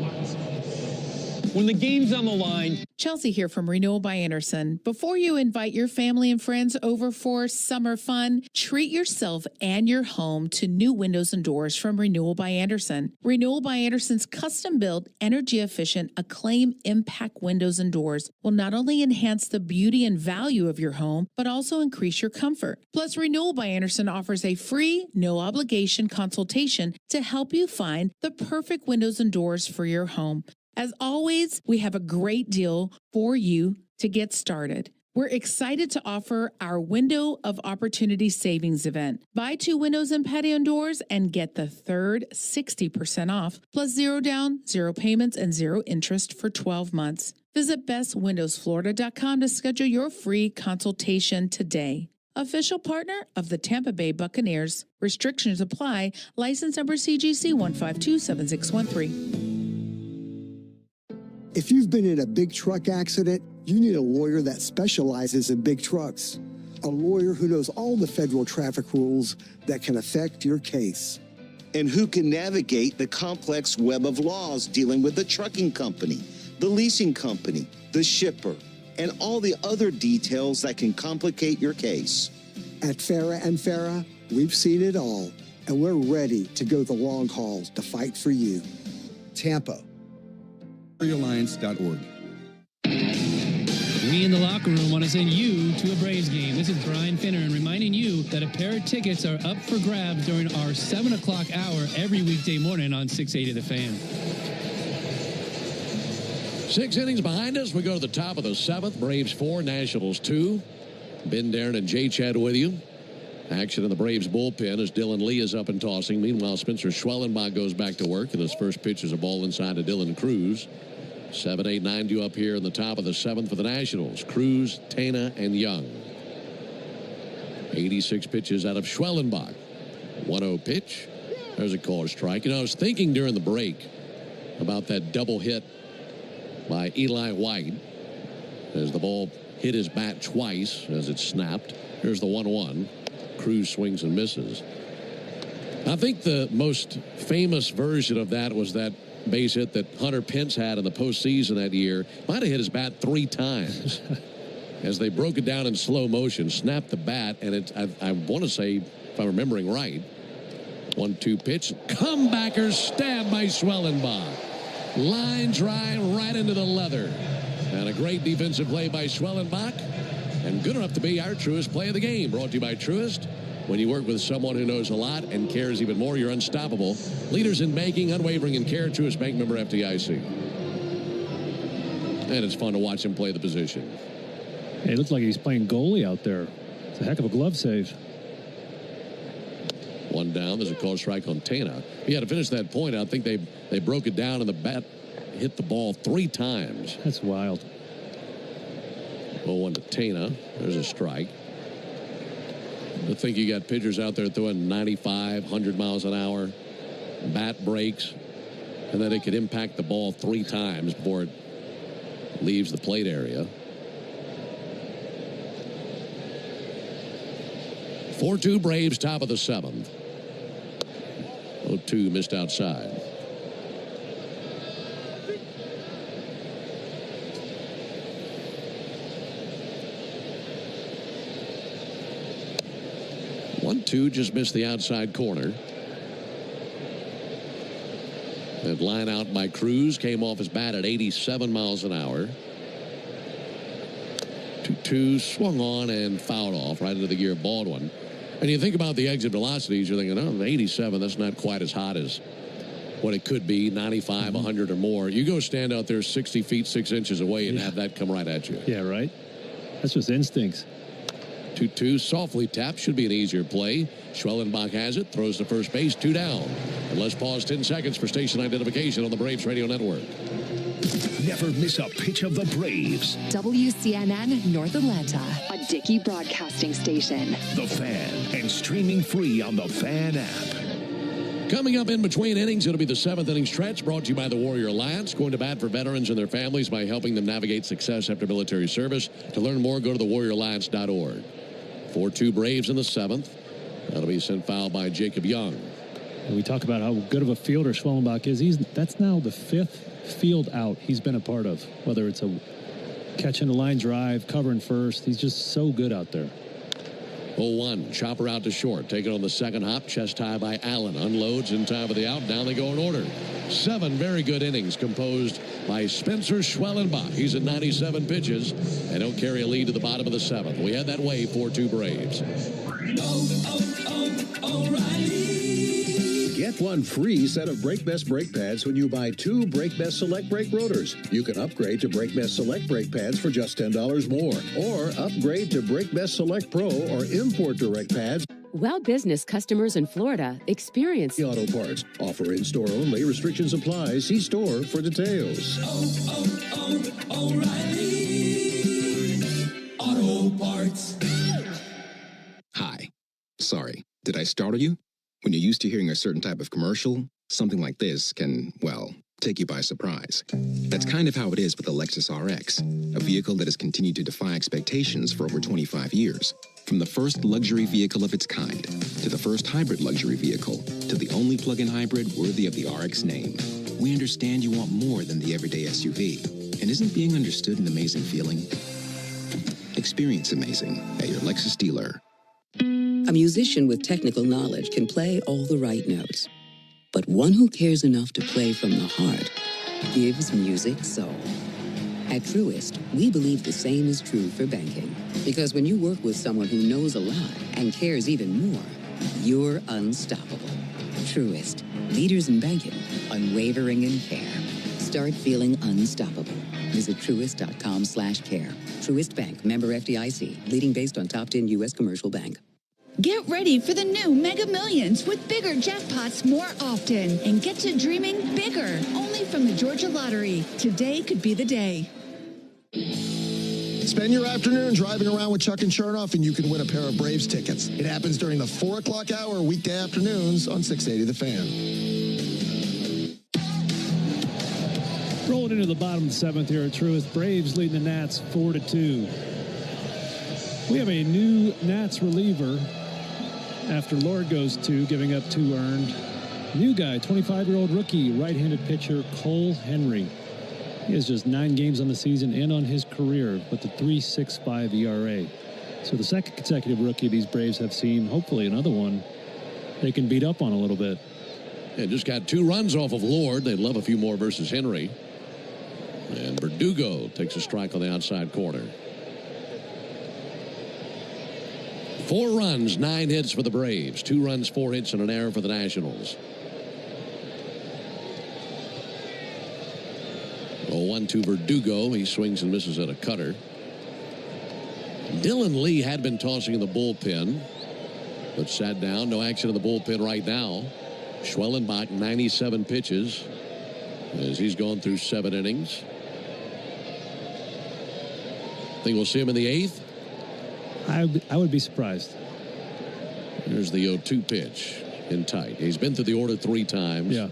when the game's on the line. Chelsea here from Renewal by Anderson. Before you invite your family and friends over for summer fun, treat yourself and your home to new windows and doors from Renewal by Anderson. Renewal by Anderson's custom-built, energy-efficient, Acclaim Impact windows and doors will not only enhance the beauty and value of your home, but also increase your comfort. Plus, Renewal by Anderson offers a free, no-obligation consultation to help you find the perfect windows and doors for your home. As always, we have a great deal for you to get started. We're excited to offer our Window of Opportunity Savings event. Buy 2 windows and patio doors and get the third 60% off, plus 0 down, 0 payments, and 0 interest for 12 months. Visit bestwindowsflorida.com to schedule your free consultation today. Official partner of the Tampa Bay Buccaneers. Restrictions apply. License number CGC 1527613. If you've been in a big truck accident, you need a lawyer that specializes in big trucks. A lawyer who knows all the federal traffic rules that can affect your case. And who can navigate the complex web of laws dealing with the trucking company, the leasing company, the shipper, and all the other details that can complicate your case. At Farah and Farah, we've seen it all, and we're ready to go the long haul to fight for you. Tampa. Alliance.org. We in the locker room want to send you to a Braves game. This is Brian Finneran reminding you that a pair of tickets are up for grabs during our 7 o'clock hour every weekday morning on 680 The Fan. 6 innings behind us. We go to the top of the 7th. Braves 4, Nationals 2. Ben Darren and Jay Chad with you. Action in the Braves bullpen as Dylan Lee is up and tossing. Meanwhile, Spencer Schwellenbach goes back to work, and his first pitch is a ball inside to Dylan Cruz. 7, 8, 9 due up here in the top of the 7th for the Nationals. Cruz, Tena, and Young. 86 pitches out of Schwellenbach. 1-0 pitch. There's a called strike. You know, I was thinking during the break about that double hit by Eli White as the ball hit his bat twice as it snapped. Here's the 1-1. Cruz swings and misses. I think the most famous version of that was that base hit that Hunter Pence had in the postseason that year. Might have hit his bat 3 times as they broke it down in slow motion, snapped the bat, and I want to say, if I'm remembering right, 1-2 pitch, comebacker stab by Schwellenbach. Line drive right into the leather. And a great defensive play by Schwellenbach. And good enough to be our Truist play of the game. Brought to you by Truist. When you work with someone who knows a lot and cares even more, you're unstoppable. Leaders in banking, unwavering in care. Truist Bank, member FDIC. And it's fun to watch him play the position. Hey, it looks like he's playing goalie out there. It's a heck of a glove save. 1 down. There's a called strike on Tena. Yeah, to finish that point, I think they broke it down and the bat hit the ball 3 times. That's wild. 0-1 to Tena. There's a strike. I think you got pitchers out there throwing 95, 100 miles an hour. Bat breaks. And then it could impact the ball 3 times before it leaves the plate area. 4-2 Braves, top of the 7th. 0-2 missed outside. One-two just missed the outside corner. That line out by Cruz came off his bat at 87 miles an hour. 2-2 swung on and fouled off right into the gear of Baldwin. And you think about the exit velocities, you're thinking, oh, 87, that's not quite as hot as what it could be, 95, 100 or more. You go stand out there 60 feet, 6 inches away and have that come right at you. Yeah, right. That's just instincts. 2-2, softly tapped, should be an easier play. Schwellenbach has it, throws to first base, 2 down. And let's pause 10 seconds for station identification on the Braves Radio Network. Never miss a pitch of the Braves. WCNN North Atlanta, a Dickey broadcasting station. The Fan, and streaming free on the Fan app. Coming up in between innings, it'll be the 7th inning stretch brought to you by the Warrior Alliance, going to bat for veterans and their families by helping them navigate success after military service. To learn more, go to thewarrioralliance.org. 4-2 Braves in the 7th. That'll be sent foul by Jacob Young. And we talk about how good of a fielder Schwellenbach is. That's now the 5th field out he's been a part of, whether it's a catching the line drive, covering first. He's just so good out there. 0-1, chopper out to short, taken on the second hop, chest high by Allen, unloads in time for the out. Down they go in order. 7 very good innings composed by Spencer Schwellenbach. He's at 97 pitches, and he'll carry a lead to the bottom of the 7th. We head that way, 4-2 Braves. Get one free set of Brake Best brake pads when you buy 2 Brake Best Select brake rotors. You can upgrade to Brake Best Select brake pads for just $10 more, or upgrade to Brake Best Select Pro or import direct pads. Well, business customers in Florida experience Auto Parts. Offer in-store only. Restrictions apply. See store for details. O'Reilly Auto Parts. Hi. Sorry. Did I startle you? When you're used to hearing a certain type of commercial, something like this can, well, take you by surprise. That's kind of how it is with the Lexus RX, a vehicle that has continued to defy expectations for over 25 years. From the first luxury vehicle of its kind, to the first hybrid luxury vehicle, to the only plug-in hybrid worthy of the RX name. We understand you want more than the everyday SUV. And isn't being understood an amazing feeling? Experience amazing at your Lexus dealer. A musician with technical knowledge can play all the right notes. But one who cares enough to play from the heart gives music soul. At Truist, we believe the same is true for banking. Because when you work with someone who knows a lot and cares even more, you're unstoppable. Truist, leaders in banking, unwavering in care. Start feeling unstoppable. Visit truist.com/care. Truist Bank, member FDIC, leading based on top 10 U.S. commercial bank. Get ready for the new Mega Millions with bigger jackpots more often and get to dreaming bigger. Only from the Georgia Lottery. Today could be the day. Spend your afternoon driving around with Chuck and Chernoff and you can win a pair of Braves tickets. It happens during the 4 o'clock hour weekday afternoons on 680 The Fan. Rolling into the bottom of the 7th here at Truist. Braves leading the Nats 4-2. We have a new Nats reliever after Lord goes 2, giving up 2 earned. New guy, 25-year-old rookie, right-handed pitcher Cole Henry. He has just 9 games on the season and on his career with the 3.65 ERA. So the second consecutive rookie these Braves have seen, hopefully another one they can beat up on a little bit. And just got 2 runs off of Lord. They'd love a few more versus Henry. And Verdugo takes a strike on the outside corner. 4 runs, 9 hits for the Braves. 2 runs, 4 hits, and an error for the Nationals. 0-1 to Verdugo. He swings and misses at a cutter. Dylan Lee had been tossing in the bullpen, but sat down. No action in the bullpen right now. Schwellenbach, 97 pitches, as he's gone through 7 innings. Think we'll see him in the 8th? I would be surprised. Here's the 0-2 pitch in tight. He's been through the order 3 times. Yeah.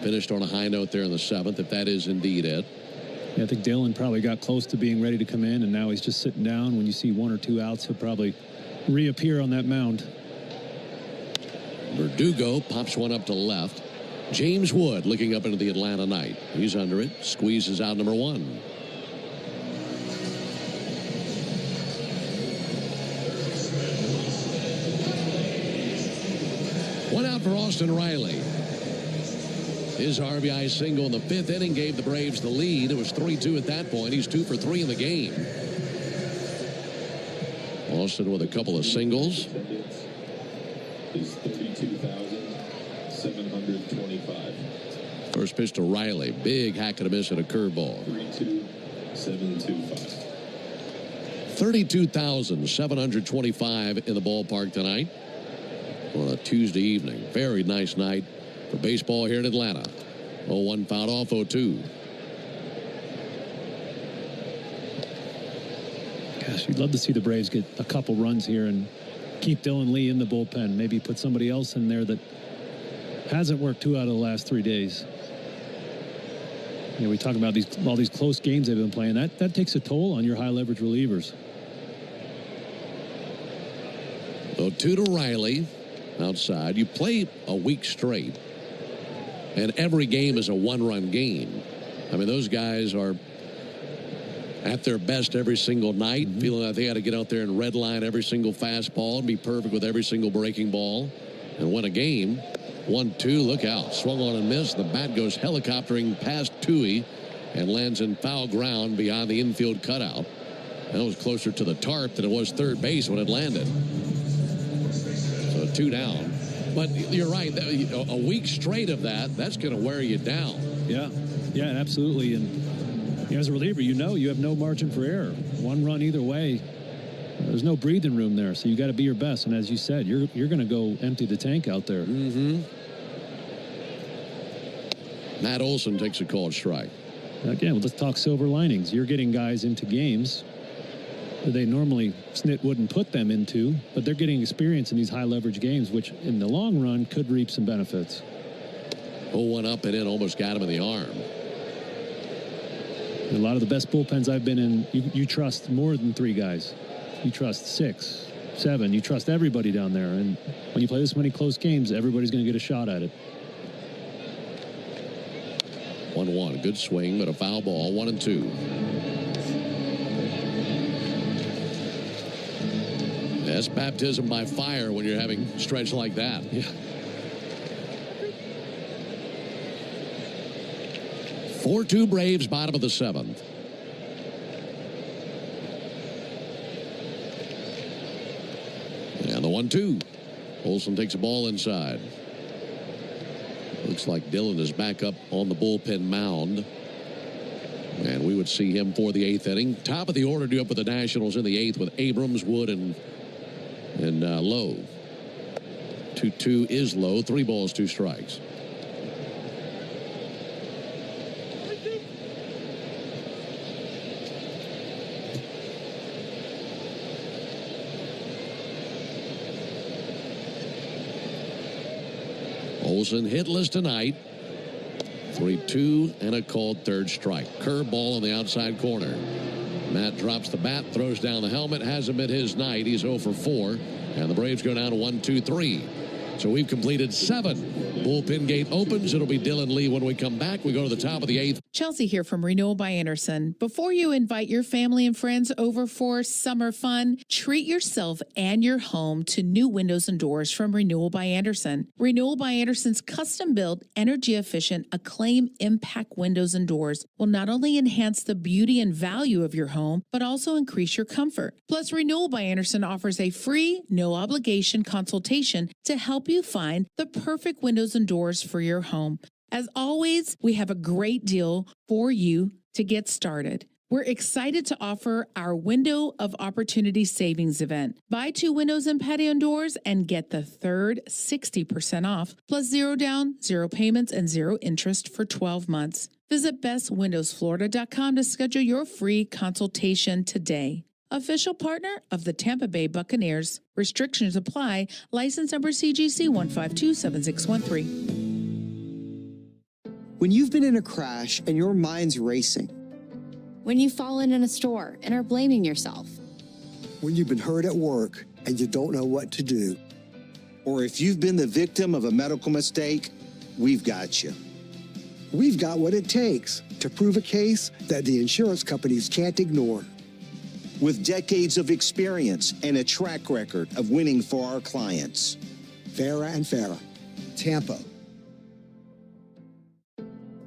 Finished on a high note there in the 7th, if that is indeed it. Yeah, I think Dylan probably got close to being ready to come in, and now he's just sitting down. When you see 1 or 2 outs, he'll probably reappear on that mound. Verdugo pops one up to left. James Wood looking up into the Atlanta night. He's under it. Squeezes out number 1. One out for Austin Riley. His RBI single in the 5th inning gave the Braves the lead. It was 3-2 at that point. He's 2 for 3 in the game. Austin with a couple of singles. Is 32,725. First pitch to Riley. Big hack and a miss and a curveball. 32,725. 32,725 in the ballpark tonight on a Tuesday evening. Very nice night for baseball here in Atlanta. 0-1 fouled off 0-2. Gosh, we'd love to see the Braves get a couple runs here and keep Dylan Lee in the bullpen. Maybe put somebody else in there that hasn't worked 2 out of the last 3 days. You know, we talk about all these close games they've been playing. That takes a toll on your high leverage relievers. 0-2 to Riley. outside. You play a week straight, and every game is a one-run game. I mean, those guys are at their best every single night, feeling like they got to get out there and redline every single fastball and be perfect with every single breaking ball and win a game. 1-2, look out. Swung on and missed. The bat goes helicoptering past Tui and lands in foul ground beyond the infield cutout. That was closer to the tarp than it was third base when it landed. So 2 down. But you're right. A week straight of that's going to wear you down. Yeah, absolutely. And as a reliever, you have no margin for error. One run either way. There's no breathing room there, so you got to be your best. And as you said, you're going to go empty the tank out there. Matt Olson takes a called strike. Again, let's talk silver linings. You're getting guys into games that they normally Snit wouldn't put them into, but they're getting experience in these high leverage games, which in the long run could reap some benefits. 0-1 up and in, almost got him in the arm. A lot of the best bullpens I've been in, you trust more than 3 guys. You trust 6, 7. You trust everybody down there. And when you play this many close games, everybody's going to get a shot at it. 1-1. Good swing, but a foul ball. 1-2. That's baptism by fire when you're having a stretch like that. Yeah. 4-2 Braves, bottom of the 7th. And the 1-2. Olson takes a ball inside. Looks like Dillon is back up on the bullpen mound. And we would see him for the 8th inning. Top of the order due up with the Nationals in the 8th with Abrams, Wood, and Lowe. 2-2 is Lowe. 3 balls, 2 strikes. Olson hitless tonight. 3-2 and a called third strike. Curveball on the outside corner. Matt drops the bat, throws down the helmet. Hasn't been his night. He's 0 for 4. And the Braves go down to 1-2-3. So we've completed 7. Bullpen gate opens. It'll be Dylan Lee when we come back. We go to the top of the 8th. Chelsea here from Renewal by Anderson. Before you invite your family and friends over for summer fun, treat yourself and your home to new windows and doors from Renewal by Anderson. Renewal by Anderson's custom-built, energy-efficient, Acclaim Impact windows and doors will not only enhance the beauty and value of your home, but also increase your comfort. Plus, Renewal by Anderson offers a free, no-obligation consultation to help you find the perfect windows and doors for your home. As always, we have a great deal for you to get started. We're excited to offer our Window of Opportunity Savings event. Buy 2 windows and patio doors and get the third 60% off, plus 0 down, 0 payments, and 0 interest for 12 months. Visit bestwindowsflorida.com to schedule your free consultation today. Official partner of the Tampa Bay Buccaneers. Restrictions apply. License number CGC 1527613. When you've been in a crash and your mind's racing. When you've fallen in a store and are blaming yourself. When you've been hurt at work and you don't know what to do. Or if you've been the victim of a medical mistake, we've got you. We've got what it takes to prove a case that the insurance companies can't ignore. With decades of experience and a track record of winning for our clients. Farah and Farah, Tampa.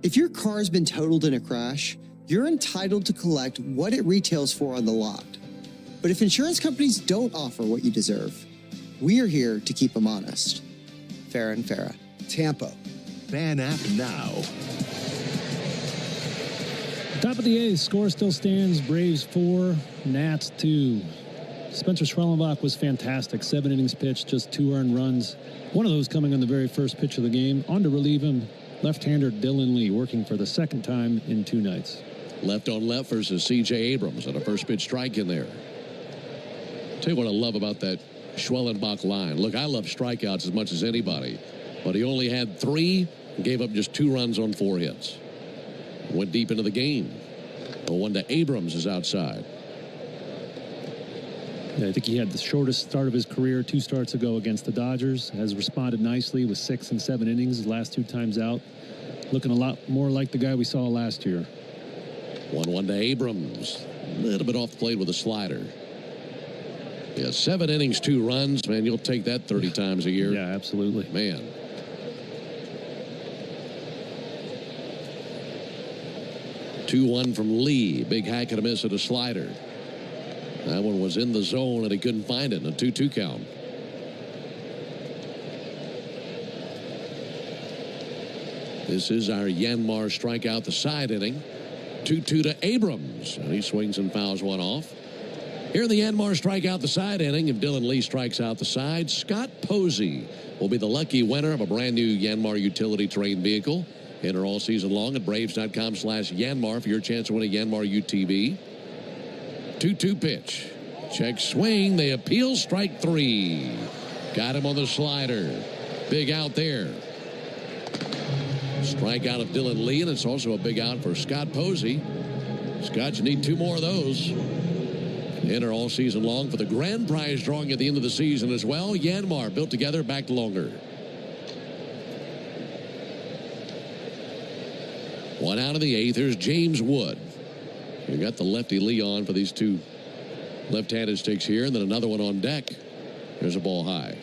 If your car's been totaled in a crash, you're entitled to collect what it retails for on the lot. But if insurance companies don't offer what you deserve, we are here to keep them honest. Farah and Farah, Tampa. Fan app now. Top of the 8th, score still stands. Braves 4, Nats 2. Spencer Schwellenbach was fantastic. 7 innings pitched, just 2 earned runs. One of those coming on the very first pitch of the game. On to relieve him, left-hander Dylan Lee, working for the 2nd time in 2 nights. Left on left versus C.J. Abrams and a first pitch strike in there. Tell you what I love about that Schwellenbach line. Look, I love strikeouts as much as anybody, but he only had 3 and gave up just 2 runs on 4 hits. Went deep into the game. The 1 to Abrams is outside. Yeah, I think he had the shortest start of his career 2 starts ago against the Dodgers. Has responded nicely with 6 and 7 innings his last 2 times out. Looking a lot more like the guy we saw last year. 1-1 to Abrams. A little bit off the plate with a slider. Yeah, 7 innings, 2 runs. Man, you'll take that 30 times a year. Yeah, absolutely. Man. Two-1 from Lee. Big hack and a miss at a slider. That one was in the zone and he couldn't find it in a 2-2 count. This is our Yanmar strikeout the side inning. 2-2 to Abrams. And he swings and fouls one off. Here in the Yanmar strikeout the side inning. If Dylan Lee strikes out the side, Scott Posey will be the lucky winner of a brand new Yanmar utility terrain vehicle. Enter all season long at Braves.com/Yanmar for your chance to win a Yanmar UTV. 2-2 pitch. Check swing. They appeal. Strike 3. Got him on the slider. Big out there. Strikeout of Dylan Lee, and it's also a big out for Scott Posey. Scott, you need 2 more of those. Enter all season long for the grand prize drawing at the end of the season as well. Yanmar, built together, backed longer. 1 out of the 8th. Here's James Wood. You got the lefty Leon for these 2 left-handed sticks here, and then another one on deck. There's a ball high.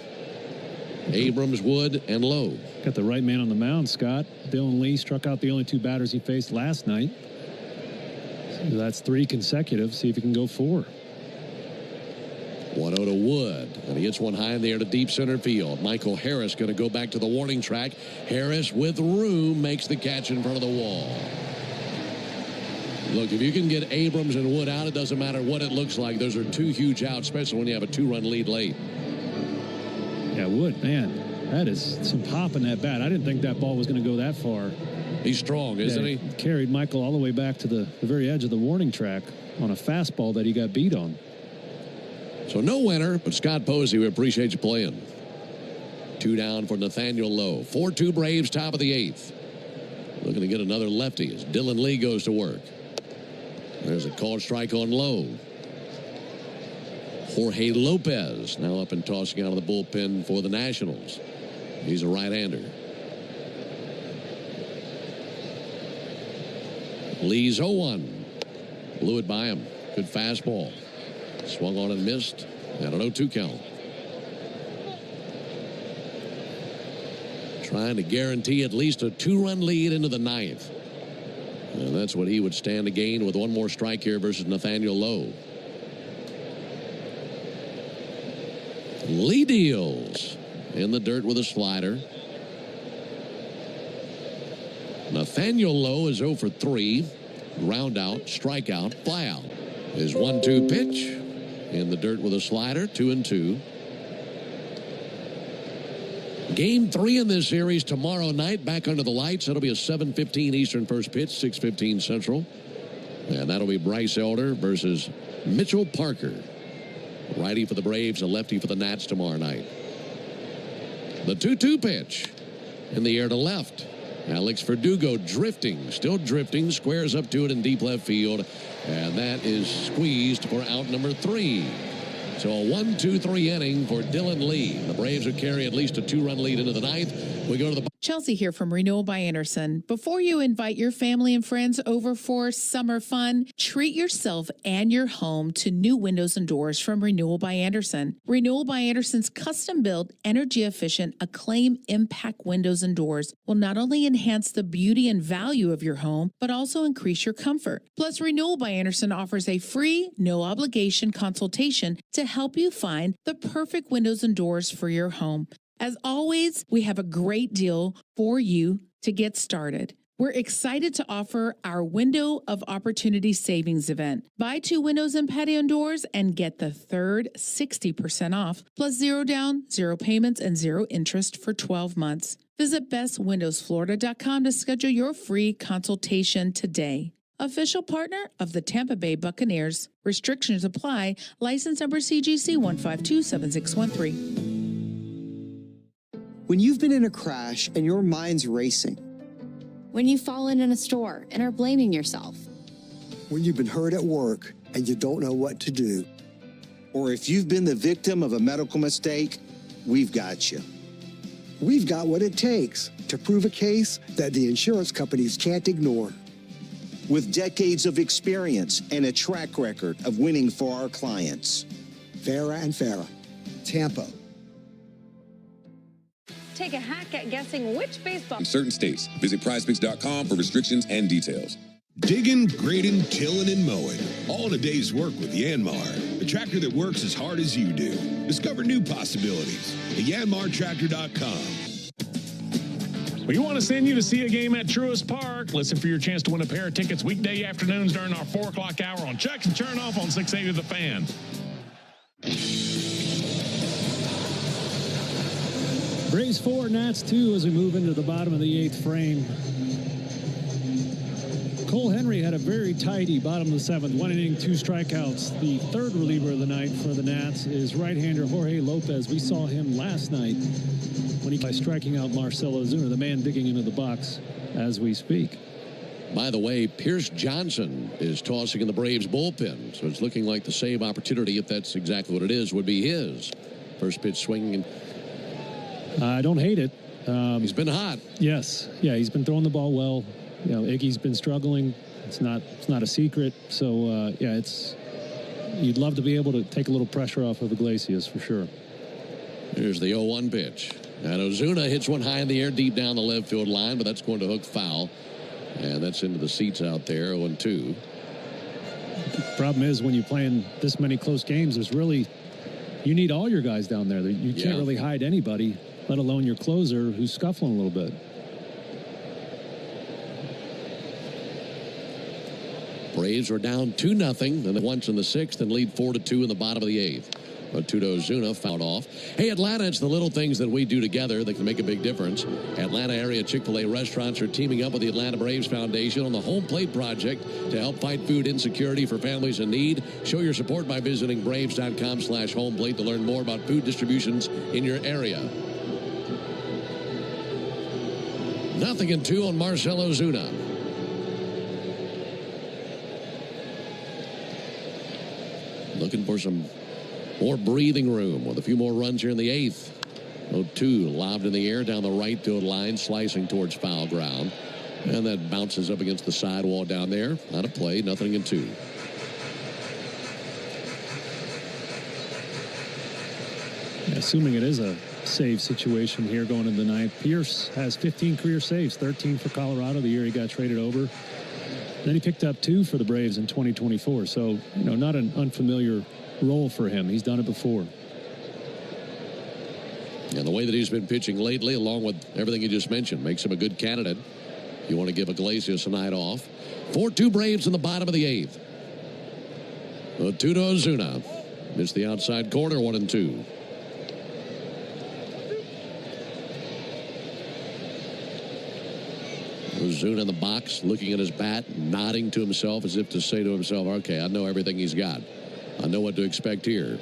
Abrams, Wood, and Lowe. Got the right man on the mound, Scott. Dylan Lee struck out the only 2 batters he faced last night. So that's 3 consecutive. See if he can go 4. 1-0 to Wood, and he hits one high in the air to deep center field. Michael Harris going to go back to the warning track. Harris with room makes the catch in front of the wall. Look, if you can get Abrams and Wood out, it doesn't matter what it looks like. Those are 2 huge outs, especially when you have a 2-run lead late. Yeah, Wood, man, that is some pop in that bat. I didn't think that ball was going to go that far. He's strong, isn't he? Carried Michael all the way back to the very edge of the warning track on a fastball that he got beat on. So no winner, but Scott Posey, we appreciate you playing. 2 down for Nathaniel Lowe. 4-2 Braves, top of the 8th. Looking to get another lefty as Dylan Lee goes to work. There's a called strike on Lowe. Jorge Lopez now up and tossing out of the bullpen for the Nationals. He's a right-hander. Lee's 0-1. Blew it by him. Good fastball. Swung on and missed. And an 0-2 count. Trying to guarantee at least a 2-run lead into the 9th. And that's what he would stand to gain with 1 more strike here versus Nathaniel Lowe. Lee deals in the dirt with a slider. Nathaniel Lowe is 0 for 3. Ground out, strikeout, flyout. His 1-2 pitch in the dirt with a slider, 2-2. Game 3 in this series tomorrow night, back under the lights. That'll be a 7:15 Eastern first pitch, 6:15 Central. And that'll be Bryce Elder versus Mitchell Parker. Righty for the Braves, a lefty for the Nats tomorrow night. The 2-2 pitch in the air to left. Alex Verdugo drifting, still drifting, squares up to it in deep left field. And that is squeezed for out number 3. So a 1-2-3 inning for Dylan Lee. The Braves would carry at least a 2-run lead into the 9th. We go to the... Chelsea here from Renewal by Anderson. Before you invite your family and friends over for summer fun, treat yourself and your home to new windows and doors from Renewal by Anderson. Renewal by Anderson's custom-built, energy-efficient, Acclaim Impact windows and doors will not only enhance the beauty and value of your home, but also increase your comfort. Plus, Renewal by Anderson offers a free, no-obligation consultation to help you find the perfect windows and doors for your home. As always, we have a great deal for you to get started. We're excited to offer our Window of Opportunity Savings event. Buy 2 windows and patio doors and get the third 60% off, plus 0 down, 0 payments, and 0 interest for 12 months. Visit bestwindowsflorida.com to schedule your free consultation today. Official partner of the Tampa Bay Buccaneers. Restrictions apply. License number CGC 1527613. When you've been in a crash and your mind's racing. When you've fallen in a store and are blaming yourself. When you've been hurt at work and you don't know what to do. or if you've been the victim of a medical mistake, we've got you. We've got what it takes to prove a case that the insurance companies can't ignore. With decades of experience and a track record of winning for our clients. Farah and Farah, Tampa. Take a hack at guessing which baseball... In certain states, visit prizepicks.com for restrictions and details. Digging, grading, tilling, and mowing. All in a day's work with Yanmar, the tractor that works as hard as you do. Discover new possibilities at yanmartractor.com. We want to send you to see a game at Truist Park. Listen for your chance to win a pair of tickets weekday afternoons during our 4 o'clock hour on Chuck and Chernoff on 680 The Fan. Braves 4, Nats 2 as we move into the bottom of the 8th frame. Cole Henry had a very tidy bottom of the 7th, 1 inning, 2 strikeouts. The third reliever of the night for the Nats is right-hander Jorge Lopez. We saw him last night when he by striking out Marcell Ozuna, the man digging into the box as we speak. By the way, Pierce Johnson is tossing in the Braves bullpen, so it's looking like the save opportunity, if that's exactly what it is, would be his. First pitch swinging. I don't hate it. He's been hot. Yes. Yeah, he's been throwing the ball well. You know, Iggy's been struggling. It's not a secret. So, yeah, you'd love to be able to take a little pressure off of Iglesias for sure. Here's the 0-1 pitch. And Ozuna hits one high in the air deep down the left field line, but that's going to hook foul. And that's into the seats out there, 0-2. The problem is when you're playing this many close games, you need all your guys down there. You can't really hide anybody, let alone your closer who's scuffling a little bit. Braves are down 2-0, then once in the 6th and lead 4-2 in the bottom of the 8th. But Tudo Ozuna fouled off. Hey, Atlanta, it's the little things that we do together that can make a big difference. Atlanta area Chick-fil-A restaurants are teaming up with the Atlanta Braves Foundation on the Home Plate Project to help fight food insecurity for families in need. Show your support by visiting braves.com/homeplate to learn more about food distributions in your area. 0-2 on Marcell Ozuna. Looking for some more breathing room with a few more runs here in the 8th. 0-2 lobbed in the air down the right field line, slicing towards foul ground. And that bounces up against the sidewall down there. Not a play, 0-2. Assuming it is a save situation here going into the 9th. Pierce has 15 career saves, 13 for Colorado the year he got traded over. Then he picked up 2 for the Braves in 2024. So, not an unfamiliar role for him. He's done it before. And the way that he's been pitching lately, along with everything you just mentioned, makes him a good candidate. You want to give Iglesias a night off. 4-2 Braves in the bottom of the 8th. Tudo Ozuna missed the outside corner, 1-2. Ozuna in the box, looking at his bat, nodding to himself as if to say to himself, okay, I know everything he's got. I know what to expect here.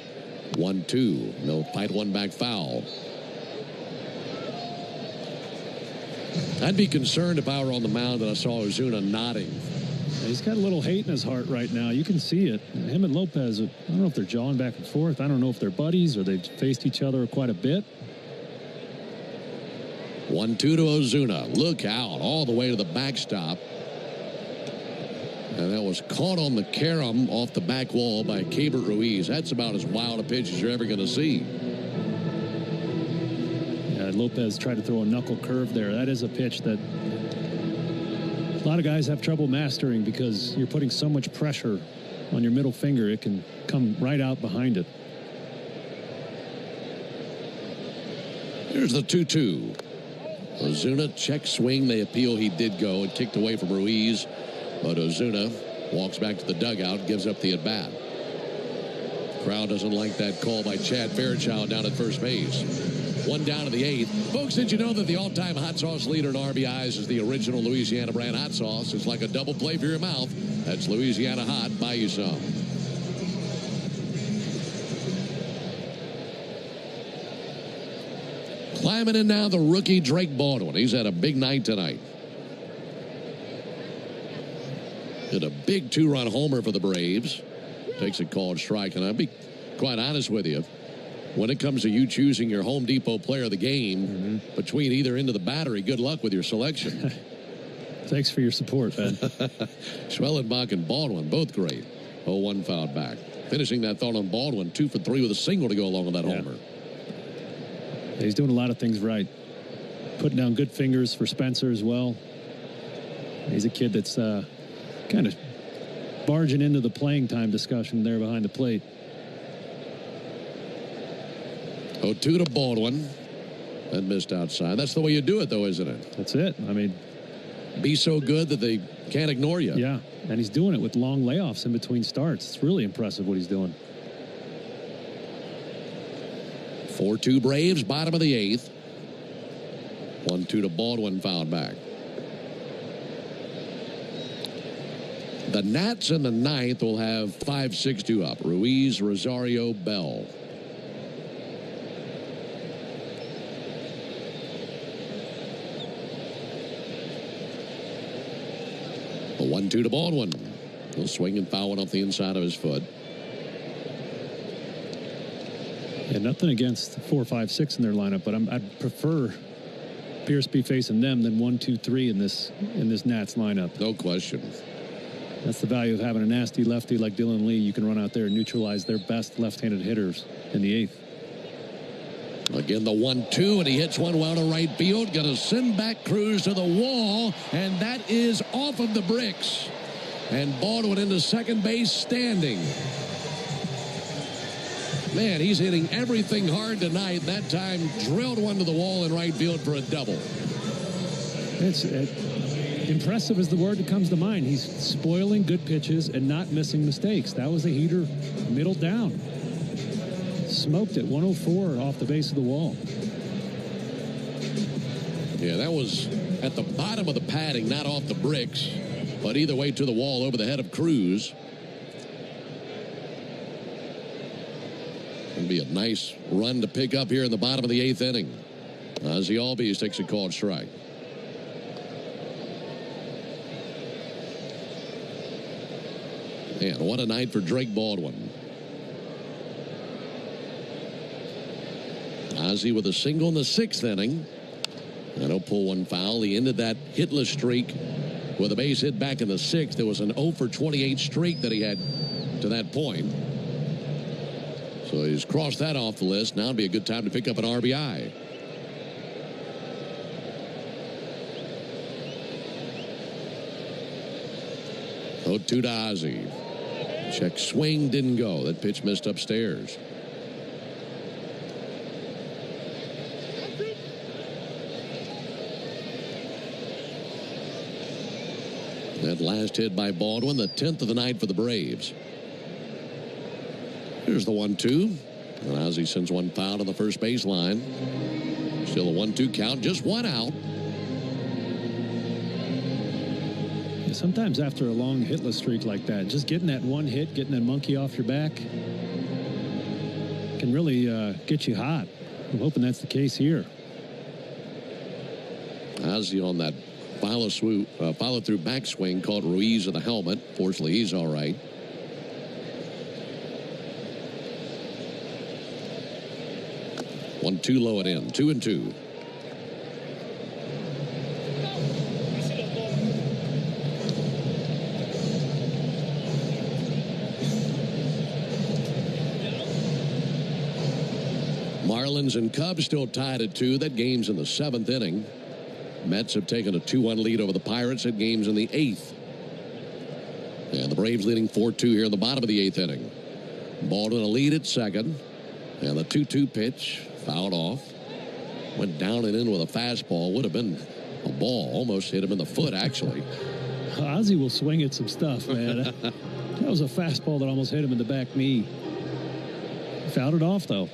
1-2. They'll fight one back foul. I'd be concerned if I were on the mound and I saw Ozuna nodding. He's got a little hate in his heart right now. You can see it. Him and Lopez, I don't know if they're jawing back and forth. I don't know if they're buddies or they've faced each other quite a bit. 1-2 to Ozuna. Look out all the way to the backstop. And that was caught on the carom off the back wall by Keibert Ruiz. That's about as wild a pitch as you're ever going to see. Yeah, Lopez tried to throw a knuckle curve there. That is a pitch that a lot of guys have trouble mastering because you're putting so much pressure on your middle finger. It can come right out behind it. Here's the 2-2. Ozuna check swing. They appeal. He did go and kicked away from Ruiz. But Ozuna walks back to the dugout, gives up the at-bat. Crowd doesn't like that call by Chad Fairchild down at first base. 1 down to the 8th. Folks, did you know that the all-time hot sauce leader in RBIs is the original Louisiana brand hot sauce? It's like a double play for your mouth. That's Louisiana Hot. Buy you some. Climbing in now, the rookie Drake Baldwin. He's had a big night tonight. Hit a big 2-run homer for the Braves. Takes a called strike, and I'd be quite honest with you, when it comes to you choosing your Home Depot player of the game between either end of the battery, good luck with your selection. Thanks for your support, Ben. Schwellenbach and Baldwin, both great. 0-1 fouled back. Finishing that thought on Baldwin, 2 for 3 with a single to go along with that homer. Yeah, he's doing a lot of things right. Putting down good fingers for Spencer as well. He's a kid that's kind of barging into the playing time discussion there behind the plate. 0-2 to Baldwin. That missed outside. That's the way you do it, though, isn't it? That's it. I mean, be so good that they can't ignore you. Yeah, and he's doing it with long layoffs in between starts. It's really impressive what he's doing. 4-2 Braves, bottom of the 8th. 1-2 to Baldwin, fouled back. The Nats in the 9th will have 5-6-2 up. Ruiz, Rosario, Bell. A 1-2 to Baldwin. He'll swing and foul one off the inside of his foot. Yeah, nothing against 4, 5, 6 in their lineup, but I'd prefer Pierce be facing them than 1, 2, 3 in this Nats lineup. No question. That's the value of having a nasty lefty like Dylan Lee. You can run out there and neutralize their best left-handed hitters in the 8th. Again, the 1-2, and he hits one well to right field. Going to send back Cruz to the wall, and that is off of the bricks. And Baldwin into second base standing. Man, he's hitting everything hard tonight. That time, drilled one to the wall in right field for a double. It's impressive is the word that comes to mind. He's spoiling good pitches and not missing mistakes. That was a heater middle down. Smoked it 104 off the base of the wall. Yeah, that was at the bottom of the padding, not off the bricks. But either way to the wall over the head of Cruz. It'll be a nice run to pick up here in the bottom of the 8th inning. Ozzie Albies takes a called strike. And what a night for Drake Baldwin. Ozzie with a single in the 6th inning. And he'll pull one foul. He ended that hitless streak with a base hit back in the 6th. There was an 0 for 28 streak that he had to that point. So he's crossed that off the list. Now would be a good time to pick up an RBI. Oh, 2 to Ozzie. Check swing, didn't go. That pitch missed upstairs. That last hit by Baldwin, the 10th of the night for the Braves. Here's the 1-2. And Ozzie sends one foul to the first baseline. Still a 1-2 count, just one out. Sometimes after a long hitless streak like that, just getting that one hit, getting that monkey off your back can really get you hot. I'm hoping that's the case here. Ozzie on that follow-through backswing called Ruiz of the helmet. Fortunately, he's all right. One, 2 low and in. 2-2. Marlins and Cubs still tied at 2. That game's in the 7th inning. Mets have taken a 2-1 lead over the Pirates. That game's in the 8th. And the Braves leading 4-2 here in the bottom of the 8th inning. Baldwin a lead at second. And the 2-2 pitch fouled off. Went down and in with a fastball. Would have been a ball. Almost hit him in the foot, actually. Ozzie will swing at some stuff, man. That was a fastball that almost hit him in the back knee. Fouled it off, though.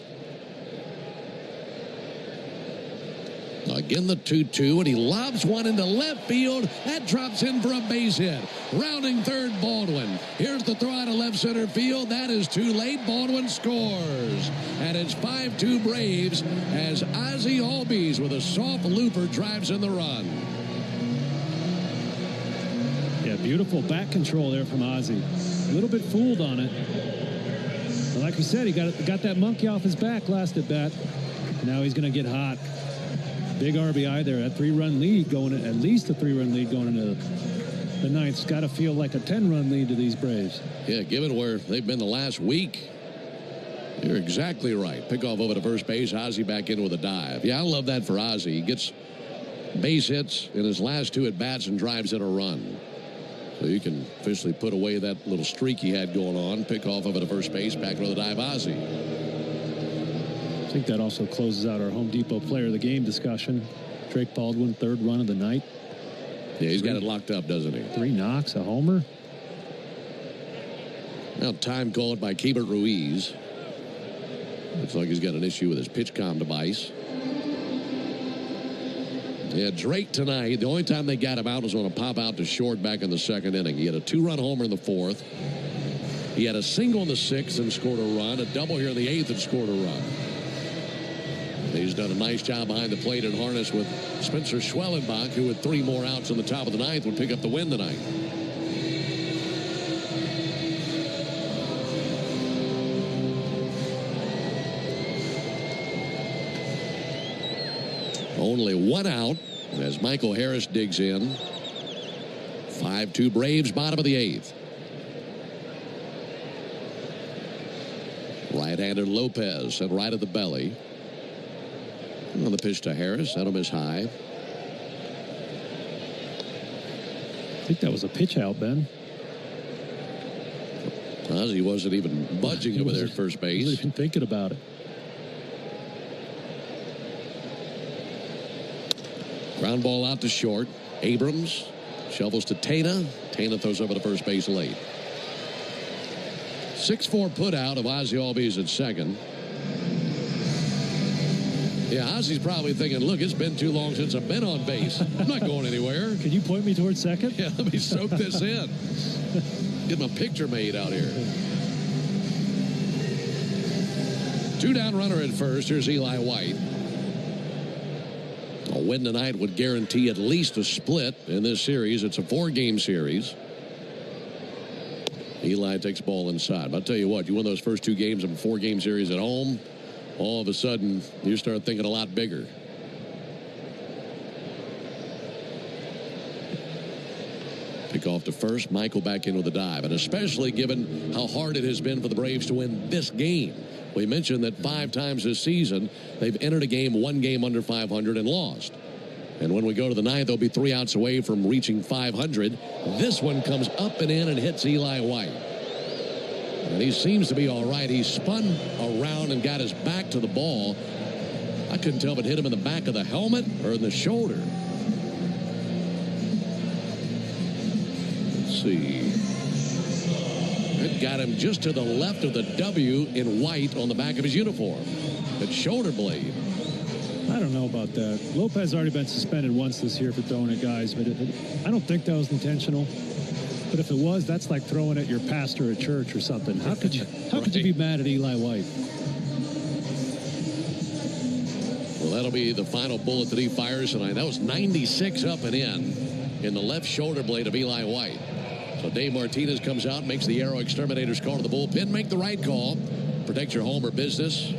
Again, the 2-2, and he lobs one into left field. That drops in for a base hit. Rounding third, Baldwin. Here's the throw out of left center field. That is too late. Baldwin scores. And it's 5-2 Braves as Ozzie Albies with a soft looper drives in the run. Yeah, beautiful back control there from Ozzie. A little bit fooled on it. Well, like we said, he got that monkey off his back last at bat. Now he's going to get hot. Big RBI there. That 3-run lead at least a 3-run lead going into the ninth. It's got to feel like a 10-run lead to these Braves. Yeah, given where they've been the last week. You're exactly right. Pickoff over to first base. Ozzie back in with a dive. Yeah, I love that for Ozzie. He gets base hits in his last 2 at-bats and drives in a run. So you can officially put away that little streak he had going on. Pickoff over to first base. Back with a dive, Ozzie. I think that also closes out our Home Depot player of the game discussion. Drake Baldwin, 3rd run of the night. Yeah, he's got it locked up, doesn't he? 3 knocks, a homer. Now time called by Keibert Ruiz. Looks like he's got an issue with his PitchCom device. Yeah, Drake tonight, the only time they got him out was on a pop out to short back in the 2nd inning. He had a 2-run homer in the 4th. He had a single in the 6th and scored a run, a double here in the 8th and scored a run. He's done a nice job behind the plate and harness with Spencer Schwellenbach, who with 3 more outs in the top of the 9th would pick up the win tonight. Only 1 out as Michael Harris digs in. 5-2 Braves, bottom of the 8th. Right-handed Lopez sent right at the belly. On the pitch to Harris, that'll miss high. I think that was a pitch out, Ben. Ozzie wasn't even budging over there at first base. He wasn't even thinking about it. Ground ball out to short. Abrams shovels to Tena. Tena throws over to first base late. 6-4 put out of Ozzie Albies at second. Yeah, Ozzie's probably thinking, look, it's been too long since I've been on base. I'm not going anywhere. Can you point me towards second? Yeah, let me soak this in. Get my picture made out here. 2-down runner at first. Here's Eli White. A win tonight would guarantee at least a split in this series. It's a 4-game series. Eli takes ball inside. But I'll tell you what, you win those first 2 games of a 4-game series at home, all of a sudden you start thinking a lot bigger. Pick off to first. Michael back in with a dive. And especially given how hard it has been for the Braves to win this game. We mentioned that 5 times this season they've entered a game, 1 game under 500 and lost. And when we go to the 9th, they'll be 3 outs away from reaching 500. This one comes up and in and hits Eli White. And he seems to be all right. He spun around and got his back to the ball. I couldn't tell if it hit him in the back of the helmet or in the shoulder. Let's see. It got him just to the left of the W in white on the back of his uniform. It's shoulder blade. I don't know about that. Lopez already been suspended once this year for throwing at guys, but I don't think that was intentional. But if it was, that's like throwing at your pastor at church or something. How could you be mad at Eli White? Well, that'll be the final bullet that he fires tonight. That was 96 up and in the left shoulder blade of Eli White. So Dave Martinez comes out, makes the Aero Exterminators call to the bullpen. Make the right call. Protect your home or business.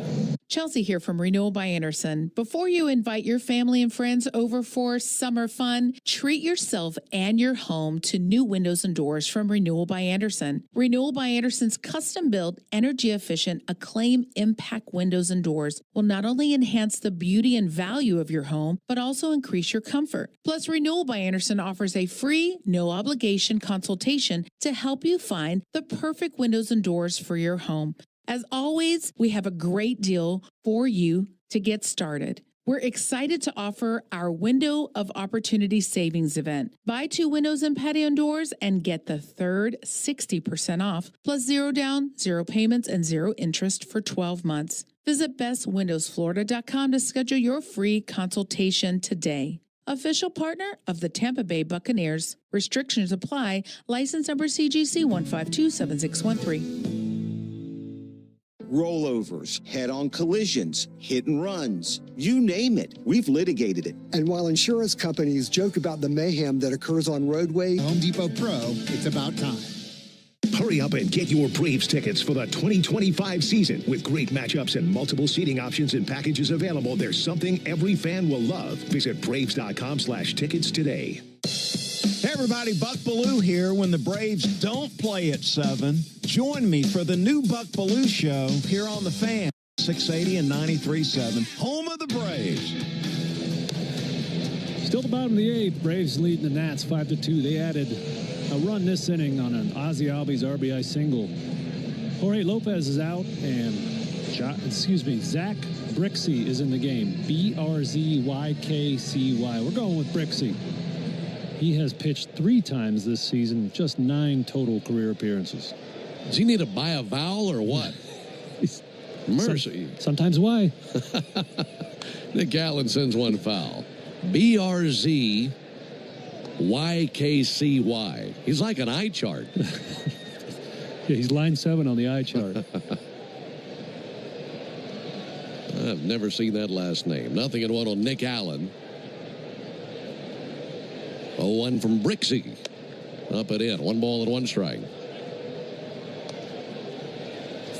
Chelsea here from Renewal by Anderson. Before you invite your family and friends over for summer fun, treat yourself and your home to new windows and doors from Renewal by Anderson. Renewal by Anderson's custom-built, energy-efficient, Acclaim Impact windows and doors will not only enhance the beauty and value of your home, but also increase your comfort. Plus, Renewal by Anderson offers a free, no-obligation consultation to help you find the perfect windows and doors for your home. As always, we have a great deal for you to get started. We're excited to offer our Window of Opportunity Savings event. Buy 2 windows and patio doors and get the third 60% off, plus 0 down, 0 payments, and 0 interest for 12 months. Visit bestwindowsflorida.com to schedule your free consultation today. Official partner of the Tampa Bay Buccaneers. Restrictions apply. License number CGC 1527613. Rollovers, head-on collisions, hit and runs, you name it, we've litigated it. And while insurance companies joke about the mayhem that occurs on roadways, Home Depot Pro, it's about time. Hurry up and get your Braves tickets for the 2025 season. With great matchups and multiple seating options and packages available, there's something every fan will love. Visit Braves.com/tickets today. Hey everybody, Buck Belue here. When the Braves don't play at 7, join me for the new Buck Belue Show here on The Fan, 680 and 93.7, home of the Braves. Still the bottom of the 8th. Braves leading the Nats 5-2. They added a run this inning on an Ozzie Albies RBI single. Jorge Lopez is out, and Zach Brixey is in the game. BRZYKCY. We're going with Brixey. He has pitched 3 times this season, just 9 total career appearances. Does he need to buy a vowel or what? Mercy. Sometimes why? Nick Allen sends one foul. BRZYKCY. He's like an eye chart. Yeah, he's line 7 on the eye chart. I've never seen that last name. Nothing in one on Nick Allen. 0-1 from Brixey. Up and in. 1 ball and 1 strike.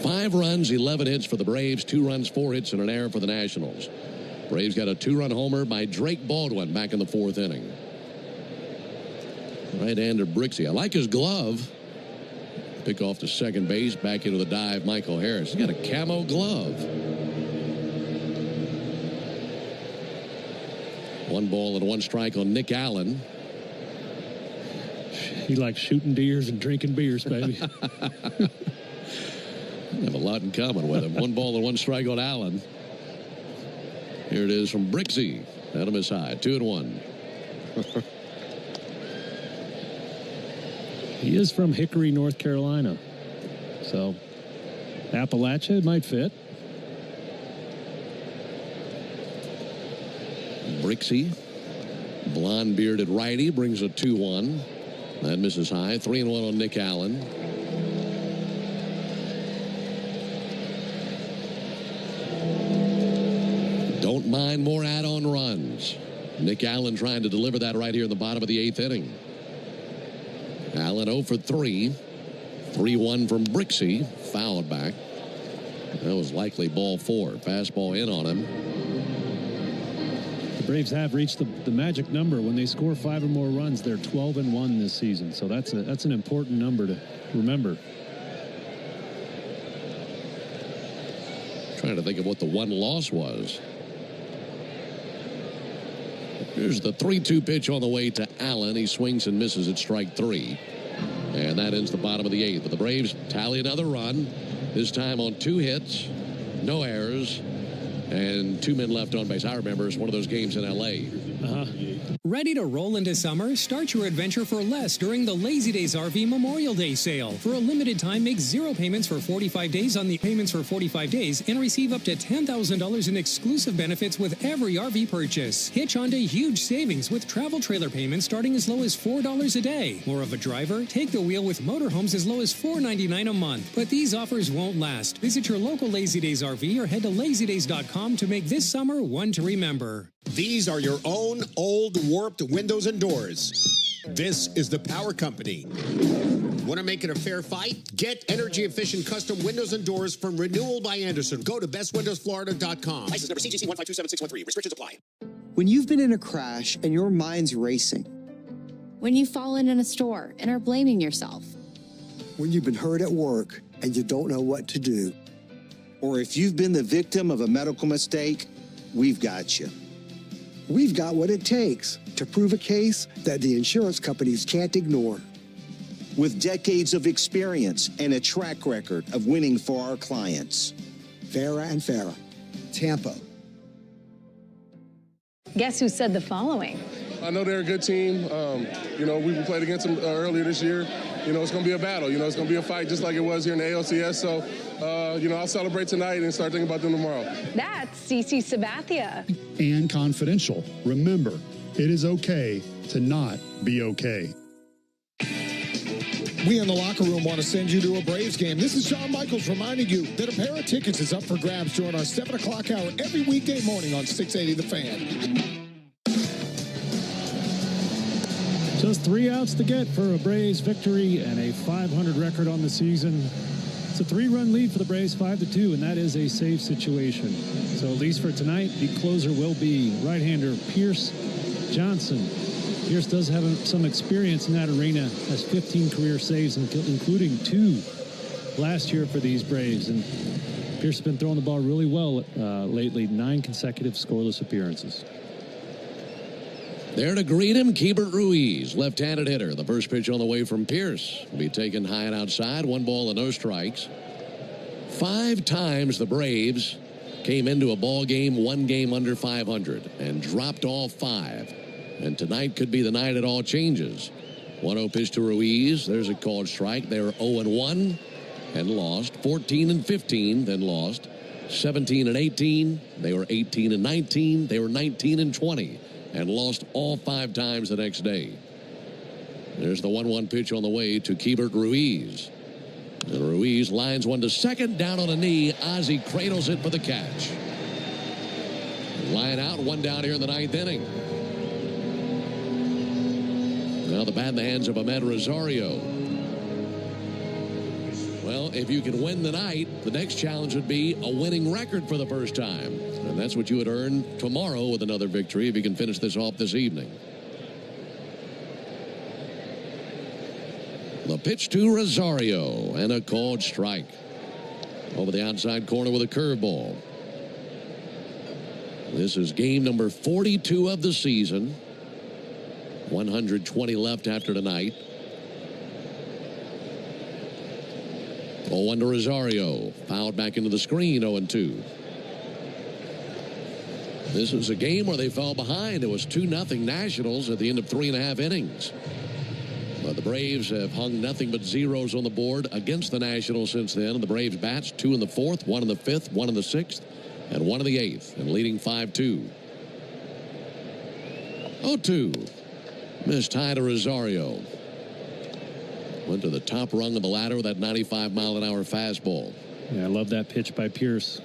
5 runs, 11 hits for the Braves. 2 runs, 4 hits, and an error for the Nationals. Braves got a 2-run homer by Drake Baldwin back in the 4th inning. Right-hander Brixey. I like his glove. Pick off to second base. Back into the dive, Michael Harris. He's got a camo glove. 1 ball and 1 strike on Nick Allen. He likes shooting deers and drinking beers, baby. Have a lot in common with him. 1 ball and 1 strike on Allen. Here it is from Brixey. Adam is high. 2-1. He is from Hickory, North Carolina. So, Appalachia might fit. Brixey, blonde-bearded righty, brings a 2-1. That misses high. 3-1 on Nick Allen. Don't mind more add-on runs. Nick Allen trying to deliver that right here in the bottom of the 8th inning. Allen 0 for 3. 3-1 from Brixey. Fouled back. That was likely ball 4. Fastball in on him. The Braves have reached the magic number. When they score 5 or more runs, they're 12-1 this season. So that's an important number to remember. Trying to think of what the 1 loss was. Here's the 3-2 pitch on the way to Allen. He swings and misses at strike 3. And that ends the bottom of the 8th. But the Braves tally another run. This time on 2 hits, no errors, and 2 men left on base. I remember it's one of those games in L.A. Ready to roll into summer? Start your adventure for less during the Lazy Days RV Memorial Day sale. For a limited time, make 0 payments for 45 days on the payments for 45 days and receive up to $10,000 in exclusive benefits with every RV purchase. Hitch onto huge savings with travel trailer payments starting as low as $4 a day. More of a driver? Take the wheel with motorhomes as low as $4.99 a month. But these offers won't last. Visit your local Lazy Days RV or head to lazydays.com to make this summer one to remember. These are your own old warped windows and doors. This is the Power Company. Want to make it a fair fight? Get energy-efficient custom windows and doors from Renewal by Andersen. Go to bestwindowsflorida.com. License number CGC 1527613. Restrictions apply. When you've been in a crash and your mind's racing. When you've fallen in a store and are blaming yourself. When you've been hurt at work and you don't know what to do. Or if you've been the victim of a medical mistake, we've got you. We've got what it takes to prove a case that the insurance companies can't ignore. With decades of experience and a track record of winning for our clients. Farah and Farah, Tampa. Guess who said the following? I know they're a good team. We played against them earlier this year. It's going to be a battle. It's going to be a fight just like it was here in the ALCS. So, I'll celebrate tonight and start thinking about them tomorrow. That's CC Sabathia. And confidential. Remember, it is okay to not be okay. We in the locker room want to send you to a Braves game. This is Shawn Michaels reminding you that a pair of tickets is up for grabs during our 7 o'clock hour every weekday morning on 680 The Fan. Just 3 outs to get for a Braves victory and a .500 record on the season. It's a 3-run lead for the Braves, 5-2, and that is a safe situation. So at least for tonight, the closer will be right-hander Pierce Johnson. Pierce does have some experience in that arena, has 15 career saves, including 2 last year for these Braves. And Pierce has been throwing the ball really well lately, 9 consecutive scoreless appearances. There to greet him, Keibert Ruiz, left-handed hitter. The first pitch on the way from Pierce will be taken high and outside. 1 ball and no strikes. 5 times the Braves came into a ball game 1 game under 500 and dropped all 5. And tonight could be the night it all changes. 1-0 pitch to Ruiz. There's a called strike. They were 0-1 and lost. 14-15, then lost. 17-18. They were 18-19. They were 19-20. And lost all 5 times the next day. There's the 1-1 pitch on the way to Keibert Ruiz. And Ruiz lines one to second, down on a knee. Ozzie cradles it for the catch. Line out, 1 down here in the 9th inning. Now the bat in the hands of Amed Rosario. Well, if you can win the night, the next challenge would be a winning record for the first time. And that's what you would earn tomorrow with another victory if you can finish this off this evening. The pitch to Rosario and a called strike. Over the outside corner with a curveball. This is game number 42 of the season. 120 left after tonight. 0-1 to Rosario. Fouled back into the screen, 0-2. This was a game where they fell behind. It was 2-0 Nationals at the end of 3.5 innings. But the Braves have hung nothing but zeros on the board against the Nationals since then. And the Braves bats 2 in the 4th, 1 in the 5th, 1 in the 6th, and 1 in the 8th, and leading 5-2. 0-2. Missed high to Rosario. Went to the top rung of the ladder with that 95-mile-an-hour fastball. Yeah, I love that pitch by Pierce.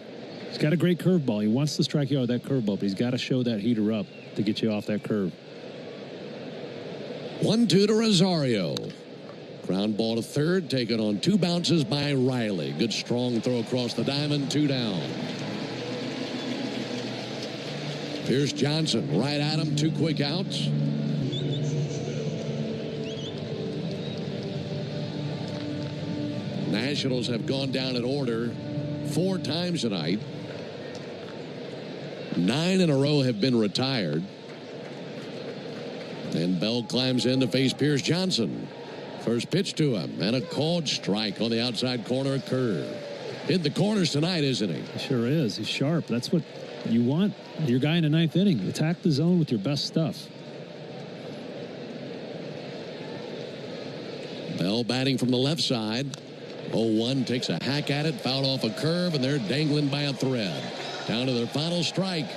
He's got a great curveball. He wants to strike you out with that curveball, but he's got to show that heater up to get you off that curve. 1-2 to Rosario. Ground ball to third, taken on 2 bounces by Riley. Good strong throw across the diamond, 2 down. Pierce Johnson right at him, 2 quick outs. Nationals have gone down in order 4 times tonight. 9 in a row have been retired. And Bell climbs in to face Pierce Johnson. First pitch to him and a called strike on the outside corner, a curve. Hit the corners tonight, isn't he? He sure is. He's sharp. That's what you want your guy in the 9th inning. Attack the zone with your best stuff. Bell batting from the left side. 0-1 takes a hack at it, fouled off a curve, and they're dangling by a thread. Down to their final strike.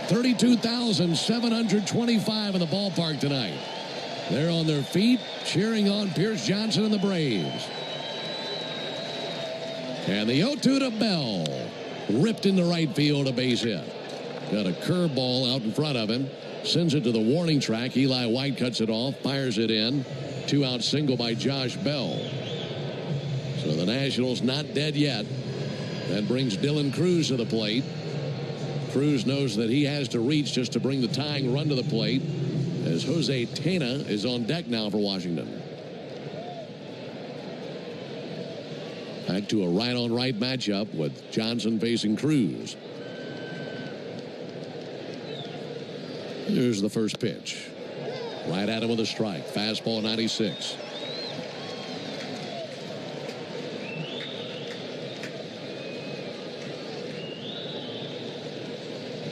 32,725 in the ballpark tonight. They're on their feet, cheering on Pierce Johnson and the Braves. And the 0-2 to Bell. Ripped into right field, a base hit. Got a curveball out in front of him. Sends it to the warning track. Eli White cuts it off, fires it in. 2-out single by Josh Bell. So the Nationals not dead yet. That brings Dylan Cruz to the plate. Cruz knows that he has to reach just to bring the tying run to the plate, as Jose Tena is on deck now for Washington. Back to a right-on-right matchup with Johnson facing Cruz. Here's the first pitch. Right at him with a strike. Fastball 96.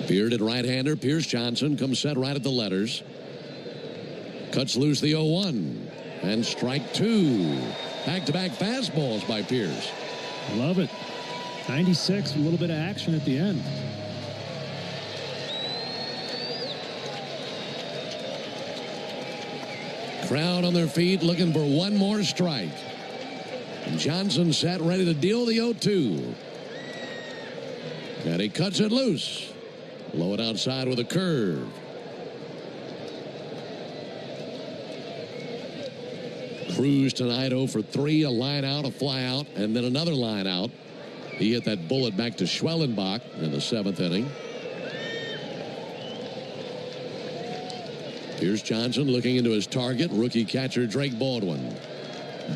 Bearded right-hander Pierce Johnson comes set right at the letters. Cuts loose the 0-1. And strike 2. Back-to-back fastballs by Pierce. Love it. 96, a little bit of action at the end. Crowd on their feet looking for one more strike. And Johnson set ready to deal the 0-2. And he cuts it loose. Low it outside with a curve. Cruz tonight 0 for 3, a line out, a fly out, and then another line out. He hit that bullet back to Schwellenbach in the 7th inning. Here's Johnson looking into his target, rookie catcher Drake Baldwin.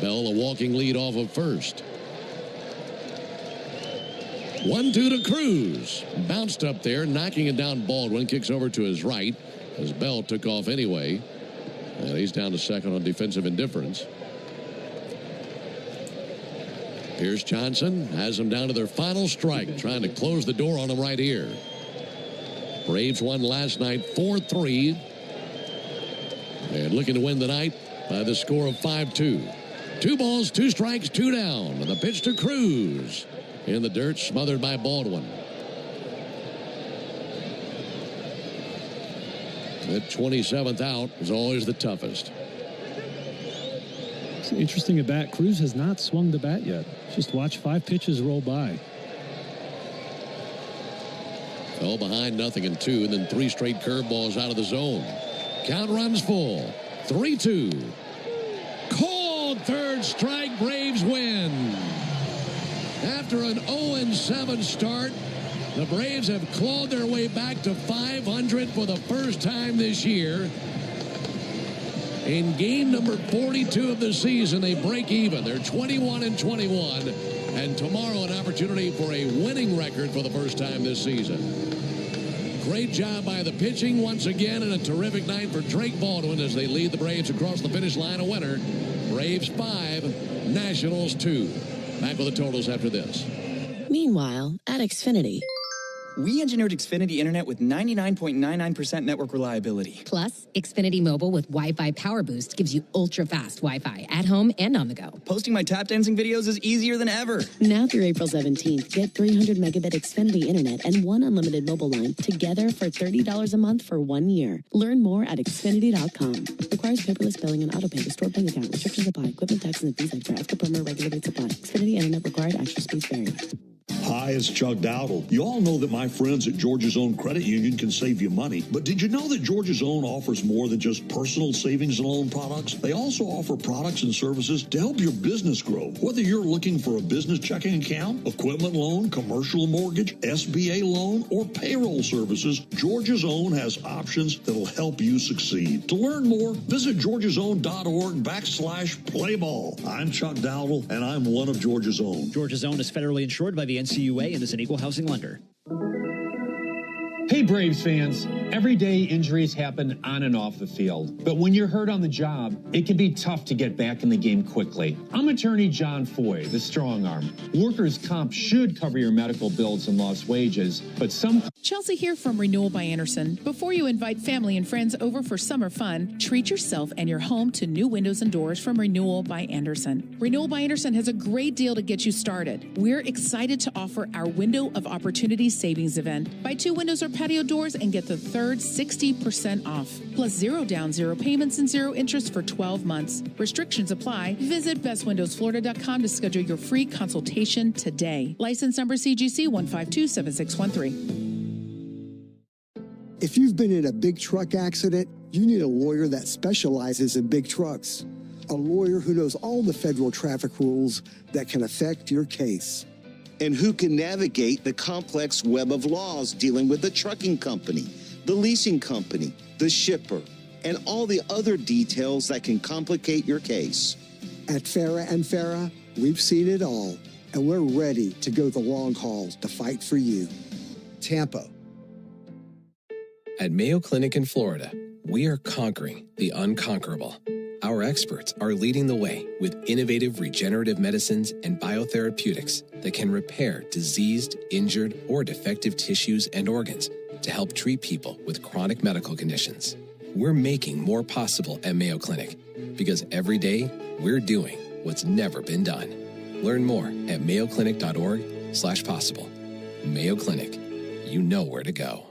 Bell a walking lead off of first. 1-2 to Cruz. Bounced up there, knocking it down. Baldwin kicks over to his right as Bell took off anyway. And he's down to second on defensive indifference. Here's Johnson, has them down to their final strike, trying to close the door on them right here. Braves won last night 4-3. And looking to win tonight by the score of 5-2. 2 balls, 2 strikes, 2 down. And the pitch to Cruz. In the dirt, smothered by Baldwin. That 27th out is always the toughest. It's interesting at bat. Cruz has not swung the bat yet. Just watch 5 pitches roll by. Fell behind 0-2, and then 3 straight curveballs out of the zone. Count runs full. 3-2. Called third strike. Braves win. After an 0-7 start, the Braves have clawed their way back to 500 for the first time this year. In game number 42 of the season, they break even. They're 21-21. And tomorrow, an opportunity for a winning record for the first time this season. Great job by the pitching once again, and a terrific night for Drake Baldwin as they lead the Braves across the finish line a winner. Braves 5, Nationals 2. Back with the totals after this. Meanwhile, at Xfinity. We engineered Xfinity Internet with 99.99% network reliability. Plus, Xfinity Mobile with Wi-Fi Power Boost gives you ultra-fast Wi-Fi at home and on the go. Posting my tap dancing videos is easier than ever. Now through April 17th, get 300 megabit Xfinity Internet and 1 unlimited mobile line together for $30 a month for 1 year. Learn more at Xfinity.com. Requires paperless billing and autopay to stored bank account. Restrictions apply. Equipment tax and fees extra. After promo regulated supply. Xfinity Internet required. Actual speeds vary. Hi, it's Chuck Dowdle. You all know that my friends at Georgia's Own Credit Union can save you money. But did you know that Georgia's Own offers more than just personal savings and loan products? They also offer products and services to help your business grow. Whether you're looking for a business checking account, equipment loan, commercial mortgage, SBA loan, or payroll services, Georgia's Own has options that'll help you succeed. To learn more, visit georgiasown.org/playball. I'm Chuck Dowdle, and I'm one of Georgia's Own. Georgia's Own is federally insured by the NCUA and is an equal housing lender. Hey Braves fans, everyday injuries happen on and off the field, but when you're hurt on the job, it can be tough to get back in the game quickly. I'm attorney John Foy, the strong arm. Workers' comp should cover your medical bills and lost wages, but some... Chelsea here from Renewal by Anderson. Before you invite family and friends over for summer fun, treat yourself and your home to new windows and doors from Renewal by Anderson. Renewal by Anderson has a great deal to get you started. We're excited to offer our Window of Opportunity Savings Event. Buy 2 windows or patio doors and get the third 60% off. Plus 0 down, 0 payments, and 0 interest for 12 months. Restrictions apply. Visit bestwindowsflorida.com to schedule your free consultation today. License number CGC 1527613. If you've been in a big truck accident, you need a lawyer that specializes in big trucks. A lawyer who knows all the federal traffic rules that can affect your case. And who can navigate the complex web of laws dealing with the trucking company, the leasing company, the shipper, and all the other details that can complicate your case. At Farah and Farah, we've seen it all, and we're ready to go the long haul to fight for you. Tampa. At Mayo Clinic in Florida, we are conquering the unconquerable. Our experts are leading the way with innovative regenerative medicines and biotherapeutics that can repair diseased, injured, or defective tissues and organs to help treat people with chronic medical conditions. We're making more possible at Mayo Clinic because every day we're doing what's never been done. Learn more at mayoclinic.org/possible. Mayo Clinic, you know where to go.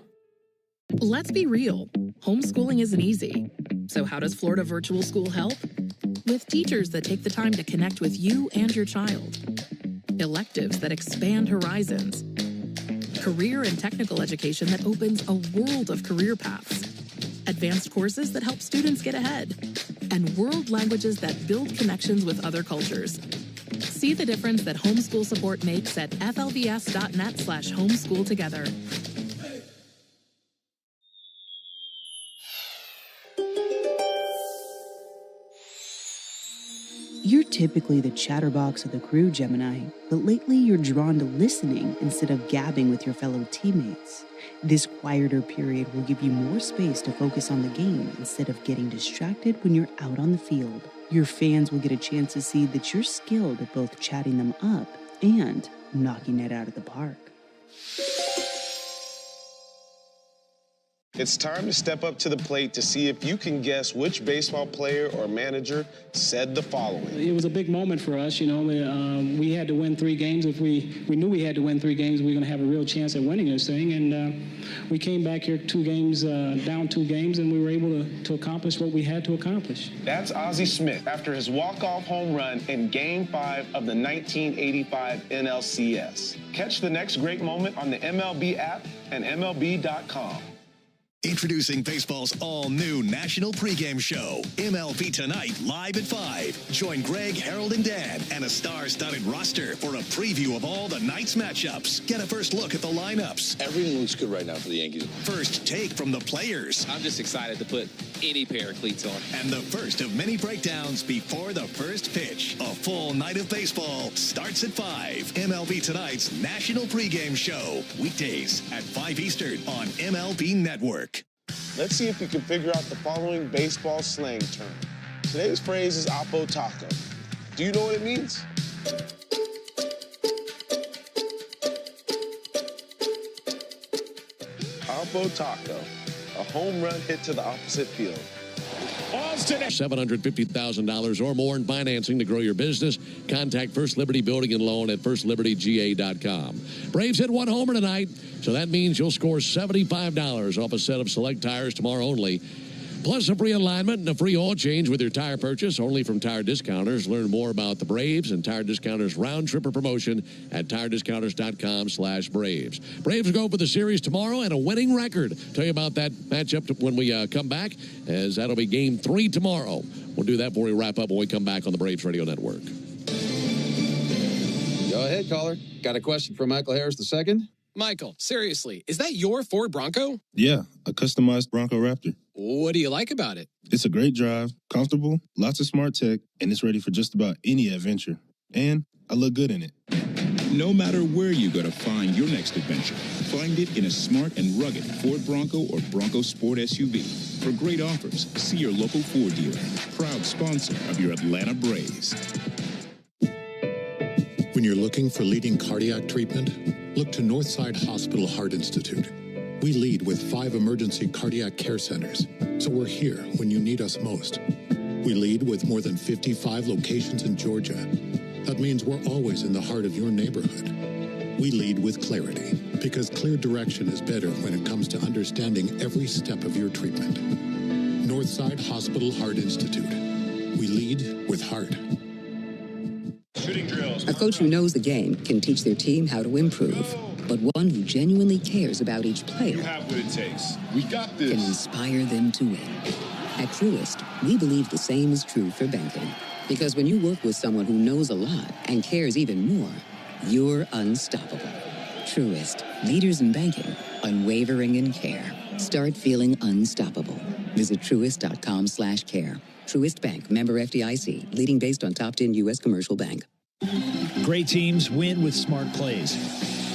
Let's be real. Homeschooling isn't easy. So how does Florida Virtual School help? With teachers that take the time to connect with you and your child. Electives that expand horizons. career and technical education that opens a world of career paths, advanced courses that help students get ahead, and world languages that build connections with other cultures. See the difference that homeschool support makes at flvs.net/homeschooltogether. You're typically the chatterbox of the crew, Gemini, but lately you're drawn to listening instead of gabbing with your fellow teammates. This quieter period will give you more space to focus on the game instead of getting distracted when you're out on the field. Your fans will get a chance to see that you're skilled at both chatting them up and knocking it out of the park. It's time to step up to the plate to see if you can guess which baseball player or manager said the following. It was a big moment for us, you know. We had to win 3 games. If we knew we had to win 3 games, we were going to have a real chance at winning this thing. And we came back here 2 games, down 2 games, and we were able to accomplish what we had to accomplish. That's Ozzie Smith after his walk-off home run in Game 5 of the 1985 NLCS. Catch the next great moment on the MLB app and MLB.com. Introducing baseball's all-new national pregame show, MLB Tonight, live at 5. Join Greg, Harold, and Dan, and a star-studded roster for a preview of all the night's matchups. Get a first look at the lineups. Everything looks good right now for the Yankees. First take from the players. I'm just excited to put any pair of cleats on. And the first of many breakdowns before the first pitch. A full night of baseball starts at 5. MLB Tonight's national pregame show. Weekdays at 5 Eastern on MLB Network. Let's see if you can figure out the following baseball slang term. Today's phrase is Oppo Taco. Do you know what it means? Oppo Taco, a home run hit to the opposite field. $750,000 or more in financing to grow your business. Contact First Liberty Building and Loan at firstlibertyga.com. Braves hit 1 homer tonight, so that means you'll score $75 off a set of select tires tomorrow only. Plus a free alignment and a free oil change with your tire purchase only from Tire Discounters. Learn more about the Braves and Tire Discounters round tripper promotion at tirediscounters.com/Braves. Braves go for the series tomorrow and a winning record. Tell you about that matchup when we come back, as that'll be Game 3 tomorrow. We'll do that before we wrap up when we come back on the Braves Radio Network. Go ahead, caller. Got a question for Michael Harris II? Michael, seriously, is that your Ford Bronco? Yeah, a customized Bronco Raptor. What do you like about it? It's a great drive, comfortable, lots of smart tech, and it's ready for just about any adventure. And I look good in it. No matter where you go to find your next adventure, find it in a smart and rugged Ford Bronco or Bronco Sport SUV. For great offers, see your local Ford dealer. Proud sponsor of your Atlanta Braves. When you're looking for leading cardiac treatment, look to Northside Hospital Heart Institute. We lead with 5 emergency cardiac care centers, so we're here when you need us most. We lead with more than 55 locations in Georgia. That means we're always in the heart of your neighborhood. We lead with clarity, because clear direction is better when it comes to understanding every step of your treatment. Northside Hospital Heart Institute. We lead with heart. Shooting drills. A coach who knows the game can teach their team how to improve, but one who genuinely cares about each player. You have what it takes. We got this. Can inspire them to win. At Truist, we believe the same is true for banking. Because when you work with someone who knows a lot and cares even more, you're unstoppable. Truist, leaders in banking, unwavering in care. Start feeling unstoppable. Visit truist.com/care. Truist Bank, member FDIC, leading based on top 10 U.S. commercial bank. Great teams win with smart plays.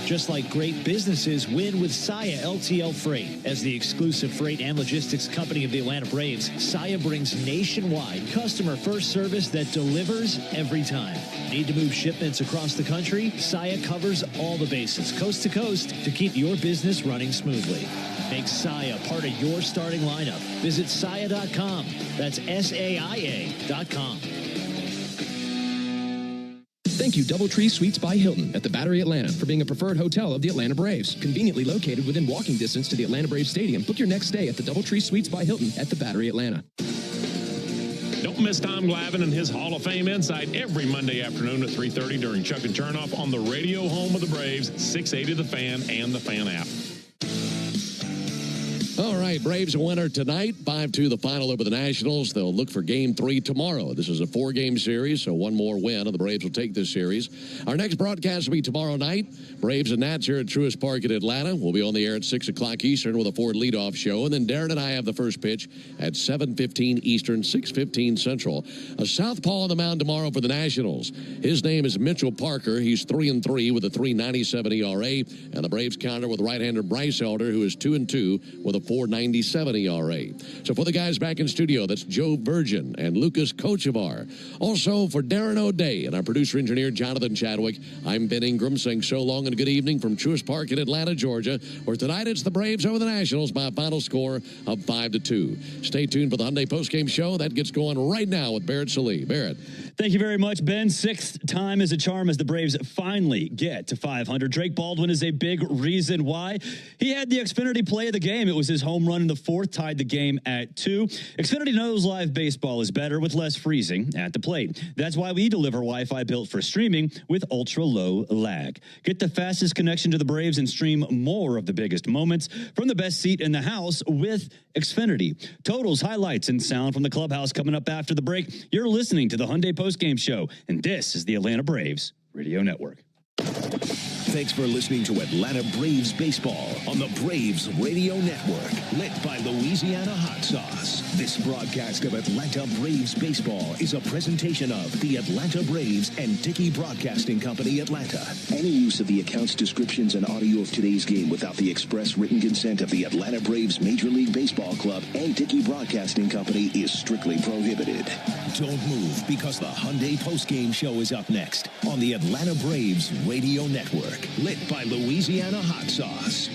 Just like great businesses win with Saia LTL Freight. As the exclusive freight and logistics company of the Atlanta Braves, Saia brings nationwide customer-first service that delivers every time. Need to move shipments across the country? Saia covers all the bases, coast to coast, to keep your business running smoothly. Make Saia part of your starting lineup. Visit Saia.com. That's SAIA.com. Thank you, DoubleTree Suites by Hilton at the Battery Atlanta, for being a preferred hotel of the Atlanta Braves. Conveniently located within walking distance to the Atlanta Braves Stadium. Book your next stay at the DoubleTree Suites by Hilton at the Battery Atlanta. Don't miss Tom Glavine and his Hall of Fame Insight every Monday afternoon at 3:30 during Chuck and Chernoff on the radio home of the Braves, 680 The Fan and the Fan app. All right, Braves a winner tonight, 5-2 the final over the Nationals. They'll look for Game 3 tomorrow. This is a 4-game series, so one more win, and the Braves will take this series. Our next broadcast will be tomorrow night. Braves and Nats here at Truist Park in Atlanta. We'll be on the air at 6 o'clock Eastern with a Ford leadoff show, and then Darren and I have the first pitch at 7:15 Eastern, 6:15 Central. A southpaw on the mound tomorrow for the Nationals. His name is Mitchell Parker. He's 3-3 with a 3.97 ERA, and the Braves counter with right-hander Bryce Elder, who is 2-2 with a 4.97 ERA. So for the guys back in studio, that's Joe Virgin and Lucas Kochevar. Also for Darren O'Day and our producer-engineer Jonathan Chadwick, I'm Ben Ingram saying so long and good evening from Truist Park in Atlanta, Georgia, where tonight it's the Braves over the Nationals by a final score of 5-2. Stay tuned for the Hyundai postgame show. That gets going right now with Barrett Sallee. Barrett. Thank you very much, Ben. 6th time is a charm as the Braves finally get to 500. Drake Baldwin is a big reason why. He had the Xfinity play of the game. It was his home run in the 4th, tied the game at 2. Xfinity knows live baseball is better with less freezing at the plate. That's why we deliver Wi-Fi built for streaming with ultra-low lag. Get the fastest connection to the Braves and stream more of the biggest moments from the best seat in the house with Xfinity. Totals, highlights, and sound from the clubhouse coming up after the break. You're listening to the Hyundai postgame show, and this is the Atlanta Braves Radio Network. Thanks for listening to Atlanta Braves Baseball on the Braves Radio Network, lit by Louisiana Hot Sauce. This broadcast of Atlanta Braves Baseball is a presentation of the Atlanta Braves and Dickey Broadcasting Company, Atlanta. Any use of the accounts, descriptions, and audio of today's game without the express written consent of the Atlanta Braves Major League Baseball Club and Dickey Broadcasting Company is strictly prohibited. Don't move, because the Hyundai postgame show is up next on the Atlanta Braves Radio Network, lit by Louisiana Hot Sauce.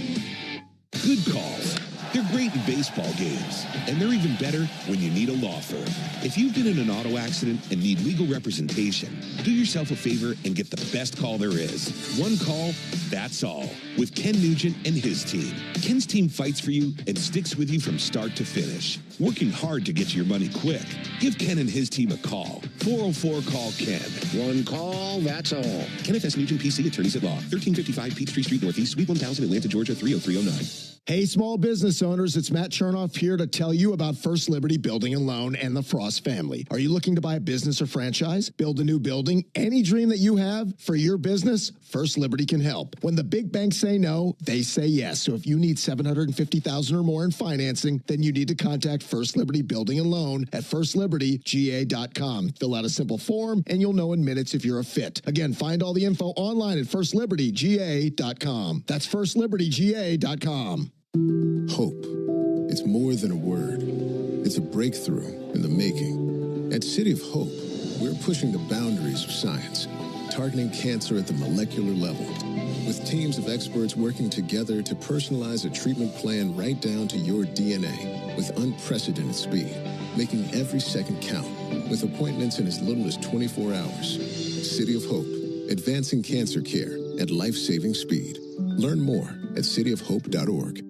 Good calls. They're great in baseball games, and they're even better when you need a law firm. If you've been in an auto accident and need legal representation, do yourself a favor and get the best call there is. One call, that's all, with Ken Nugent and his team. Ken's team fights for you and sticks with you from start to finish, working hard to get you your money quick. Give Ken and his team a call. 404-CALL-KEN. One call, that's all. Kenneth S. Nugent, PC, Attorneys at Law, 1355 Peachtree Street Northeast, Suite 1000, Atlanta, Georgia, 30309. Hey, small business owners, it's Matt Chernoff here to tell you about First Liberty Building and Loan and the Frost family. Are you looking to buy a business or franchise, build a new building, any dream that you have for your business? First Liberty can help. When the big banks say no, they say yes. So if you need $750,000 or more in financing, then you need to contact First Liberty Building and Loan at firstlibertyga.com. Fill out a simple form, and you'll know in minutes if you're a fit. Again, find all the info online at firstlibertyga.com. That's firstlibertyga.com. Hope. It's more than a word. It's a breakthrough in the making. At City of Hope, we're pushing the boundaries of science, targeting cancer at the molecular level, with teams of experts working together to personalize a treatment plan right down to your DNA with unprecedented speed, making every second count, with appointments in as little as 24 hours. City of Hope, advancing cancer care at life-saving speed. Learn more at cityofhope.org.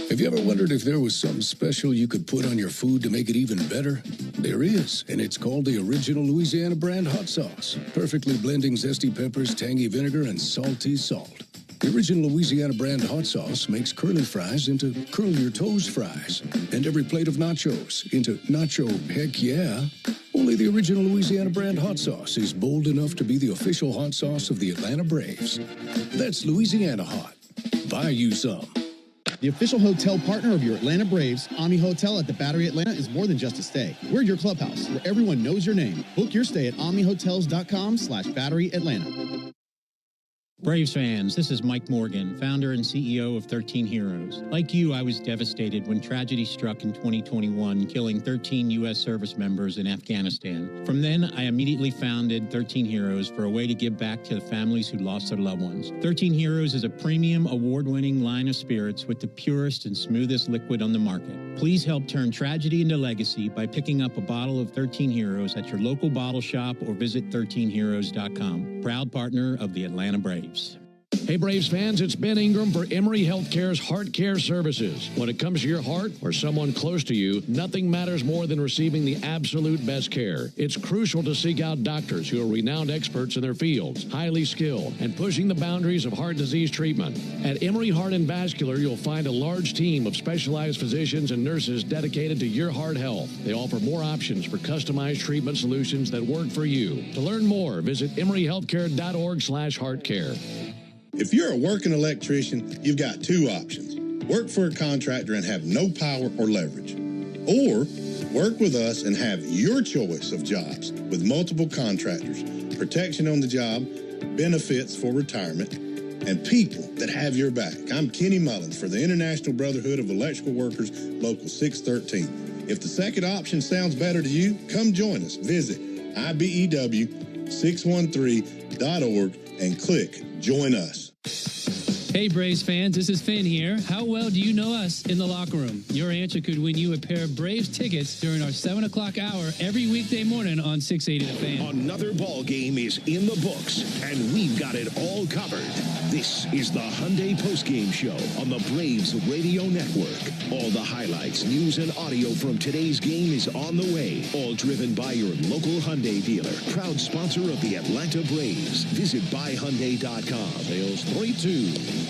Have you ever wondered if there was something special you could put on your food to make it even better? There is, and it's called the Original Louisiana Brand Hot Sauce, perfectly blending zesty peppers, tangy vinegar, and salty salt. The Original Louisiana Brand Hot Sauce makes curly fries into curl your toes fries, and every plate of nachos into nacho heck yeah. Only the Original Louisiana Brand Hot Sauce is bold enough to be the official hot sauce of the Atlanta Braves. That's Louisiana Hot. Buy you some. The official hotel partner of your Atlanta Braves, Ami Hotel at the Battery Atlanta, is more than just a stay. We're your clubhouse, where everyone knows your name. Book your stay at amihotels.com/Battery Atlanta. Braves fans, this is Mike Morgan, founder and CEO of 13 Heroes. Like you, I was devastated when tragedy struck in 2021, killing 13 U.S. service members in Afghanistan. From then, I immediately founded 13 Heroes for a way to give back to the families who lost their loved ones. 13 Heroes is a premium, award-winning line of spirits with the purest and smoothest liquid on the market. Please help turn tragedy into legacy by picking up a bottle of 13 Heroes at your local bottle shop or visit 13heroes.com. Proud partner of the Atlanta Braves. Hey, Braves fans, it's Ben Ingram for Emory Healthcare's Heart Care Services. When it comes to your heart or someone close to you, nothing matters more than receiving the absolute best care. It's crucial to seek out doctors who are renowned experts in their fields, highly skilled, and pushing the boundaries of heart disease treatment. At Emory Heart and Vascular, you'll find a large team of specialized physicians and nurses dedicated to your heart health. They offer more options for customized treatment solutions that work for you. To learn more, visit emoryhealthcare.org/heartcare. If you're a working electrician, you've got two options. Work for a contractor and have no power or leverage. Or work with us and have your choice of jobs with multiple contractors, protection on the job, benefits for retirement, and people that have your back. I'm Kenny Mullins for the International Brotherhood of Electrical Workers, Local 613. If the second option sounds better to you, come join us. Visit IBEW613.org and click Join Us. Hey Braves fans, this is Finn here. How well do you know us in the locker room? Your answer could win you a pair of Braves tickets during our 7 o'clock hour every weekday morning on 680 The Fan. Another ball game is in the books, and we've got it all covered. This is the Hyundai Postgame Show on the Braves Radio Network. All the highlights, news, and audio from today's game is on the way. All driven by your local Hyundai dealer. Proud sponsor of the Atlanta Braves. Visit buyhyundai.com. Sales 3-2.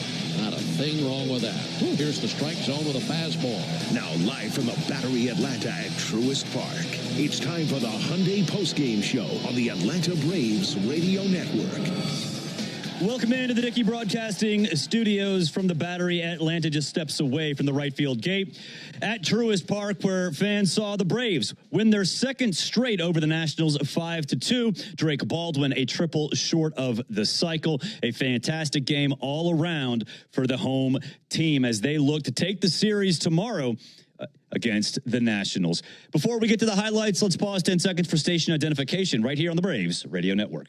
Not a thing wrong with that. Here's the strike zone with a fastball. Now live from the Battery Atlanta at Truist Park. It's time for the Hyundai Postgame Show on the Atlanta Braves Radio Network. Welcome into the Dickey Broadcasting Studios from the Battery. Atlanta just steps away from the right field gate at Truist Park, where fans saw the Braves win their second straight over the Nationals 5-2. Drake Baldwin, a triple short of the cycle. A fantastic game all around for the home team as they look to take the series tomorrow against the Nationals. Before we get to the highlights, let's pause 10 seconds for station identification right here on the Braves Radio Network.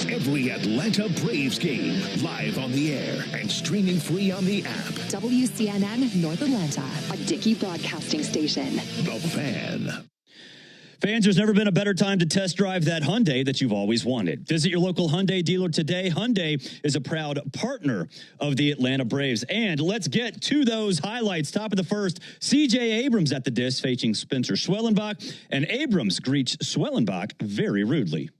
Every Atlanta Braves game live on the air and streaming free on the app. WCNN North Atlanta, a Dickey Broadcasting station. The Fan. Fans, there's never been a better time to test drive that Hyundai that you've always wanted. Visit your local Hyundai dealer today. Hyundai is a proud partner of the Atlanta Braves. And let's get to those highlights. Top of the first, C.J. Abrams at the disc facing Spencer Schwellenbach. And Abrams greets Schwellenbach very rudely.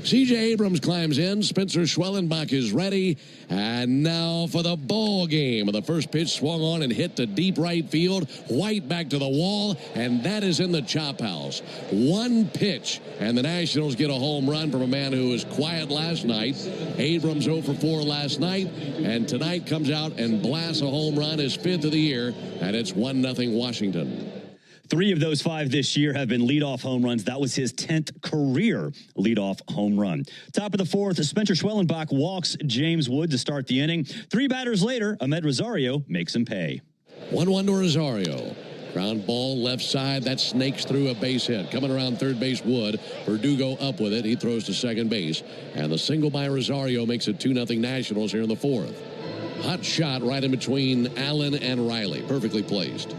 C.J. Abrams climbs in. Spencer Schwellenbach is ready. And now for the ball game. The first pitch swung on and hit to deep right field. White back to the wall, and that is in the chop house. One pitch, and the Nationals get a home run from a man who was quiet last night. Abrams 0 for 4 last night, and tonight comes out and blasts a home run, his 5th of the year, and it's 1-0 Washington. 3 of those 5 this year have been leadoff home runs. That was his 10th career leadoff home run. Top of the 4th, Spencer Schwellenbach walks James Wood to start the inning. 3 batters later, Ahmed Rosario makes him pay. 1-1 to Rosario. Ground ball left side. That snakes through a base hit. Coming around third base, Wood. Verdugo up with it. He throws to second base. And the single by Rosario makes it 2-0 Nationals here in the 4th. Hot shot right in between Allen and Riley. Perfectly placed.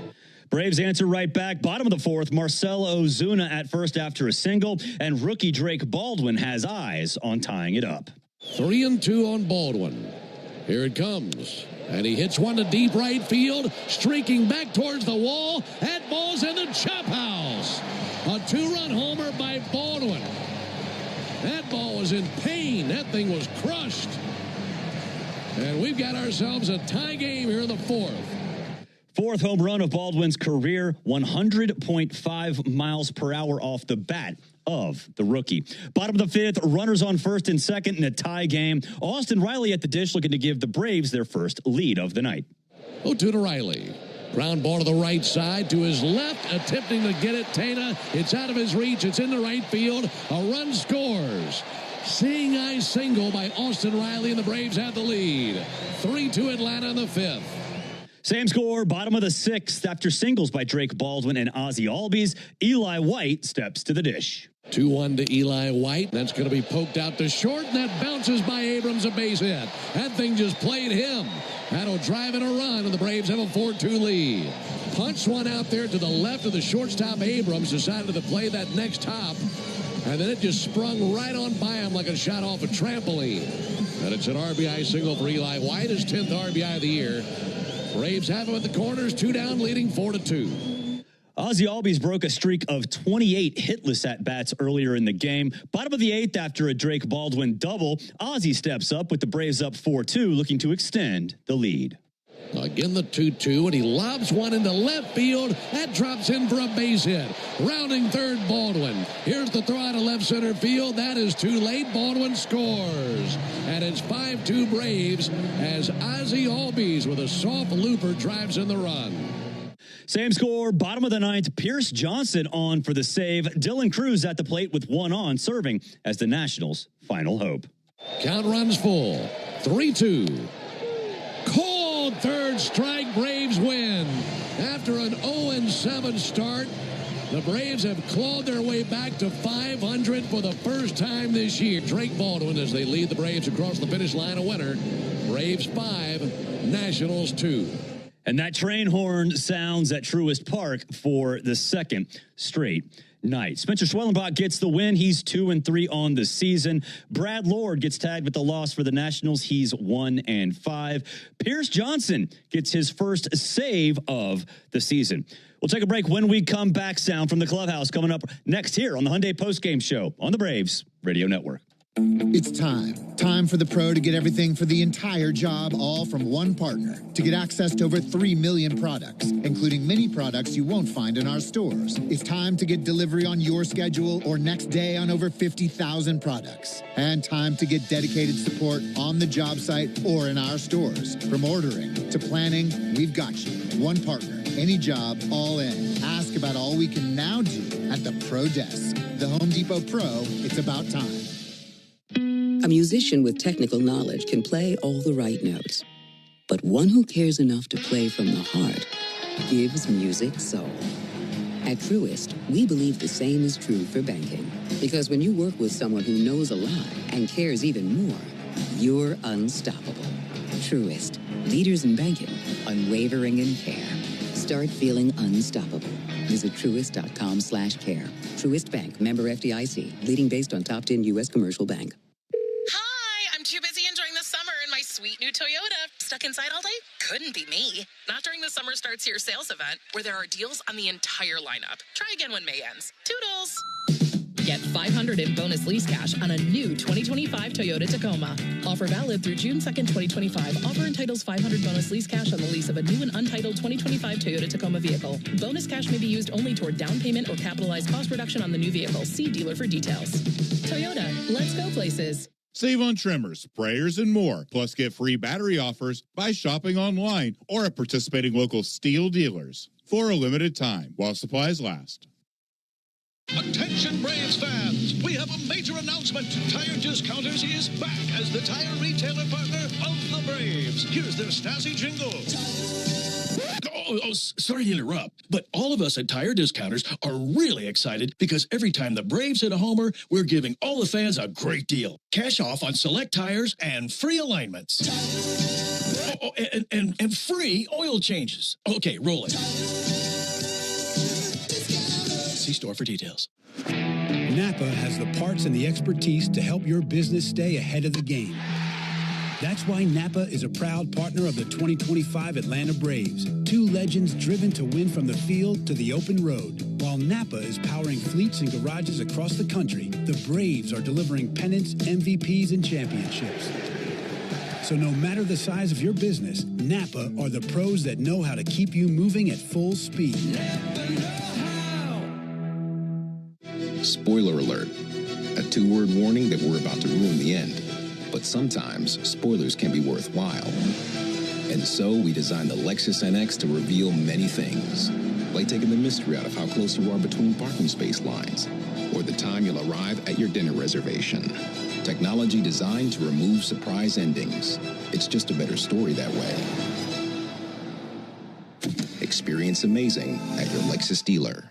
Braves answer right back. Bottom of the 4th, Marcell Ozuna at first after a single, and rookie Drake Baldwin has eyes on tying it up. 3-2 on Baldwin. Here it comes. And he hits one to deep right field, streaking back towards the wall. That ball's in the chop house. A 2-run homer by Baldwin. That ball was in pain. That thing was crushed. And we've got ourselves a tie game here in the 4th. 4th home run of Baldwin's career, 100.5 miles per hour off the bat of the rookie. Bottom of the 5th, runners on first and second in a tie game. Austin Riley at the dish looking to give the Braves their first lead of the night. 0-2 to Riley. Ground ball to the right side, to his left, attempting to get it. Tena, it's out of his reach. It's in the right field. A run scores. Seeing eye single by Austin Riley, and the Braves have the lead. 3-2 Atlanta in the 5th. Same score, bottom of the 6th. After singles by Drake Baldwin and Ozzie Albies, Eli White steps to the dish. 2-1 to Eli White. That's going to be poked out to short, and that bounces by Abrams, a base hit. That thing just played him. That'll drive in a run, and the Braves have a 4-2 lead. Punched one out there to the left of the shortstop. Abrams decided to play that next hop, and then it just sprung right on by him like a shot off a trampoline. And it's an RBI single for Eli White, his 10th RBI of the year. Braves have him at the corners, 2 down, leading 4-2. Ozzie Albies broke a streak of 28 hitless at-bats earlier in the game. Bottom of the 8th after a Drake Baldwin double, Ozzie steps up with the Braves up 4-2, looking to extend the lead. Again, the 2-2, and he lobs one into left field. That drops in for a base hit. Rounding third, Baldwin. Here's the throw out of left center field. That is too late. Baldwin scores. And it's 5-2 Braves as Ozzie Albies with a soft looper drives in the run. Same score, bottom of the 9th. Pierce Johnson on for the save. Dylan Cruz at the plate with 1 on, serving as the Nationals' final hope. Count runs full. 3-2. Cold third strike. Braves win. After an 0-7 start, the Braves have clawed their way back to 500 for the first time this year. Drake Baldwin as they lead the Braves across the finish line, a winner. Braves 5, Nationals 2. And that train horn sounds at Truist Park for the second straight night. Spencer Schwellenbach gets the win. He's 2-3 on the season. Brad Lord gets tagged with the loss for the Nationals. He's 1-5. Pierce Johnson gets his first save of the season. We'll take a break. When we come back, sound from the clubhouse coming up next here on the Hyundai Postgame Show on the Braves Radio Network. It's time for the pro to get everything for the entire job, all from one partner. To get access to over 3 million products, including many products you won't find in our stores. It's time to get delivery on your schedule or next day on over 50,000 products. And time to get dedicated support on the job site or in our stores. From ordering to planning, we've got you. One partner, any job, all in. Ask about all we can now do at the Pro Desk. The Home Depot Pro, it's about time. A musician with technical knowledge can play all the right notes. But one who cares enough to play from the heart gives music soul. At Truist, we believe the same is true for banking. Because when you work with someone who knows a lot and cares even more, you're unstoppable. Truist, leaders in banking, unwavering in care. Start feeling unstoppable. Visit Truist.com/care. Truist Bank, member FDIC, leading based on top 10 U.S. commercial bank. I'm too busy enjoying the summer in my sweet new Toyota. Stuck inside all day? Couldn't be me. Not during the Summer Starts Here sales event, where there are deals on the entire lineup. Try again when May ends. Toodles! Get $500 in bonus lease cash on a new 2025 Toyota Tacoma. Offer valid through June 2nd, 2025. Offer entitles $500 bonus lease cash on the lease of a new and untitled 2025 Toyota Tacoma vehicle. Bonus cash may be used only toward down payment or capitalized cost reduction on the new vehicle. See dealer for details. Toyota, let's go places. Save on trimmers, sprayers, and more. Plus, get free battery offers by shopping online or at participating local Steel dealers for a limited time while supplies last. Attention Braves fans, we have a major announcement. Tire Discounters is back as the tire retailer partner of the Braves. Here's their snazzy jingle. Sorry to interrupt, but all of us at Tire Discounters are really excited because every time the Braves hit a homer, we're giving all the fans a great deal. Cash off on select tires and free alignments. And free oil changes. Okay, roll it. See store for details. Napa has the parts and the expertise to help your business stay ahead of the game. That's why Napa is a proud partner of the 2025 Atlanta Braves. Two legends driven to win from the field to the open road. While Napa is powering fleets and garages across the country, the Braves are delivering pennants, MVPs, and championships. So no matter the size of your business, Napa are the pros that know how to keep you moving at full speed. Spoiler alert. A 2-word warning that we're about to ruin the end. But sometimes, spoilers can be worthwhile. And so, we designed the Lexus NX to reveal many things. Like taking the mystery out of how close you are between parking space lines, or the time you'll arrive at your dinner reservation. Technology designed to remove surprise endings. It's just a better story that way. Experience amazing at your Lexus dealer.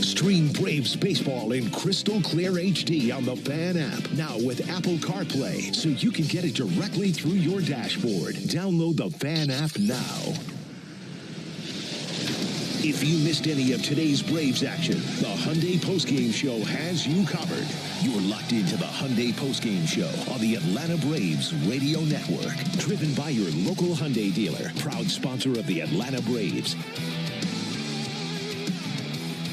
Stream Braves baseball in crystal clear HD on the Fan app. Now with Apple CarPlay, so you can get it directly through your dashboard. Download the Fan app now. If you missed any of today's Braves action, the Hyundai Postgame Show has you covered. You're locked into the Hyundai Postgame Show on the Atlanta Braves Radio Network. Driven by your local Hyundai dealer, proud sponsor of the Atlanta Braves.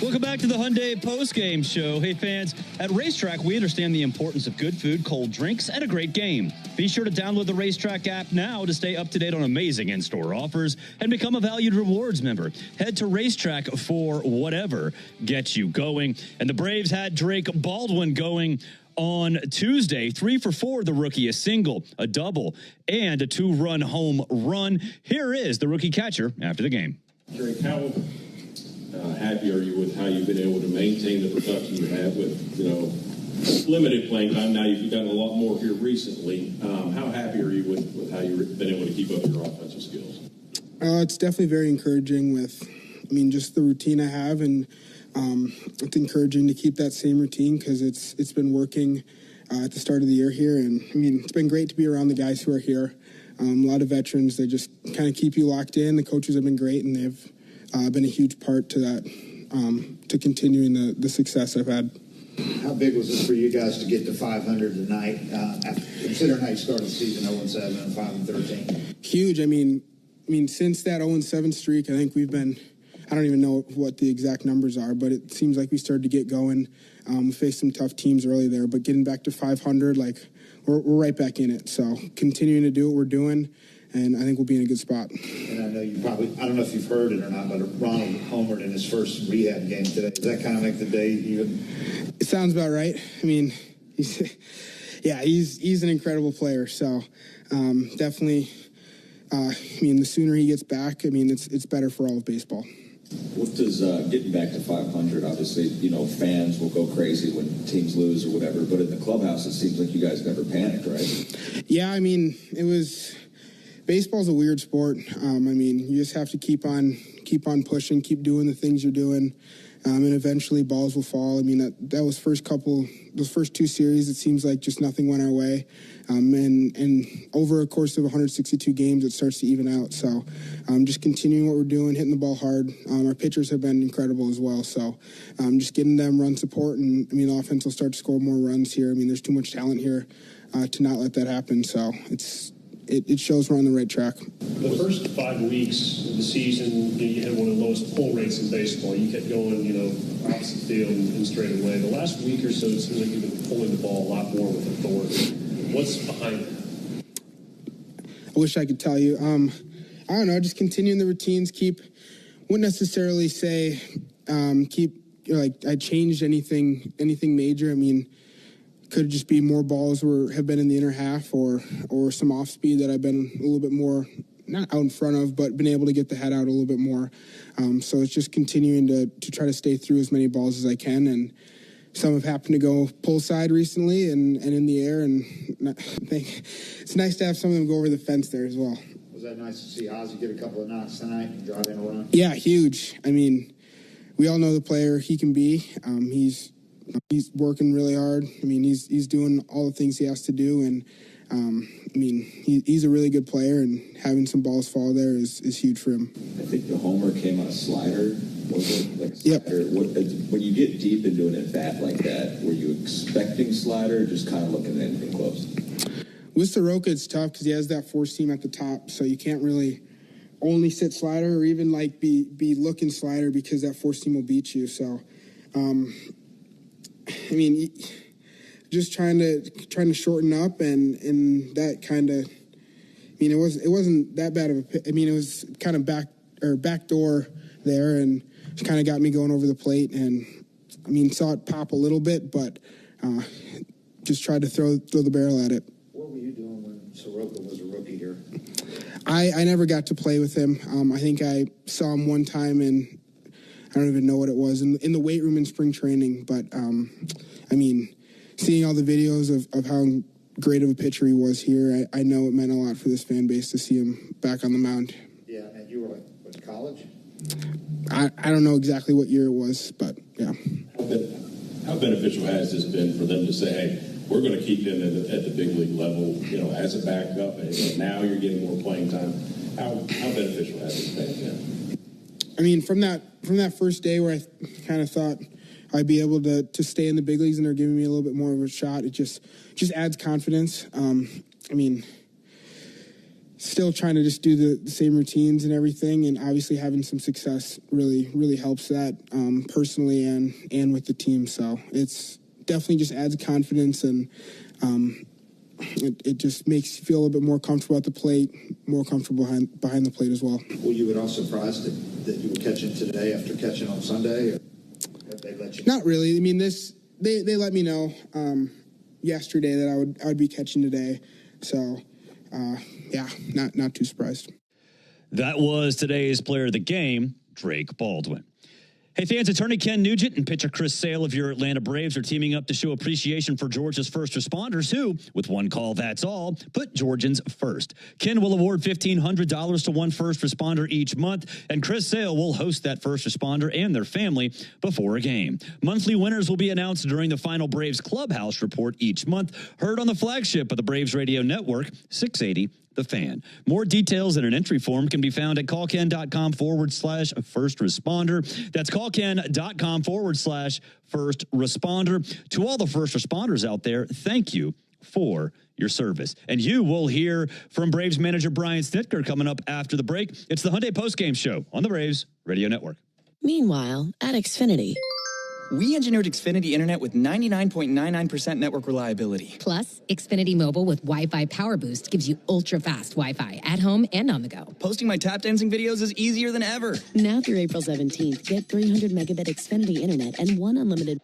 Welcome back to the Hyundai Postgame Show. Hey, fans, at Racetrack, we understand the importance of good food, cold drinks, and a great game. Be sure to download the Racetrack app now to stay up to date on amazing in-store offers and become a valued rewards member. Head to Racetrack for whatever gets you going. And the Braves had Drake Baldwin going on Tuesday. 3 for 4, the rookie, a single, a double, and a 2-run home run. Here is the rookie catcher after the game. Drake, how happy are you with how you've been able to maintain the production you have with, limited playing time? Now you've gotten a lot more here recently. How happy are you with how you've been able to keep up your offensive skills? It's definitely very encouraging with, just the routine I have, and it's encouraging to keep that same routine because it's been working at the start of the year here, and it's been great to be around the guys who are here. A lot of veterans, they just kind of keep you locked in. The coaches have been great, and they've been a huge part to that, to continuing the success I've had. How big was it for you guys to get to 500 tonight, considering how you started the season 0-7 and 5-13? Huge. Since that 0-7 streak, I think we've been, I don't even know what the exact numbers are, but it seems like we started to get going. We faced some tough teams early there, but getting back to 500, we're right back in it. So continuing to do what we're doing, and I think we'll be in a good spot. And I know you probably, I don't know if you've heard it or not, but Ronald homered in his first rehab game today. Does that kind of make the day even? It sounds about right. He's an incredible player. So definitely, the sooner he gets back, it's better for all of baseball. What does getting back to 500, obviously, fans will go crazy when teams lose or whatever, but in the clubhouse, it seems like you guys never panicked, right? Yeah, it was... Baseball's a weird sport. You just have to keep on pushing, keep doing the things you're doing, and eventually balls will fall. That was those first 2 series, it seems like just nothing went our way. And over a course of 162 games, it starts to even out. So just continuing what we're doing, hitting the ball hard. Our pitchers have been incredible as well. So just getting them run support, and the offense will start to score more runs here. There's too much talent here to not let that happen. So it shows we're on the right track. The first 5 weeks of the season, you had one of the lowest pull rates in baseball. You kept going, opposite field and straight away. The last week or so, it seems like you've been pulling the ball a lot more with authority. What's behind that? I wish I could tell you. I don't know, just continuing the routines, wouldn't necessarily say I changed anything major. Could just be more balls have been in the inner half or some off speed that I've been a little bit more, not out in front of, but been able to get the head out a little bit more. So it's just continuing to try to stay through as many balls as I can. And some have happened to go pull side recently and in the air. And I think it's nice to have some of them go over the fence there as well. Was that nice to see Ozzy get a couple of knocks tonight and drive in a run? Yeah, huge. We all know the player he can be. He's working really hard. He's doing all the things he has to do, and he's a really good player. And having some balls fall there is huge for him. I think the homer came on a slider. Was it like a slider? Yep. When you get deep into an at bat like that, were you expecting slider, or just kind of looking at anything close? With Soroka, it's tough because he has that four seam at the top, so you can't really only sit slider or even be looking slider because that four seam will beat you. So. Just trying to shorten up and that kind of, it wasn't that bad of a, it was kind of back door there and just kind of got me going over the plate and saw it pop a little bit, but just tried to throw the barrel at it. What were you doing when Soroka was a rookie here? I never got to play with him. I think I saw him one time and I don't even know what it was in the weight room in spring training, but seeing all the videos of how great of a pitcher he was here, I know it meant a lot for this fan base to see him back on the mound. Yeah, and you were college? I don't know exactly what year it was, but yeah. How beneficial has this been for them to say, hey, we're going to keep him at the big league level, as a backup, and now you're getting more playing time? How beneficial has this been? I mean, from that first day where I kind of thought I'd be able to stay in the big leagues and they're giving me a little bit more of a shot, it just adds confidence. I mean, still trying to just do the same routines and everything, and obviously having some success really helps that personally and with the team. So it's definitely just adds confidence, and it just makes you feel a little bit more comfortable at the plate, more comfortable behind the plate as well. Were you at all surprised that you were catching today after catching on Sunday? Or have they let you? Not really. I mean, they let me know yesterday that I would be catching today. So yeah, not too surprised. That was today's player of the game, Drake Baldwin. Hey, fans, attorney Ken Nugent and pitcher Chris Sale of your Atlanta Braves are teaming up to show appreciation for Georgia's first responders who, with one call, that's all, put Georgians first. Ken will award $1,500 to one first responder each month, and Chris Sale will host that first responder and their family before a game. Monthly winners will be announced during the final Braves Clubhouse report each month, heard on the flagship of the Braves Radio Network, 680 The Fan. More details and an entry form can be found at callken.com/first responder. That's callken.com/first responder. To all the first responders out there, thank you for your service. And you will hear from Braves manager Brian Snitker coming up after the break. It's the Hyundai Postgame Show on the Braves Radio Network. Meanwhile, at Xfinity. We engineered Xfinity Internet with 99.99% network reliability. Plus, Xfinity Mobile with Wi-Fi Power Boost gives you ultra-fast Wi-Fi at home and on the go. Posting my tap dancing videos is easier than ever. Now through April 17th, get 300 megabit Xfinity Internet and one unlimited